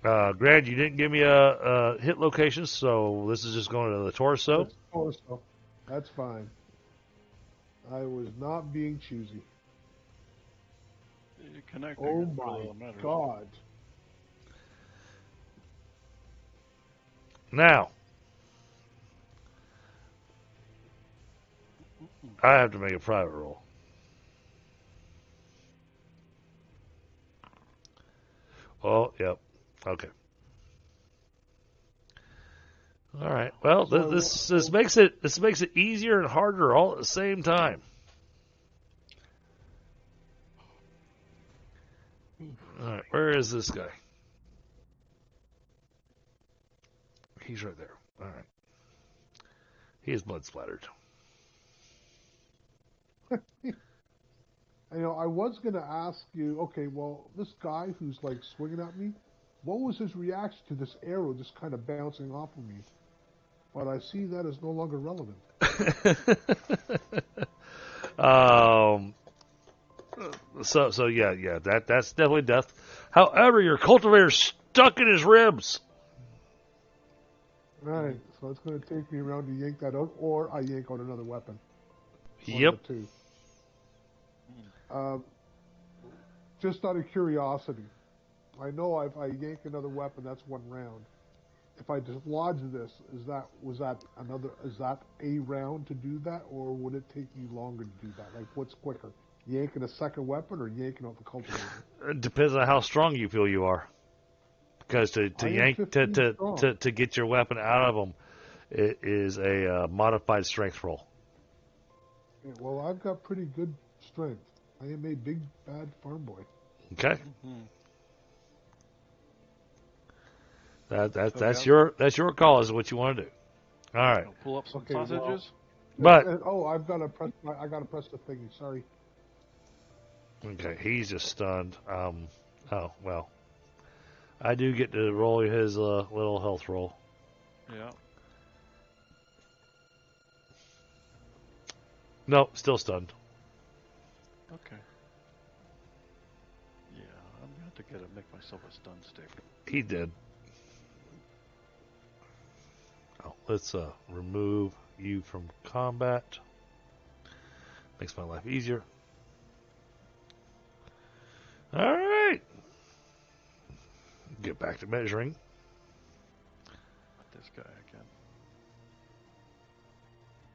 [SPEAKER 2] Grant, you didn't give me a hit location, so this is just going to the torso.
[SPEAKER 1] Torso. That's fine. I was not being choosy.
[SPEAKER 3] Connecting
[SPEAKER 1] Oh
[SPEAKER 3] is really
[SPEAKER 1] my
[SPEAKER 3] all that matters.
[SPEAKER 1] god.
[SPEAKER 2] Now, I have to make a private roll. Oh, yep. Okay. All right. Well,
[SPEAKER 1] So
[SPEAKER 2] this makes it easier and harder all at the same time. All right. Where is this guy? He's right there. All right. He is blood splattered.
[SPEAKER 1] I was going to ask you, okay, well, this guy who's like swinging at me, what was his reaction to this arrow just kind of bouncing off of me? But I see that is no longer relevant.
[SPEAKER 2] So yeah, that's definitely death. However, your cultivator stuck in his ribs.
[SPEAKER 1] Right, so it's going to take me around to yank that out, or I yank out another weapon.
[SPEAKER 2] Yep.
[SPEAKER 1] One of the two. Just out of curiosity, I know if I yank another weapon, that's one round. If I dislodge this, is that a round to do that, or would it take you longer to do that? Like, what's quicker, yanking a second weapon or yanking out the cultivator?
[SPEAKER 2] It depends on how strong you feel you are. Because to get your weapon out of them, it is a modified strength roll.
[SPEAKER 1] Yeah, well, I've got pretty good strength. I am a big bad farm boy.
[SPEAKER 2] Okay.
[SPEAKER 3] Mm-hmm.
[SPEAKER 2] That's your call. Is what you want to do. All right.
[SPEAKER 3] Pull up some
[SPEAKER 1] Okay,
[SPEAKER 3] sausages.
[SPEAKER 2] But
[SPEAKER 1] I gotta press the thingy. Sorry.
[SPEAKER 2] okay, he's just stunned. Oh well. I do get to roll his little health roll.
[SPEAKER 3] Yeah.
[SPEAKER 2] Nope, still stunned.
[SPEAKER 3] Okay. Yeah, I'm going to have to make myself a stun stick.
[SPEAKER 2] He did. Oh, let's remove you from combat. Makes my life easier. All right. Get back to measuring.
[SPEAKER 3] Not this guy again.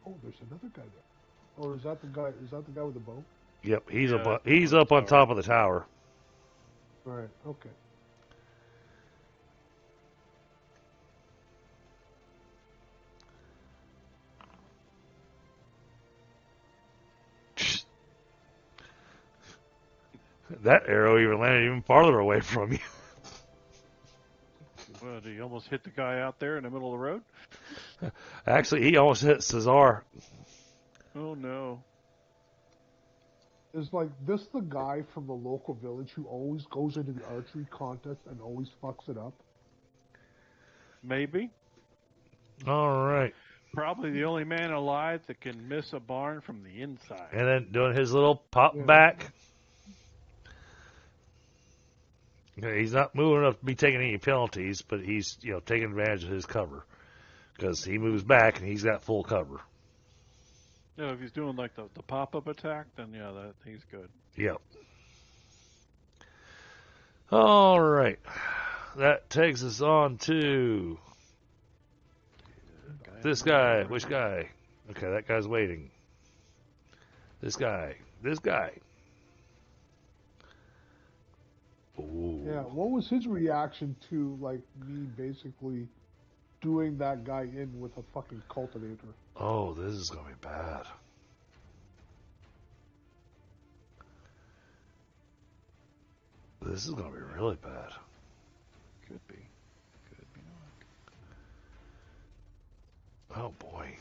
[SPEAKER 1] Oh, there's another guy there. Or is that the guy? Is that the guy with the bow?
[SPEAKER 2] Yep, he's
[SPEAKER 3] Yeah,
[SPEAKER 2] he's up on top of the tower.
[SPEAKER 1] All right. Okay.
[SPEAKER 2] That arrow even landed even farther away from you.
[SPEAKER 3] Well, did he almost hit the guy out there in the middle of the road?
[SPEAKER 2] Actually, he almost hit Cesar.
[SPEAKER 3] Oh, no.
[SPEAKER 1] Is like this the guy from the local village who always goes into the archery contest and always fucks it up?
[SPEAKER 3] Maybe.
[SPEAKER 2] All right.
[SPEAKER 3] Probably the only man alive that can miss a barn from the inside.
[SPEAKER 2] And then doing his little pop
[SPEAKER 1] Yeah.
[SPEAKER 2] back. Okay, he's not moving enough to be taking any penalties, but he's taking advantage of his cover because he moves back and he's got full cover.
[SPEAKER 3] No, if he's doing like the pop-up attack, then yeah, he's good.
[SPEAKER 2] Yep. All right. That takes us on to this guy. Which guy? Okay, that guy's waiting. This guy. This guy. Ooh.
[SPEAKER 1] Yeah. What was his reaction to like me basically doing that guy in with a fucking cultivator?
[SPEAKER 2] Oh, this is gonna be bad. This is gonna be really bad.
[SPEAKER 3] Could be. Could be not.
[SPEAKER 2] Oh boy.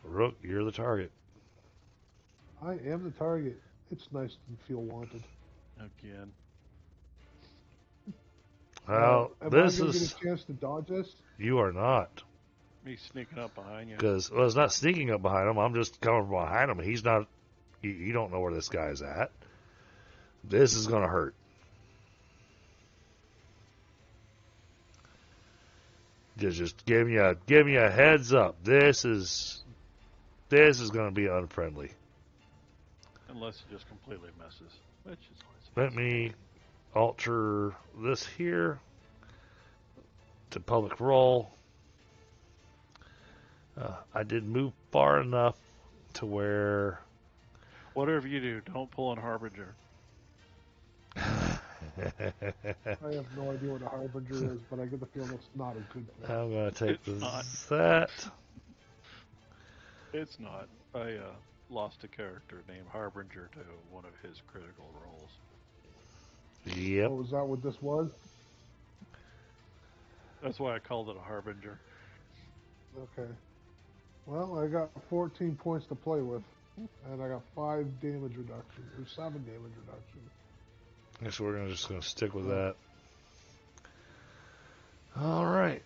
[SPEAKER 2] Rook, you're the target.
[SPEAKER 1] I am the target. It's nice to feel wanted.
[SPEAKER 3] Again.
[SPEAKER 2] Well,
[SPEAKER 1] Am
[SPEAKER 2] this
[SPEAKER 1] I going to
[SPEAKER 2] is.
[SPEAKER 1] get a chance to dodge this?
[SPEAKER 2] You are not.
[SPEAKER 3] Me sneaking up behind you.
[SPEAKER 2] Because, well, it's not sneaking up behind him. I'm just coming from behind him. He's not. You don't know where this guy's at. This is going to hurt. Just give me a heads up. This is going to be unfriendly.
[SPEAKER 3] Unless it just completely messes, which is always
[SPEAKER 2] Let me alter this here to public roll. I did move far enough to where...
[SPEAKER 3] Whatever you do, don't pull on Harbinger.
[SPEAKER 1] I have no idea what a harbinger is, but I get the feeling it's not a good thing.
[SPEAKER 2] I'm going to take
[SPEAKER 3] It's not.
[SPEAKER 2] that.
[SPEAKER 3] It's not. I lost a character named Harbinger to one of his critical roles.
[SPEAKER 2] Yep.
[SPEAKER 1] Oh, was that what this was?
[SPEAKER 3] That's why I called it a Harbinger.
[SPEAKER 1] Okay. Well, I got 14 points to play with, and I got 5 damage reduction, or 7 damage reduction.
[SPEAKER 2] Guess we're just going to stick with that. All right.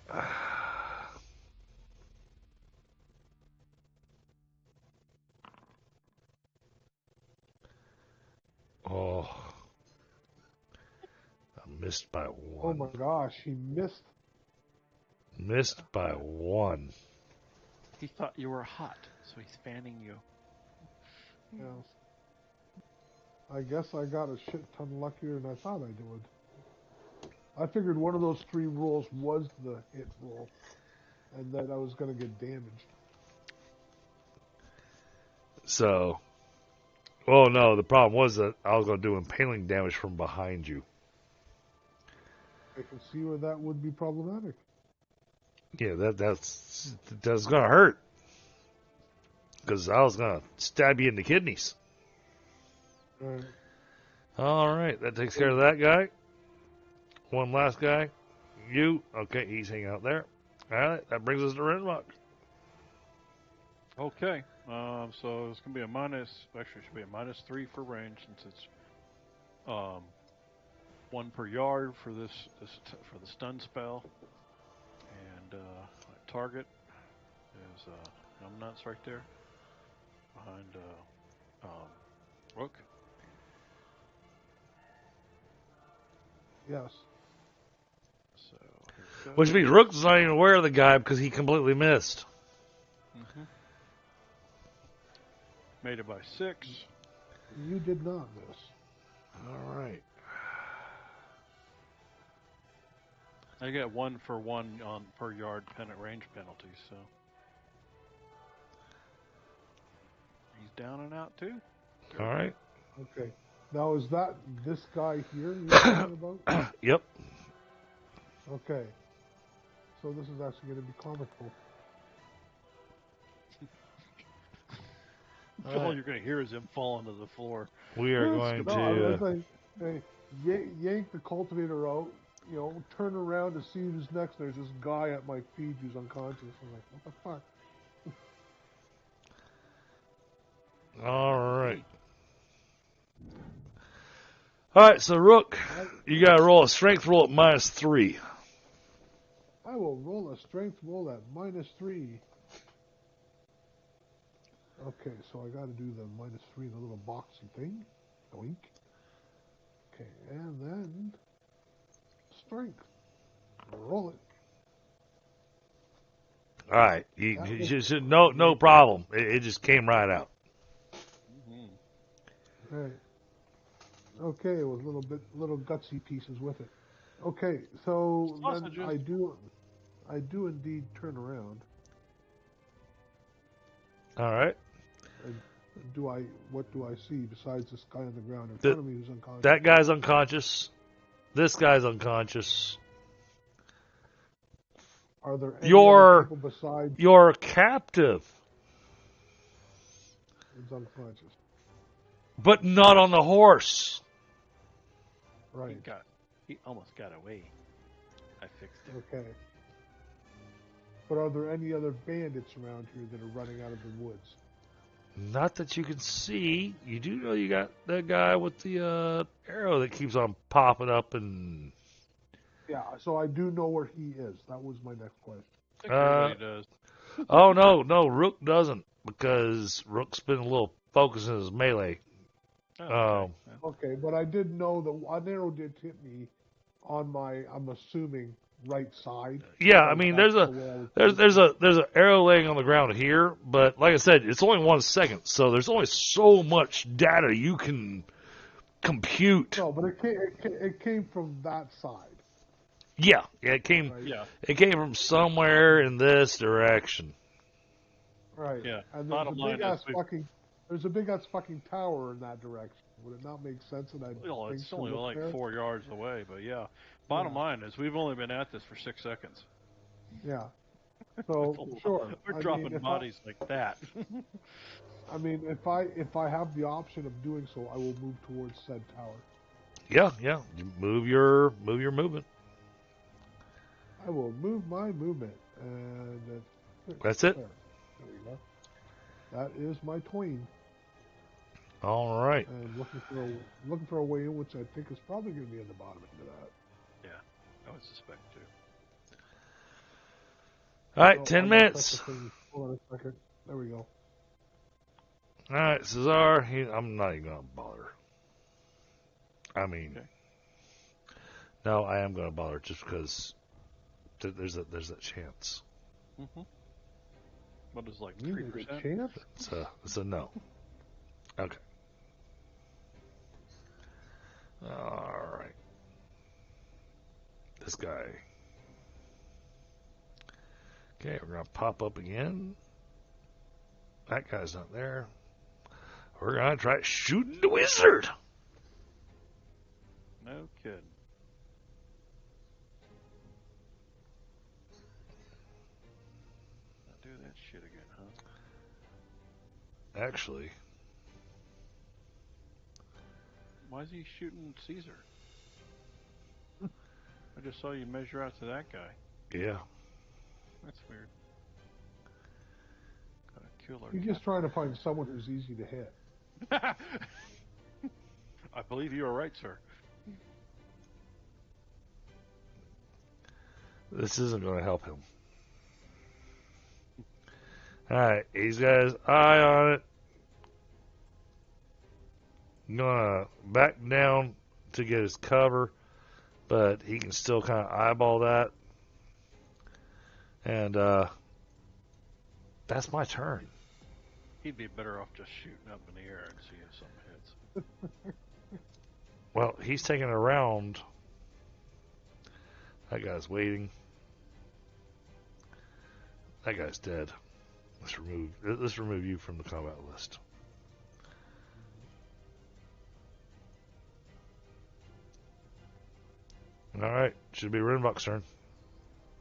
[SPEAKER 2] Oh. I missed by 1.
[SPEAKER 1] Oh my gosh, he missed.
[SPEAKER 2] Missed by 1.
[SPEAKER 3] He thought you were hot, so he's fanning you.
[SPEAKER 1] Yes. I guess I got a shit ton luckier than I thought I would. I figured one of those 3 rolls was the hit roll, and that I was going to get damaged.
[SPEAKER 2] So, oh no, the problem was that I was going to do impaling damage from behind you.
[SPEAKER 1] I can see where that would be problematic.
[SPEAKER 2] Yeah, that's going to hurt. Because I was going to stab you in the kidneys.
[SPEAKER 1] Right.
[SPEAKER 2] All right, that takes care of that guy. One last guy. You. Okay, he's hanging out there. All right, that brings us to Rinvoq.
[SPEAKER 3] Okay. So it's gonna be a minus. Actually, it should be a -3 for range since it's 1 per yard for for the stun spell, and my target is numbnuts right there behind Rook.
[SPEAKER 1] Yes.
[SPEAKER 3] So here we go.
[SPEAKER 2] Which means Rook's not even aware of the guy because he completely missed.
[SPEAKER 3] Mm-hmm. Made it by 6.
[SPEAKER 1] You did not miss.
[SPEAKER 2] All right.
[SPEAKER 3] I get 1 for 1 on per yard range penalty, so he's down and out too.
[SPEAKER 2] All right.
[SPEAKER 1] Okay. Now, is that this guy here you're talking about?
[SPEAKER 2] Yep.
[SPEAKER 1] Okay. So this is actually going to be comical.
[SPEAKER 3] All you're going to hear is him falling to the floor.
[SPEAKER 2] We are going
[SPEAKER 1] No, I was
[SPEAKER 2] to...
[SPEAKER 1] like, hey, yank the cultivator out, turn around to see who's next. There's this guy at my feet who's unconscious. I'm like, what the fuck?
[SPEAKER 2] All right. All right, so Rook, you got to roll a strength roll at -3.
[SPEAKER 1] I will roll a strength roll at -3. Okay, so I got to do the -3 in the little boxy thing. Doink. Okay, and then strength. Roll it.
[SPEAKER 2] All right. You just, no problem. It just came right out.
[SPEAKER 3] Mm-hmm.
[SPEAKER 1] Right. Okay, it was little gutsy pieces with it. Okay, so then I do indeed turn around.
[SPEAKER 2] All right.
[SPEAKER 1] And what do I see besides this guy on the ground in front of me who's unconscious?
[SPEAKER 2] That guy's unconscious. This guy's unconscious.
[SPEAKER 1] Are there any other people besides
[SPEAKER 2] your captive?
[SPEAKER 1] Is unconscious.
[SPEAKER 2] But not on the horse.
[SPEAKER 1] Right.
[SPEAKER 3] He almost got away. I fixed it.
[SPEAKER 1] Okay. But are there any other bandits around here that are running out of the woods?
[SPEAKER 2] Not that you can see. You do know you got that guy with the arrow that keeps on popping up and...
[SPEAKER 1] Yeah, so I do know where he is. That was my next question.
[SPEAKER 3] I think everybody does.
[SPEAKER 2] Oh, no, Rook doesn't, because Rook's been a little focused in his melee.
[SPEAKER 1] Okay, but I did know that an arrow did hit me on my, I'm assuming, right side.
[SPEAKER 2] Yeah, I
[SPEAKER 1] Because
[SPEAKER 2] mean,
[SPEAKER 1] that's
[SPEAKER 2] there's
[SPEAKER 1] the way I would
[SPEAKER 2] there's an arrow laying on the ground here, but like I said, it's only 1 second, so there's only so much data you can compute.
[SPEAKER 1] No, but it came from that side.
[SPEAKER 2] Yeah, it came
[SPEAKER 1] Right.
[SPEAKER 3] Yeah.
[SPEAKER 2] it came from somewhere in this direction.
[SPEAKER 1] Right.
[SPEAKER 3] Yeah.
[SPEAKER 1] And
[SPEAKER 3] Bottom line is
[SPEAKER 1] there's a big ass fucking tower in that direction. Would it not make sense that I'd
[SPEAKER 3] well,
[SPEAKER 1] think
[SPEAKER 3] it's
[SPEAKER 1] to
[SPEAKER 3] only
[SPEAKER 1] look
[SPEAKER 3] like
[SPEAKER 1] there?
[SPEAKER 3] 4 yards away, but yeah. Bottom
[SPEAKER 1] Yeah.
[SPEAKER 3] line is we've only been at this for 6 seconds.
[SPEAKER 1] Yeah. So sure.
[SPEAKER 3] We're
[SPEAKER 1] I
[SPEAKER 3] dropping
[SPEAKER 1] mean,
[SPEAKER 3] bodies like that.
[SPEAKER 1] I mean, if I have the option of doing so, I will move towards said tower.
[SPEAKER 2] Yeah. You move your movement.
[SPEAKER 1] I will move my movement, and
[SPEAKER 2] That's it.
[SPEAKER 1] there we go. That is my tween.
[SPEAKER 2] All right.
[SPEAKER 1] And looking for a way in, which I think is probably going to be in the bottom end of that.
[SPEAKER 3] Yeah, I would suspect too.
[SPEAKER 2] All right,
[SPEAKER 1] Oh,
[SPEAKER 2] 10
[SPEAKER 1] I gotta
[SPEAKER 2] minutes.
[SPEAKER 1] press the thing. Hold on a second. There we go.
[SPEAKER 2] All right, Cesar. I'm not even gonna bother. I mean,
[SPEAKER 3] Okay.
[SPEAKER 2] no, I am gonna bother just because there's that chance.
[SPEAKER 3] Mm-hmm. What is like
[SPEAKER 1] You need a
[SPEAKER 3] 3%?
[SPEAKER 1] chance?
[SPEAKER 2] It's a no. Okay. All right. This guy. Okay, we're gonna pop up again. That guy's not there. We're gonna try shooting the wizard.
[SPEAKER 3] No kidding. I'll do that shit again, huh?
[SPEAKER 2] Actually,
[SPEAKER 3] Why is he shooting Caesar? I just saw you measure out to that guy.
[SPEAKER 2] yeah.
[SPEAKER 3] That's weird. Gotta kill our
[SPEAKER 1] You're just trying to find someone who's easy to hit.
[SPEAKER 3] I believe you are right, sir.
[SPEAKER 2] This isn't gonna help him. All right, he's got his eye on it. Gonna back down to get his cover, but he can still kind of eyeball that. And that's my turn.
[SPEAKER 3] He'd be better off just shooting up in the air and see if something hits.
[SPEAKER 2] Well, he's taking a round. That guy's waiting. That guy's dead. Let's remove you from the combat list. All right, should be Rinvoq's turn.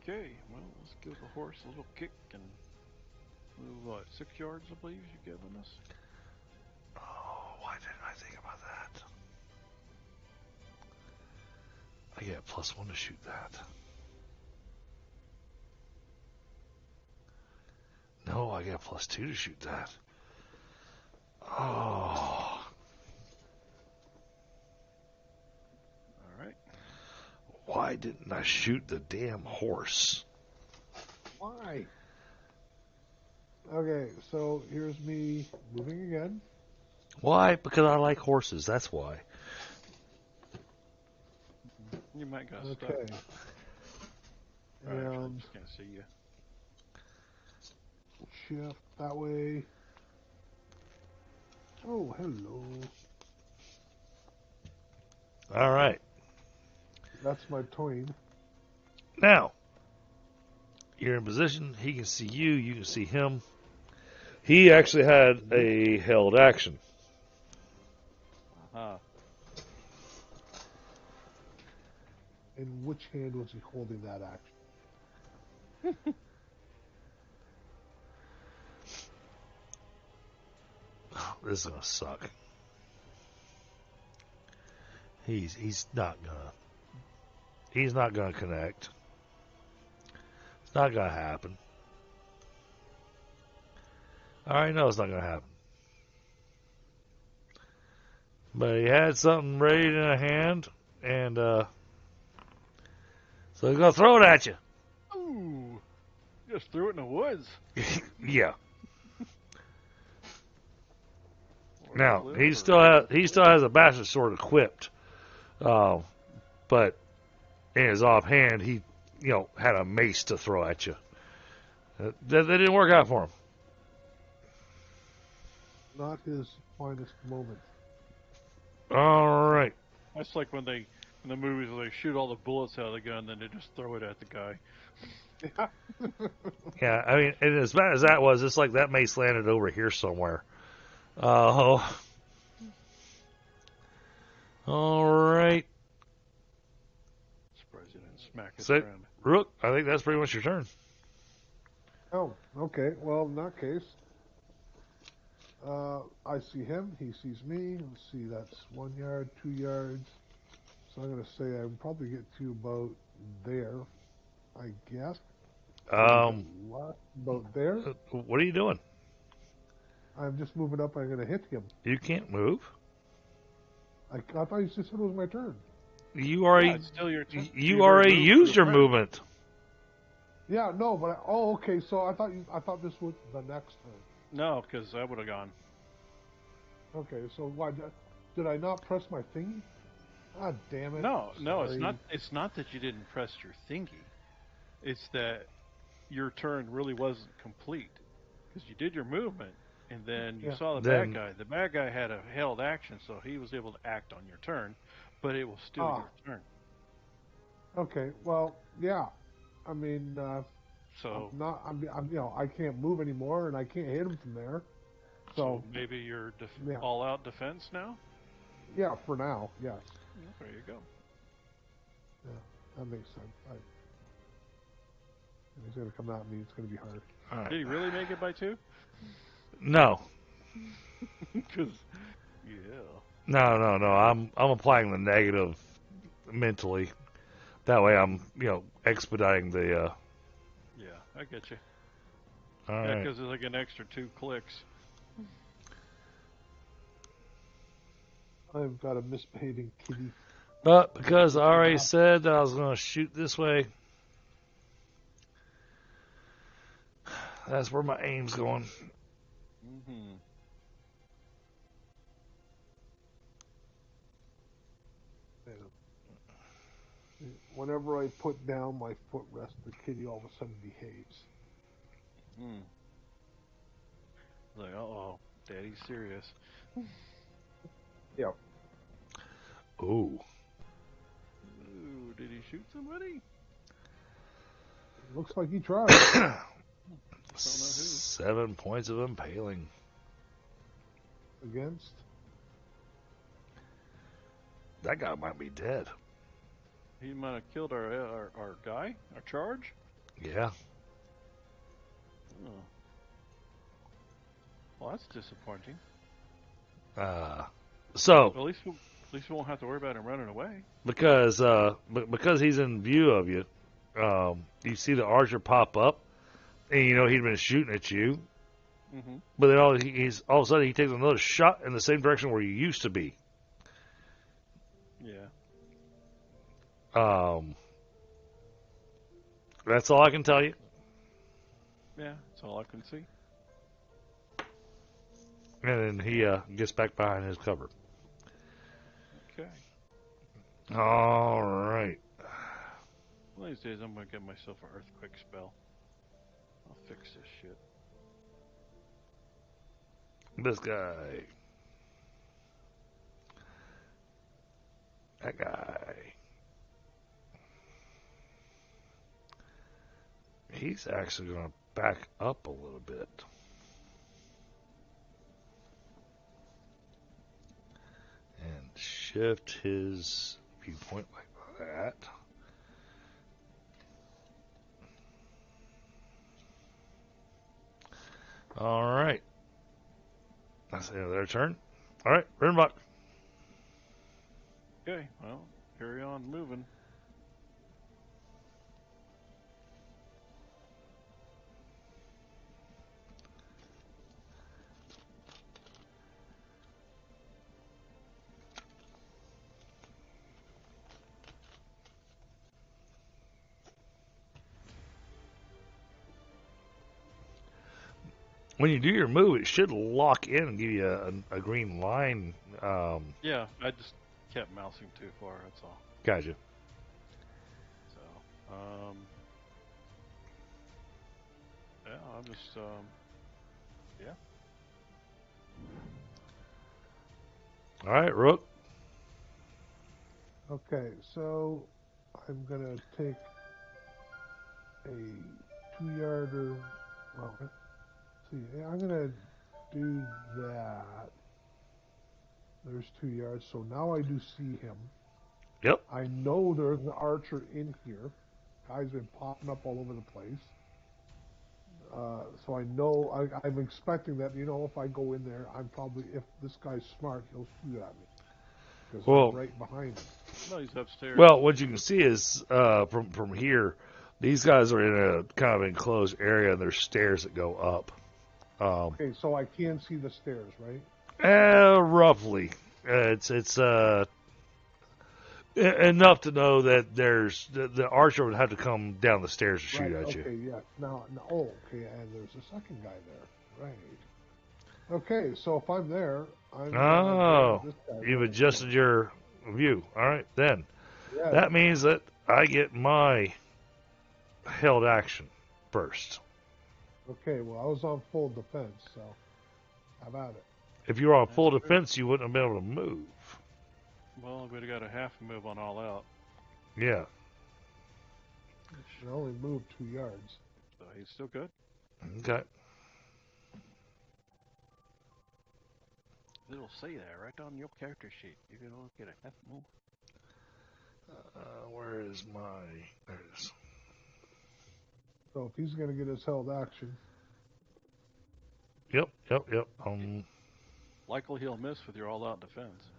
[SPEAKER 3] Okay, well, let's give the horse a little kick and move, what, 6 yards, I believe you're giving us?
[SPEAKER 2] Oh, why didn't I think about that? I get +1 to shoot that. No, I get +2 to shoot that. Oh.
[SPEAKER 3] Alright.
[SPEAKER 2] Why didn't I shoot the damn horse?
[SPEAKER 1] Why? Okay, so here's me moving again.
[SPEAKER 2] Why? Because I like horses. That's why.
[SPEAKER 3] You might got stuck.
[SPEAKER 1] Okay.
[SPEAKER 3] Right, actually,
[SPEAKER 1] And
[SPEAKER 3] just can't see you.
[SPEAKER 1] shift that way. Oh, hello.
[SPEAKER 2] All right.
[SPEAKER 1] That's my tween.
[SPEAKER 2] Now, you're in position. He can see you. You can see him. He actually had a held action.
[SPEAKER 3] Uh-huh.
[SPEAKER 1] In which hand was he holding that action?
[SPEAKER 2] This is gonna suck. He's not gonna connect. It's not gonna happen. I already know it's not gonna happen. But he had something ready in a hand, and so he's gonna throw it at you.
[SPEAKER 3] Ooh! Just threw it in the woods.
[SPEAKER 2] Yeah.
[SPEAKER 3] Or
[SPEAKER 2] Now
[SPEAKER 3] cliff,
[SPEAKER 2] he
[SPEAKER 3] or-
[SPEAKER 2] still has a bastard sword equipped, but in his offhand he had a mace to throw at you. That didn't work out for him.
[SPEAKER 1] Not his finest moment.
[SPEAKER 2] All right.
[SPEAKER 3] That's like when they in the movies where they shoot all the bullets out of the gun, then they just throw it at the guy.
[SPEAKER 2] Yeah, I mean, and as bad as that was, it's like that mace landed over here somewhere. Oh. All right.
[SPEAKER 3] Surprised he didn't smack his
[SPEAKER 2] So,
[SPEAKER 3] friend.
[SPEAKER 2] Rook, I think that's pretty much your turn.
[SPEAKER 1] Oh, okay. Well, in that case, I see him. He sees me. Let's see. That's 1 yard, 2 yards. So I'm going to say I would probably get to about there, I guess. About there.
[SPEAKER 2] What are you doing?
[SPEAKER 1] I'm just moving up. I'm going to hit him.
[SPEAKER 2] You can't move.
[SPEAKER 1] I thought you just said it was my turn.
[SPEAKER 2] You already,
[SPEAKER 3] it's still your turn.
[SPEAKER 2] you already used your movement.
[SPEAKER 1] Yeah, no, but okay. So I thought this was the next turn.
[SPEAKER 3] No, because I would have gone.
[SPEAKER 1] Okay, so why did I not press my thingy? God damn it!
[SPEAKER 3] No, it's
[SPEAKER 1] Sorry.
[SPEAKER 3] not. It's not that you didn't press your thingy. It's that your turn really wasn't complete because you did your movement and then you saw the bad guy. The bad guy had a held action, so he was able to act on your turn, but it was still your turn.
[SPEAKER 1] Okay, well, yeah. I mean,
[SPEAKER 3] so
[SPEAKER 1] I can't move anymore, and I can't hit him from there. So
[SPEAKER 3] maybe you're all-out defense now.
[SPEAKER 1] Yeah, for now, yes.
[SPEAKER 3] There you go.
[SPEAKER 1] Yeah, that makes sense. He's going to come at me. It's going to be hard.
[SPEAKER 2] Right.
[SPEAKER 3] Did he really make it by 2?
[SPEAKER 2] No.
[SPEAKER 3] Because,
[SPEAKER 2] No. I'm applying the negative mentally. That way, I'm expediting the.
[SPEAKER 3] Yeah, I get you.
[SPEAKER 2] All right.
[SPEAKER 3] Because it's like an extra 2 clicks.
[SPEAKER 1] I've got a misbehaving kitty.
[SPEAKER 2] But because I already said that I was going to shoot this way, that's where my aim's going.
[SPEAKER 3] Mm-hmm.
[SPEAKER 1] Whenever I put down my footrest, the kitty all of a sudden behaves.
[SPEAKER 3] Like, uh-oh, Daddy's serious.
[SPEAKER 1] Yeah.
[SPEAKER 2] Ooh,
[SPEAKER 3] did he shoot somebody?
[SPEAKER 1] Looks like he tried.
[SPEAKER 2] 7 points of impaling.
[SPEAKER 1] Against?
[SPEAKER 2] That guy might be dead.
[SPEAKER 3] He might have killed our guy, our charge?
[SPEAKER 2] Yeah.
[SPEAKER 3] Oh. Well, that's disappointing.
[SPEAKER 2] So
[SPEAKER 3] well, at least we won't have to worry about him running away.
[SPEAKER 2] Because he's in view of you, you see the archer pop up, and he'd been shooting at you.
[SPEAKER 3] Mm-hmm.
[SPEAKER 2] But then all of a sudden he takes another shot in the same direction where you used to be.
[SPEAKER 3] Yeah.
[SPEAKER 2] That's all I can tell you.
[SPEAKER 3] Yeah, that's all I can see.
[SPEAKER 2] And then he gets back behind his cover.
[SPEAKER 3] Okay.
[SPEAKER 2] All right.
[SPEAKER 3] One of these days I'm going to get myself an earthquake spell. I'll fix this shit.
[SPEAKER 2] This guy. That guy. He's actually going to back up a little bit. And shift his viewpoint like that. All right. That's the end of their turn. All right, Rinvoq.
[SPEAKER 3] Okay, well, carry on moving.
[SPEAKER 2] When you do your move, it should lock in and give you a green line.
[SPEAKER 3] Yeah, I just kept mousing too far, that's all.
[SPEAKER 2] Gotcha.
[SPEAKER 3] So, Yeah, I'm just yeah.
[SPEAKER 2] All right, Rook.
[SPEAKER 1] Okay, so I'm gonna take a 2-yarder. Well, let's see, I'm gonna do that. There's 2 yards, so now I do see him.
[SPEAKER 2] Yep.
[SPEAKER 1] I know there's an archer in here. Guys been popping up all over the place. So I know I'm expecting that. If I go in there, if this guy's smart, he'll shoot at me because I'm right behind him.
[SPEAKER 3] No, he's upstairs.
[SPEAKER 2] Well, what you can see is from here, these guys are in a kind of enclosed area, and there's stairs that go up.
[SPEAKER 1] Okay, so I can see the stairs, right?
[SPEAKER 2] Roughly, it's enough to know that the archer would have to come down the stairs to shoot at you.
[SPEAKER 1] Okay, yeah. Now, okay, and there's a second guy there, right? Okay, so if I'm there,
[SPEAKER 2] you've adjusted your view. All right, then.
[SPEAKER 1] Yeah.
[SPEAKER 2] That means that I get my held action first.
[SPEAKER 1] Okay, well, I was on full defense, so how about it?
[SPEAKER 2] If you were on full defense, you wouldn't have been able to move.
[SPEAKER 3] Well, we'd have got a half move on all out.
[SPEAKER 2] Yeah.
[SPEAKER 1] I only moved 2 yards.
[SPEAKER 3] So he's still good.
[SPEAKER 2] Okay.
[SPEAKER 3] It'll say that right on your character sheet. You can only get a half move.
[SPEAKER 2] Where is my... There it is.
[SPEAKER 1] So if he's going to get his held action...
[SPEAKER 2] Yep.
[SPEAKER 3] Likely he'll miss with your all-out defense.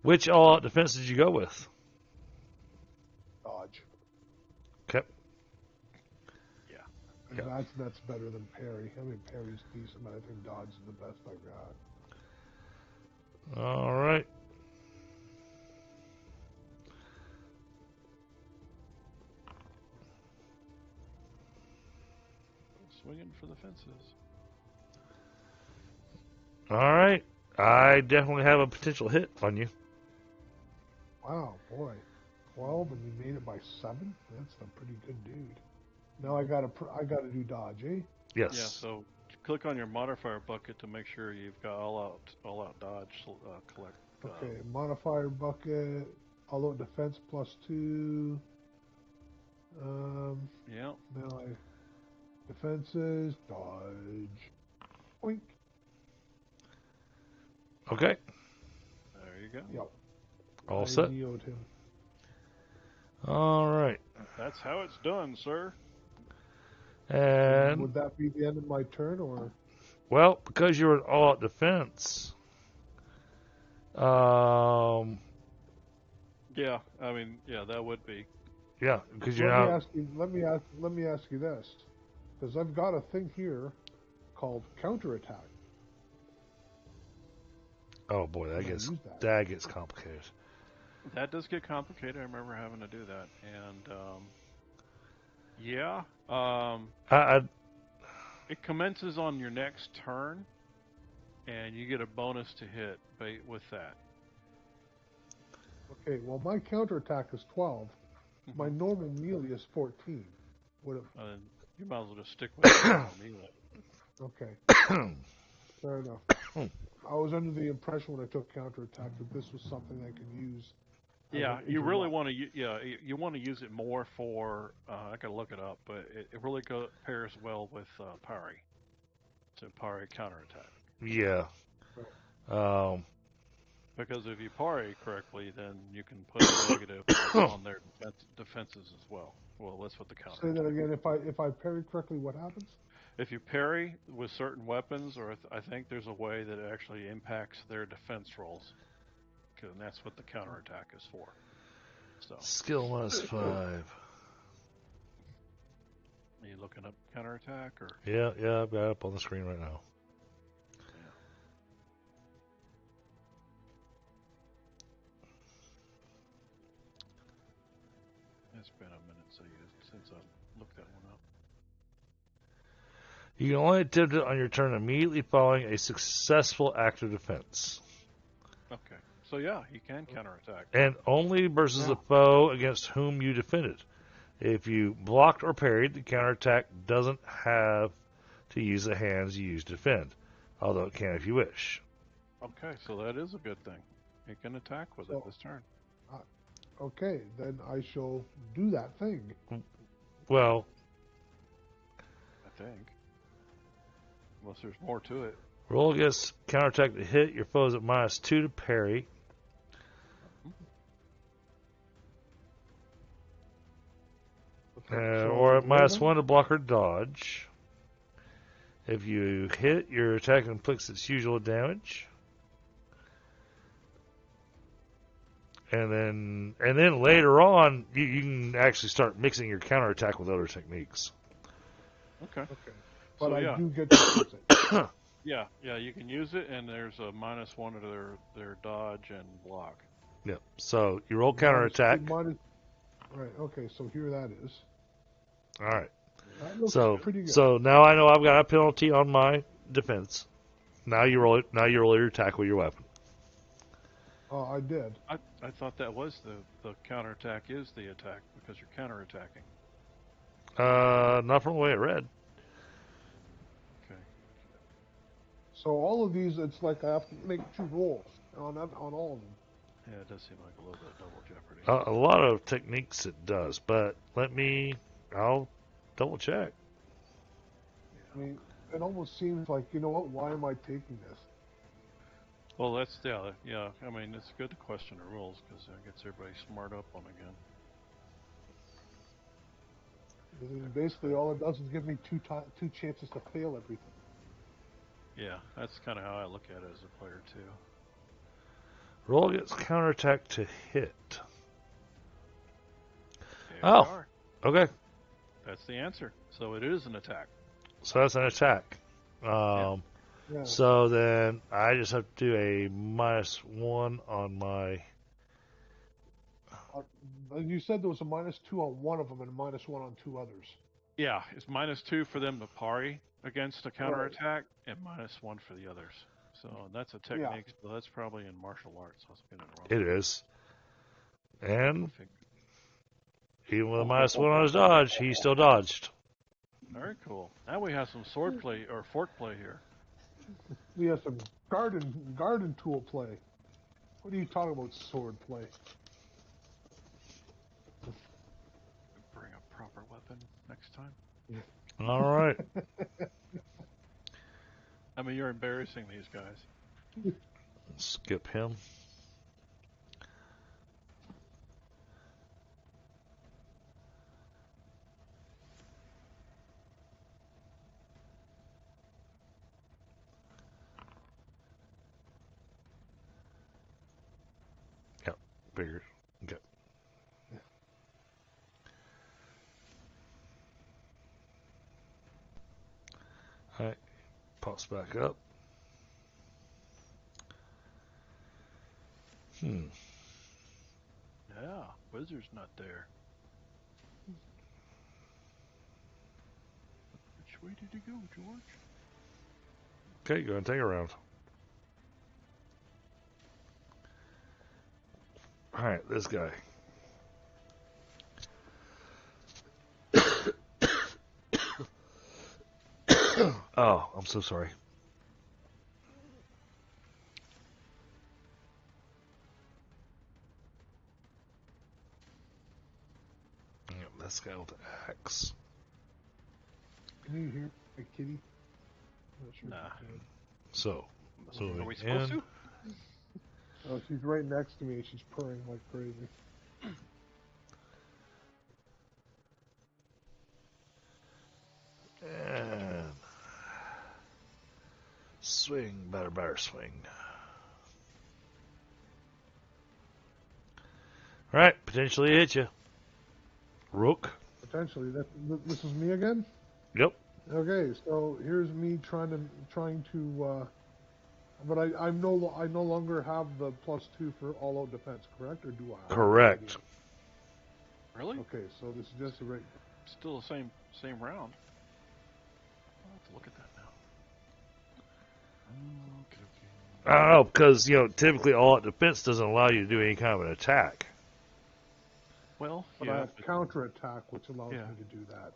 [SPEAKER 2] Which all-out defense did you go with?
[SPEAKER 1] Dodge.
[SPEAKER 2] Okay.
[SPEAKER 1] Yeah. That's better than parry. I mean, parry's decent, but I think dodge is the best I got.
[SPEAKER 2] All right.
[SPEAKER 3] Swinging for the fences.
[SPEAKER 2] All right. I definitely have a potential hit on you.
[SPEAKER 1] Wow, boy. 12 and you made it by 7? That's a pretty good dude. Now I gotta do dodge, eh?
[SPEAKER 2] Yes.
[SPEAKER 3] Yeah, so click on your modifier bucket to make sure you've got all out dodge collect.
[SPEAKER 1] Okay, modifier bucket, all-out defense +2.
[SPEAKER 3] Yeah.
[SPEAKER 1] Now defenses, dodge. Oink.
[SPEAKER 2] Okay.
[SPEAKER 3] There you go.
[SPEAKER 1] Yep.
[SPEAKER 2] All
[SPEAKER 1] I
[SPEAKER 2] set.
[SPEAKER 1] neoed him.
[SPEAKER 2] All right.
[SPEAKER 3] That's how it's done, sir.
[SPEAKER 2] And
[SPEAKER 1] would that be the end of my turn, or?
[SPEAKER 2] well, because you're an all-out defense.
[SPEAKER 3] Yeah, I mean, yeah, that would be.
[SPEAKER 2] Yeah, because you're
[SPEAKER 1] Let
[SPEAKER 2] not.
[SPEAKER 1] me ask you this, because I've got a thing here called counterattack.
[SPEAKER 2] Oh boy, that gets complicated.
[SPEAKER 3] That does get complicated. I remember having to do that, and yeah, it commences on your next turn, and you get a bonus to hit with that.
[SPEAKER 1] Okay, well my counterattack is 12. My normal melee is 14.
[SPEAKER 3] You might as well just stick with the melee.
[SPEAKER 1] Okay. Fair enough. I was under the impression when I took counterattack that this was something I could use.
[SPEAKER 3] Yeah, you really want to. Yeah, you want to use it more for. I gotta look it up, but it really pairs well with parry. So parry counterattack.
[SPEAKER 2] Yeah.
[SPEAKER 3] Because if you parry correctly, then you can put a negative on their defenses as well. Well, that's what the counter.
[SPEAKER 1] Say that again. If I parry correctly, what happens?
[SPEAKER 3] If you parry with certain weapons, or I think there's a way that it actually impacts their defense rolls, and that's what the counterattack is for. So
[SPEAKER 2] skill -5.
[SPEAKER 3] Are you looking up counterattack or?
[SPEAKER 2] Yeah, I've got it up on the screen right now.
[SPEAKER 3] Yeah. It's been a minute since I looked that one up.
[SPEAKER 2] You can only attempt it on your turn immediately following a successful act of defense.
[SPEAKER 3] Okay, So yeah, he can counterattack.
[SPEAKER 2] And only versus a foe against whom you defended. If you blocked or parried, the counterattack doesn't have to use the hands you use to defend, although it can if you wish.
[SPEAKER 3] Okay, so that is a good thing. He can attack with it this turn.
[SPEAKER 1] Okay, then I shall do that thing.
[SPEAKER 2] Well,
[SPEAKER 3] I think. Unless there's more to it.
[SPEAKER 2] roll against counterattack to hit. Your foe is at -2 to parry. Or at -1 to block or dodge. If you hit, your attack inflicts its usual damage. And then later on, you can actually start mixing your counterattack with other techniques.
[SPEAKER 3] Okay.
[SPEAKER 1] But
[SPEAKER 3] so,
[SPEAKER 1] I do get to use it.
[SPEAKER 3] Yeah, you can use it, and there's a -1 to their dodge and block.
[SPEAKER 2] Yep. So you roll counterattack.
[SPEAKER 1] Right. Okay. So here that is.
[SPEAKER 2] All right.
[SPEAKER 1] That looks pretty good.
[SPEAKER 2] So now I know I've got a penalty on my defense. Now you roll it. Now you roll your attack with your weapon.
[SPEAKER 1] Oh, I did.
[SPEAKER 3] I thought that was the counterattack is the attack because you're counterattacking.
[SPEAKER 2] Not from the way it read.
[SPEAKER 3] Okay.
[SPEAKER 1] So all of these, it's like I have to make 2 rolls on all of them.
[SPEAKER 3] Yeah, it does seem like a little bit of double jeopardy.
[SPEAKER 2] A lot of techniques it does, but I'll double check.
[SPEAKER 1] I mean, it almost seems like, you know what? Why am I taking this?
[SPEAKER 3] Well, that's yeah. I mean, it's good to question the rules because it gets everybody smart up on again.
[SPEAKER 1] Basically, all it does is give me two chances to fail everything.
[SPEAKER 3] Yeah, that's kind of how I look at it as a player too.
[SPEAKER 2] Roll against counterattack to hit.
[SPEAKER 3] There we are.
[SPEAKER 2] Okay.
[SPEAKER 3] That's the answer. So it is an attack.
[SPEAKER 2] So that's an attack.
[SPEAKER 1] Yeah.
[SPEAKER 2] So then I just have to do a -1 on my.
[SPEAKER 1] You said there was a -2 on one of them and a -1 on 2 others.
[SPEAKER 3] Yeah, it's -2 for them to parry against a counterattack and -1 for the others. So that's a technique. Yeah. So that's probably in martial arts. I was getting it wrong.
[SPEAKER 2] It is. And even with a -1 on his dodge, he still dodged.
[SPEAKER 3] Very cool. Now we have some sword play or fork play here.
[SPEAKER 1] We have some garden tool play. What are you talking about, sword play?
[SPEAKER 3] Bring a proper weapon next time.
[SPEAKER 2] All right.
[SPEAKER 3] I mean, you're embarrassing these guys.
[SPEAKER 2] Skip him. Yep, figured. Okay. All right, pops back up.
[SPEAKER 3] Yeah, Wizard's not there. Which way did he go, George?
[SPEAKER 2] Okay, go ahead and take a round. All right, this guy. Oh, I'm so sorry. This guy with the axe.
[SPEAKER 1] Can you hear a kitty? Not sure.
[SPEAKER 3] Nah.
[SPEAKER 2] So
[SPEAKER 3] are we supposed to?
[SPEAKER 1] Oh, she's right next to me and she's purring like crazy.
[SPEAKER 2] And swing, better swing. All right, potentially hit you. Rook.
[SPEAKER 1] Potentially. This is me again?
[SPEAKER 2] Yep.
[SPEAKER 1] Okay, so here's me trying to but I no longer have the +2 for all-out defense, correct? Or do I?
[SPEAKER 2] Correct.
[SPEAKER 3] Really?
[SPEAKER 1] Okay, so this is just a right.
[SPEAKER 3] Still the same round. I'll have to look at that now. Okay.
[SPEAKER 2] I don't know, because, typically all out defense doesn't allow you to do any kind of an attack.
[SPEAKER 3] Well,
[SPEAKER 1] But
[SPEAKER 3] yeah,
[SPEAKER 1] I have counterattack, which allows
[SPEAKER 3] Yeah.
[SPEAKER 1] me to do that.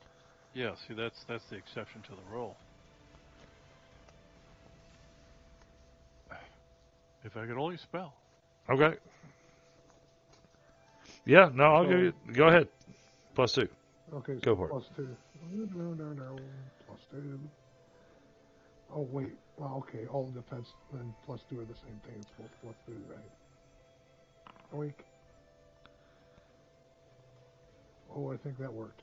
[SPEAKER 3] yeah. See, that's the exception to the rule. If I could only spell.
[SPEAKER 2] Okay. Yeah, no, I'll
[SPEAKER 1] So-
[SPEAKER 2] give you. Go ahead. +2.
[SPEAKER 1] Okay,
[SPEAKER 2] Go
[SPEAKER 1] so
[SPEAKER 2] for it.
[SPEAKER 1] +2. No. +2. Oh, wait. Well, okay, all defense and +2 are the same thing. It's both +2, right? Oink. Oh, I think that worked.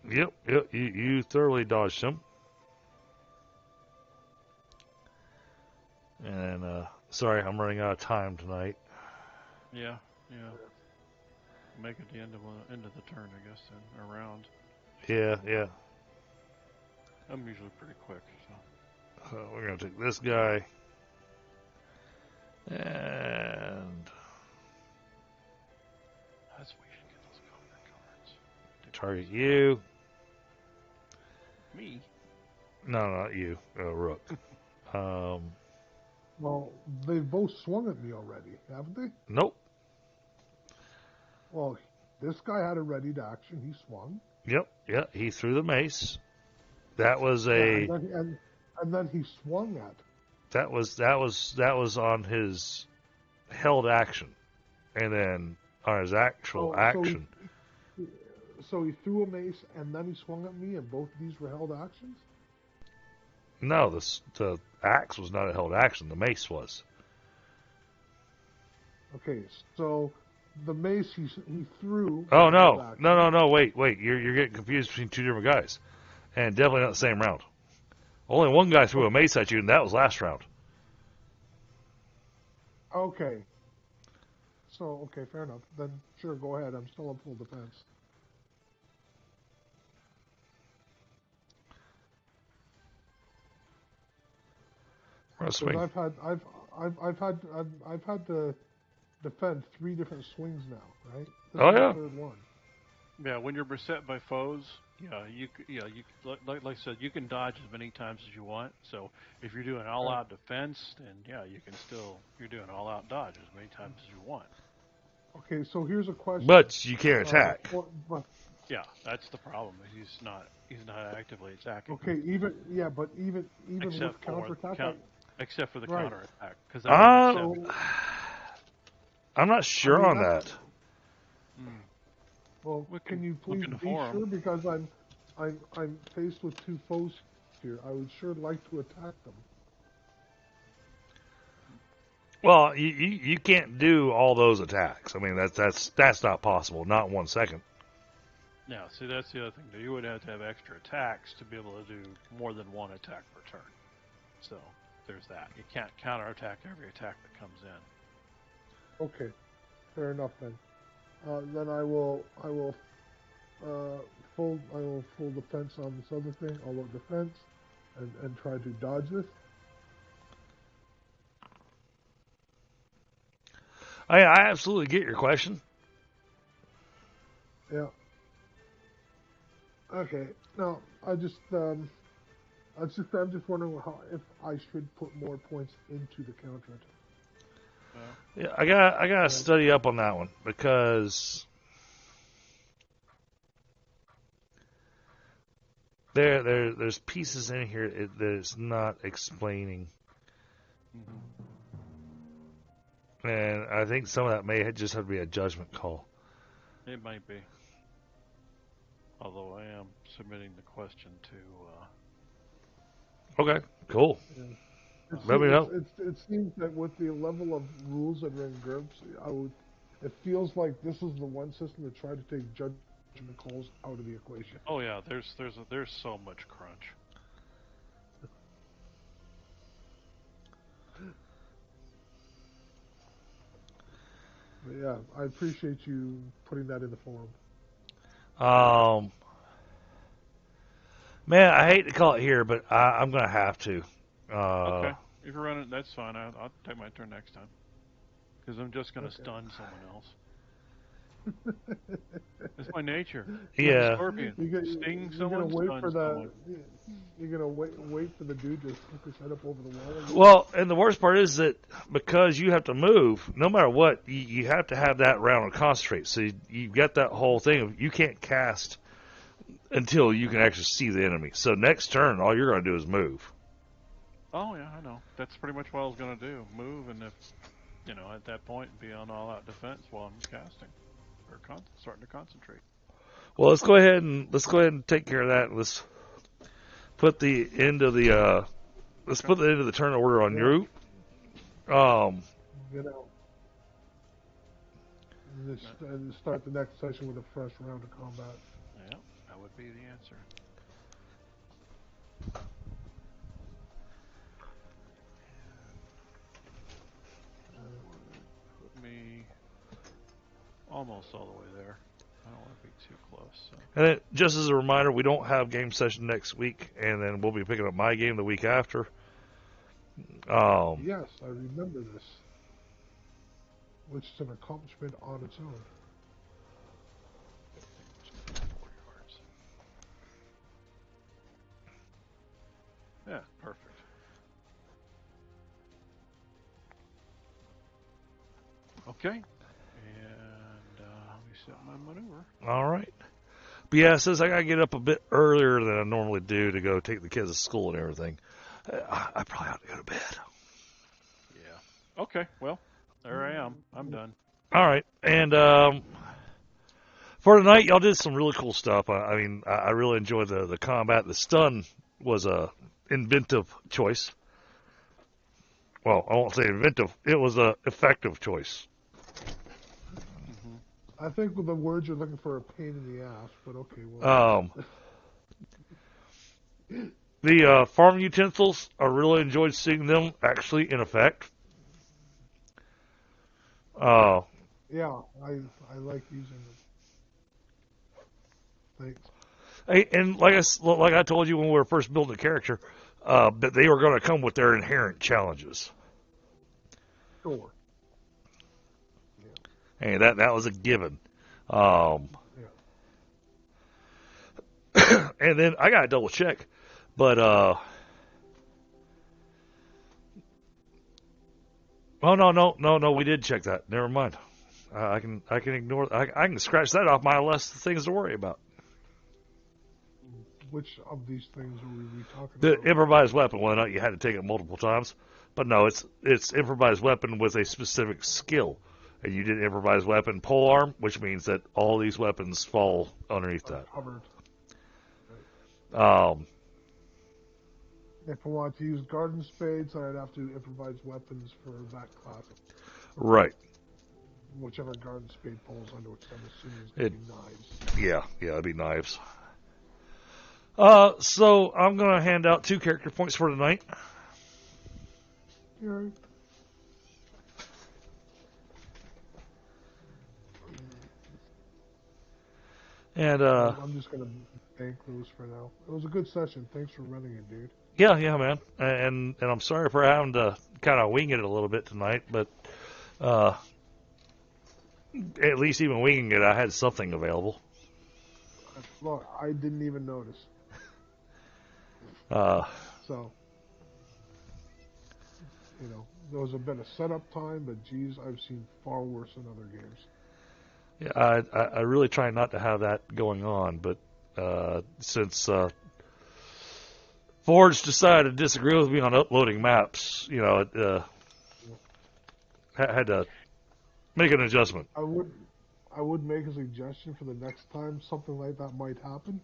[SPEAKER 2] Yep. You thoroughly dodged him. And, sorry, I'm running out of time tonight.
[SPEAKER 3] Yeah. Make it the end of the turn, I guess, then, or round.
[SPEAKER 2] Yeah.
[SPEAKER 3] I'm usually pretty quick, so.
[SPEAKER 2] So we're going to take this guy. And
[SPEAKER 3] That's where you should get those combat cards.
[SPEAKER 2] target you.
[SPEAKER 3] Me?
[SPEAKER 2] No, not you. Rook.
[SPEAKER 1] Well, they've both swung at me already, haven't they?
[SPEAKER 2] Nope.
[SPEAKER 1] Well, this guy had a readied action. He swung.
[SPEAKER 2] Yep. Yeah, he threw the mace. That was
[SPEAKER 1] Yeah,
[SPEAKER 2] a...
[SPEAKER 1] and then he swung at.
[SPEAKER 2] That was on his held action, and then on his actual action.
[SPEAKER 1] So he threw a mace and then he swung at me, and both of these were held actions.
[SPEAKER 2] No, the axe was not a held action. The mace was.
[SPEAKER 1] Okay, so the mace he threw.
[SPEAKER 2] Oh
[SPEAKER 1] was a held action.
[SPEAKER 2] no! Wait! You're getting confused between two different guys, and definitely not the same round. Only one guy threw a mace at you, and that was last round.
[SPEAKER 1] Okay. So, okay, fair enough. Then, sure, go ahead. I'm still on full defense. Because I've had to defend 3 different swings now, right? This
[SPEAKER 2] Oh,
[SPEAKER 1] is
[SPEAKER 2] yeah.
[SPEAKER 1] the 3rd one.
[SPEAKER 3] Yeah, when you're beset by foes, you like I said, you can dodge as many times as you want. So if you're doing all-out defense, then you're doing all-out dodge as many times as you want.
[SPEAKER 1] Okay, so here's a question.
[SPEAKER 2] But you can't attack.
[SPEAKER 3] Yeah, that's the problem. He's not actively attacking.
[SPEAKER 1] Okay, even with counterattack.
[SPEAKER 3] Except for the
[SPEAKER 1] Right.
[SPEAKER 3] counterattack, because
[SPEAKER 2] I'm not sure on that.
[SPEAKER 1] Well, can you please be sure? Because I'm faced with 2 foes here. I would sure like to attack them.
[SPEAKER 2] Well, you can't do all those attacks. I mean, that's not possible. Not in 1 second.
[SPEAKER 3] Yeah, see, that's the other thing. You would have to have extra attacks to be able to do more than 1 attack per turn. So there's that. You can't counterattack every attack that comes in.
[SPEAKER 1] Okay, fair enough then. Then I will full defense on this other thing. All out defense, and try to dodge this.
[SPEAKER 2] I absolutely get your question.
[SPEAKER 1] Yeah. Okay. No, I'm just wondering if I should put more points into the counterattack.
[SPEAKER 2] Yeah, I gotta study up on that one because there's pieces in here that it's not explaining, and I think some of that may just have to be a judgment call.
[SPEAKER 3] It might be. Although I am submitting the question to.
[SPEAKER 2] Okay, cool.
[SPEAKER 1] Yeah.
[SPEAKER 2] Let me know.
[SPEAKER 1] It seems that with the level of rules that are in GURPS, it feels like this is the one system that tried to take judgment calls out of the equation.
[SPEAKER 3] Oh yeah, there's so much crunch.
[SPEAKER 1] But yeah, I appreciate you putting that in the forum.
[SPEAKER 2] Man, I hate to call it here, but I'm gonna have to.
[SPEAKER 3] Okay, if you're running, that's fine. I'll take my turn next time. Because I'm just gonna stun someone else. It's my nature.
[SPEAKER 2] Yeah.
[SPEAKER 3] I'm a scorpion. Sting
[SPEAKER 1] You're gonna
[SPEAKER 3] someone,
[SPEAKER 1] wait
[SPEAKER 3] stun
[SPEAKER 1] for
[SPEAKER 3] someone.
[SPEAKER 1] You're gonna wait for the dude to stick his head up over the wall. Again?
[SPEAKER 2] Well, and the worst part is that because you have to move, no matter what, you have to have that round of concentrate. So you've got that whole thing of you can't cast until you can actually see the enemy. So next turn, all you're going to do is move.
[SPEAKER 3] Oh yeah, I know. That's pretty much what I was gonna do. Move, and if at that point, be on all-out defense while I'm casting or starting to concentrate.
[SPEAKER 2] Well, let's go ahead and take care of that. Let's put the end of the put the end of the turn order on you.
[SPEAKER 1] Start the next session with a fresh round of combat.
[SPEAKER 3] Yeah, that would be the answer. Put me almost all the way there. I don't want to be too close. So.
[SPEAKER 2] And then, just as a reminder, we don't have game session next week, and then we'll be picking up my game the week after.
[SPEAKER 1] Yes, I remember this, which is an accomplishment on its own.
[SPEAKER 3] 4 yards. Yeah, perfect. Okay. And let me set my maneuver.
[SPEAKER 2] All right. But yeah, it says I got to get up a bit earlier than I normally do to go take the kids to school and everything. I probably ought to go to bed.
[SPEAKER 3] Yeah. Okay, well, there I am. I'm done.
[SPEAKER 2] All right. And for tonight, y'all did some really cool stuff. I mean, I really enjoyed the combat. The stun was a inventive choice. Well, I won't say inventive. It was a effective choice.
[SPEAKER 1] I think with the words you're looking for a pain in the ass, but okay. Well.
[SPEAKER 2] The farm utensils, I really enjoyed seeing them actually in effect.
[SPEAKER 1] Yeah, I like using them. Thanks.
[SPEAKER 2] Hey, and like I told you when we were first building the character, that they were going to come with their inherent challenges.
[SPEAKER 1] Sure.
[SPEAKER 2] Hey, that was a given. And then I got to double check, but oh no, we did check that. Never mind. I can ignore. I can scratch that off my list of things to worry about.
[SPEAKER 1] Which of these things are we talking
[SPEAKER 2] The
[SPEAKER 1] about?
[SPEAKER 2] improvised weapon. Whether or not you had to take it multiple times, but no, it's improvised weapon with a specific skill. And you did improvised weapon polearm, which means that all these weapons fall underneath that.
[SPEAKER 1] Covered.
[SPEAKER 2] Right.
[SPEAKER 1] If I want to use garden spades, I'd have to improvise weapons for that class.
[SPEAKER 2] Right.
[SPEAKER 1] Whichever garden spade falls under, which I'm assuming is going to be knives.
[SPEAKER 2] Yeah, it'd be knives. So I'm going to hand out 2 character points for tonight.
[SPEAKER 1] All right.
[SPEAKER 2] And
[SPEAKER 1] I'm just going to thank those for now. It was a good session. Thanks for running it, dude.
[SPEAKER 2] Yeah, man. And I'm sorry for having to kind of wing it a little bit tonight, but at least even winging it, I had something available.
[SPEAKER 1] Look, I didn't even notice. So, there was a bit of setup time, but geez, I've seen far worse in other games.
[SPEAKER 2] Yeah, I really try not to have that going on, but since Forge decided to disagree with me on uploading maps, had to make an adjustment.
[SPEAKER 1] I would make a suggestion for the next time something like that might happen.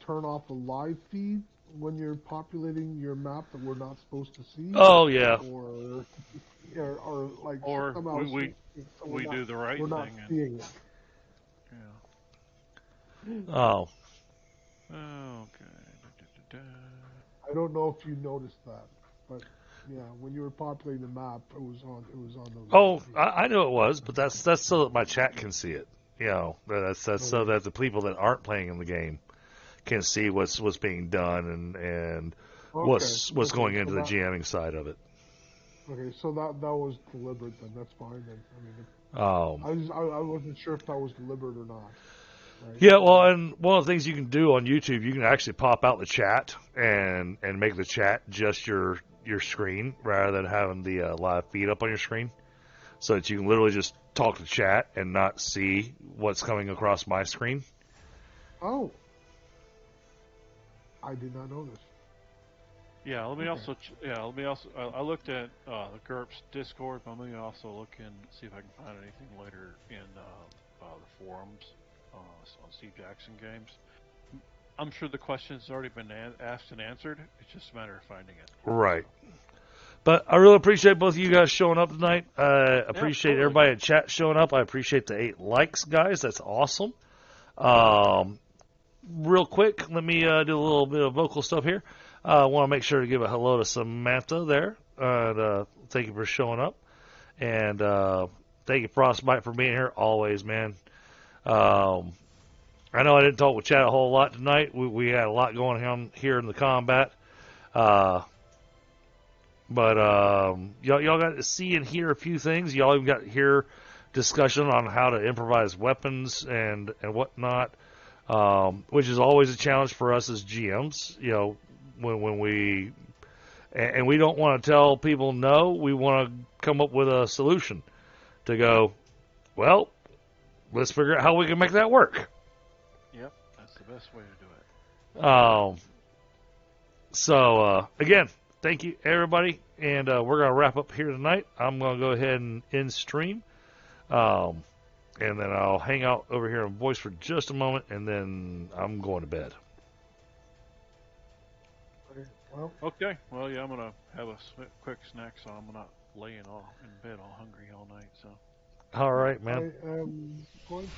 [SPEAKER 1] Turn off the live feed when you're populating your map that we're not supposed to see.
[SPEAKER 2] Oh yeah.
[SPEAKER 1] Or like
[SPEAKER 3] or
[SPEAKER 1] somehow
[SPEAKER 3] we do the right
[SPEAKER 1] we're
[SPEAKER 3] thing.
[SPEAKER 1] Not seeing it.
[SPEAKER 3] Yeah.
[SPEAKER 2] Oh.
[SPEAKER 3] Okay.
[SPEAKER 1] I don't know if you noticed that, but yeah, when you were populating the map, it was on the.
[SPEAKER 2] Oh, I know it was, but that's so that my chat can see it. That's so that the people that aren't playing in the game can see what's being done and what's going into the GMing side of it.
[SPEAKER 1] Okay, so that was deliberate then. That's fine then. I mean, I wasn't sure if that was deliberate or not. Right?
[SPEAKER 2] Yeah, well, and one of the things you can do on YouTube, you can actually pop out the chat and make the chat just your screen rather than having the live feed up on your screen, so that you can literally just talk to chat and not see what's coming across my screen.
[SPEAKER 1] Oh, I did not know this.
[SPEAKER 3] Yeah, let me
[SPEAKER 1] Okay.
[SPEAKER 3] also. I looked at the GURPS Discord, but let me also look and see if I can find anything later in the forums on Steve Jackson games. I'm sure the question's already been asked and answered. It's just a matter of finding it.
[SPEAKER 2] Right. But I really appreciate both of you guys showing up tonight. I appreciate
[SPEAKER 3] totally.
[SPEAKER 2] everybody in chat showing up. I appreciate the 8 likes, guys. That's awesome. Real quick, let me do a little bit of vocal stuff here. I want to make sure to give a hello to Samantha there. Thank you for showing up. And thank you, Frostbite, for being here always, man. I know I didn't talk with Chad a whole lot tonight. We had a lot going on here in the combat. But y'all got to see and hear a few things. Y'all even got to hear discussion on how to improvise weapons and whatnot, which is always a challenge for us as GMs. You know, when we and we don't want to tell people no. We want to come up with a solution to go, well, let's figure out how we can make that work.
[SPEAKER 3] Yep, that's the best way to do it.
[SPEAKER 2] So again, thank you, everybody, and we're going to wrap up here tonight. I'm going to go ahead and end stream, and then I'll hang out over here on voice for just a moment, and then I'm going to bed.
[SPEAKER 1] Well,
[SPEAKER 3] Okay. Well, yeah, I'm gonna have a quick snack, so I'm not laying all in bed all hungry all night. So.
[SPEAKER 2] All right, man.
[SPEAKER 1] I am going to.